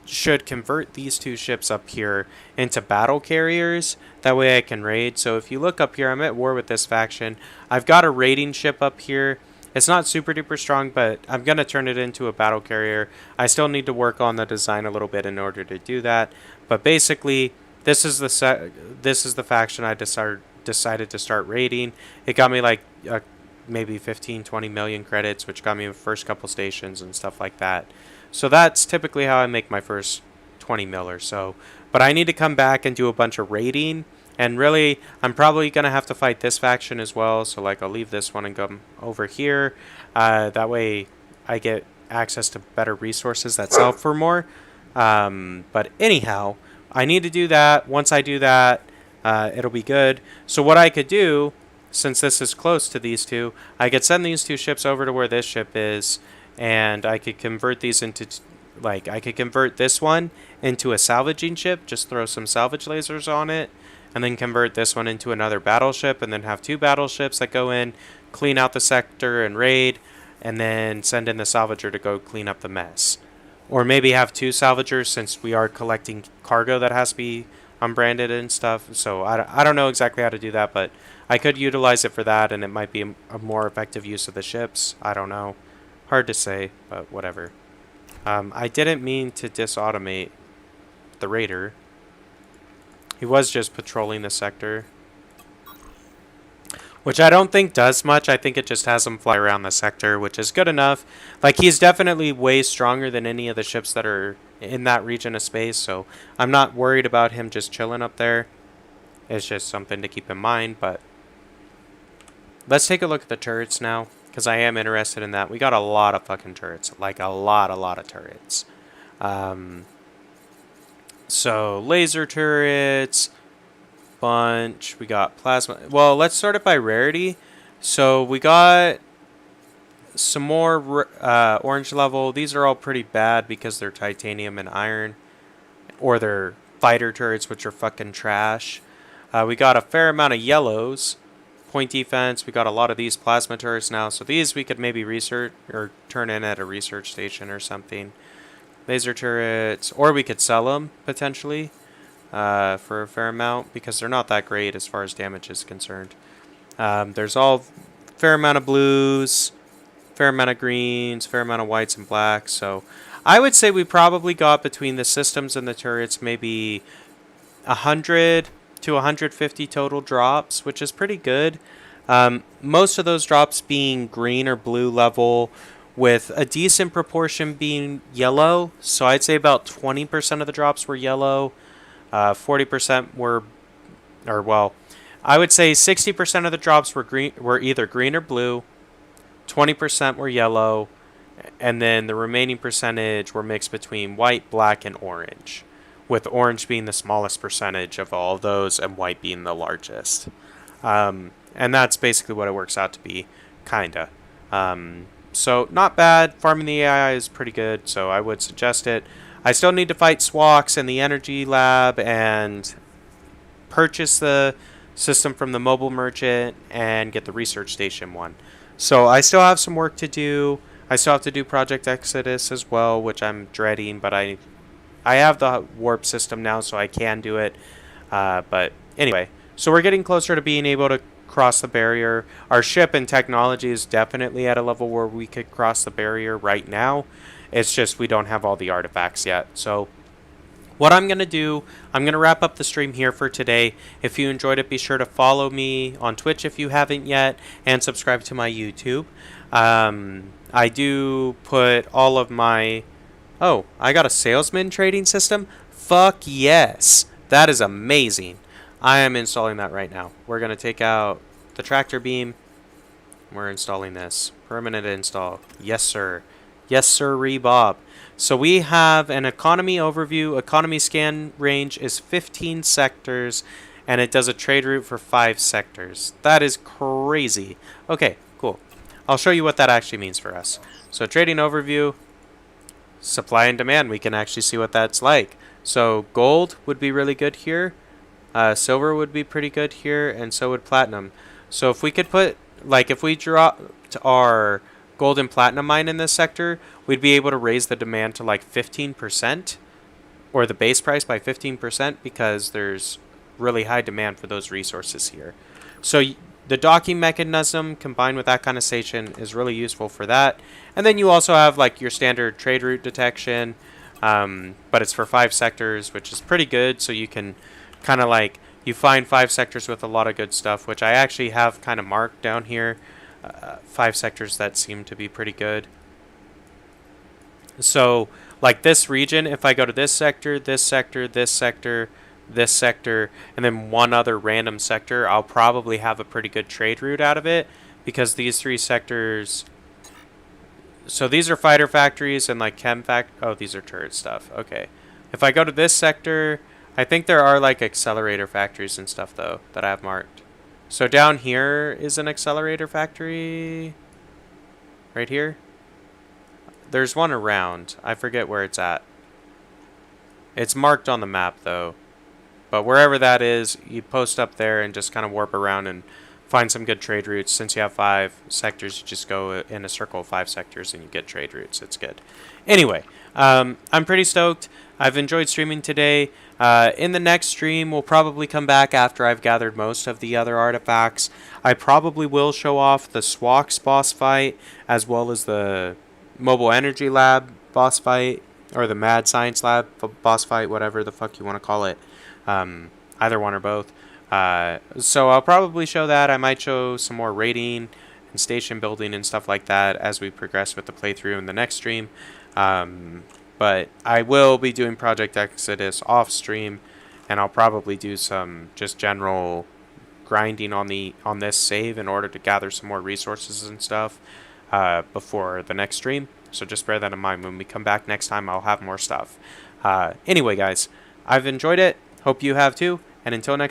should convert these two ships up here into battle carriers. That way I can raid. So if you look up here, I'm at war with this faction. I've got a raiding ship up here. It's not super duper strong, but I'm going to turn it into a battle carrier. I still need to work on the design a little bit in order to do that. But basically, this is the faction I decided to start raiding. It got me like maybe 15-20 million credits, which got me the first couple stations and stuff like that. So that's typically how I make my first 20 mil or so. But I need to come back and do a bunch of raiding. And really, I'm probably going to have to fight this faction as well. So like I'll leave this one and go over here. That way I get access to better resources that sell for more. But anyhow, I need to do that. Once I do that, it'll be good. So what I could do, since this is close to these two, I could send these two ships over to where this ship is. And I could convert these into, like, I could convert this one into a salvaging ship, just throw some salvage lasers on it, and then convert this one into another battleship, and then have two battleships that go in, clean out the sector and raid, and then send in the salvager to go clean up the mess. Or maybe have two salvagers, since we are collecting cargo that has to be unbranded and stuff. So I don't know exactly how to do that, but I could utilize it for that, and it might be a more effective use of the ships. I don't know. Hard to say, but whatever. I didn't mean to disautomate the raider. He was just patrolling the sector, which I don't think does much. I think it just has him fly around the sector, which is good enough. Like, he's definitely way stronger than any of the ships that are in that region of space, so I'm not worried about him just chilling up there. It's just something to keep in mind. But let's take a look at the turrets now, because I am interested in that. We got a lot of fucking turrets. Like, a lot of turrets. So, laser turrets. Bunch. We got plasma. Well, let's sort it by rarity. So, we got some more orange level. These are all pretty bad because they're titanium and iron. Or they're fighter turrets, which are fucking trash. We got a fair amount of yellows. Point defense, we got a lot of these plasma turrets now, so these we could maybe research or turn in at a research station or something. Laser turrets, or we could sell them potentially for a fair amount, because they're not that great as far as damage is concerned. There's all fair amount of blues, fair amount of greens, fair amount of whites and blacks, so I would say we probably got between the systems and the turrets maybe 100 to 150 total drops, which is pretty good. Most of those drops being green or blue level, with a decent proportion being yellow. So I'd say about 20% of the drops were yellow, 40% were, or well, I would say 60% of the drops were either green or blue, 20% were yellow, and then the remaining percentage were mixed between white, black, and orange, with orange being the smallest percentage of all of those and white being the largest. And that's basically what it works out to be, kinda. So not bad. Farming the AI is pretty good, so I would suggest it. I still need to fight Swax in the energy lab and purchase the system from the mobile merchant and get the research station one. So I still have some work to do. I still have to do Project Exodus as well, which I'm dreading, but I have the warp system now, so I can do it. But anyway, so we're getting closer to being able to cross the barrier. Our ship and technology is definitely at a level where we could cross the barrier right now. It's just we don't have all the artifacts yet. So what I'm going to do, I'm going to wrap up the stream here for today. If you enjoyed it, be sure to follow me on Twitch if you haven't yet, and subscribe to my YouTube. I do put all of my... Oh, I got a salesman trading system? Fuck yes! That is amazing. I am installing that right now. We're going to take out the tractor beam. We're installing this. Permanent install. Yes, sir. Yes, sir, Bob. So we have an economy overview. Economy scan range is 15 sectors, and it does a trade route for 5 sectors. That is crazy. Okay, cool. I'll show you what that actually means for us. So trading overview, supply and demand. We can actually see what that's like. So gold would be really good here. Silver would be pretty good here, and so would platinum. So if we could put, like, if we dropped our gold and platinum mine in this sector, we'd be able to raise the demand to like 15%, or the base price by 15%, because there's really high demand for those resources here. So the docking mechanism combined with that kind of station is really useful for that. And then you also have like your standard trade route detection, but it's for 5 sectors, which is pretty good. So you can kind of like, you find 5 sectors with a lot of good stuff, which I actually have kind of marked down here. 5 sectors that seem to be pretty good. So like this region, if I go to this sector, this sector, this sector, this sector, and then one other random sector, I'll probably have a pretty good trade route out of it, because these 3 sectors... So these are fighter factories and like oh, these are turret stuff. Okay. If I go to this sector, I think there are like accelerator factories and stuff though that I have marked. So down here is an accelerator factory. Right here. There's one around. I forget where it's at. It's marked on the map though. But wherever that is, you post up there and just kind of warp around and find some good trade routes. Since you have 5 sectors, you just go in a circle of 5 sectors and you get trade routes. It's good. Anyway, I'm pretty stoked. I've enjoyed streaming today. In the next stream, we'll probably come back after I've gathered most of the other artifacts. I probably will show off the SWAX boss fight, as well as the Mobile Energy Lab boss fight, or the Mad Science Lab boss fight, whatever the fuck you want to call it. Either one or both. So I'll probably show that. I might show some more raiding and station building and stuff like that as we progress with the playthrough in the next stream. But I will be doing Project Exodus off stream, and I'll probably do some just general grinding on this save in order to gather some more resources and stuff before the next stream. So just bear that in mind. When we come back next time, I'll have more stuff. Anyway, guys, I've enjoyed it. Hope you have too. And until next time.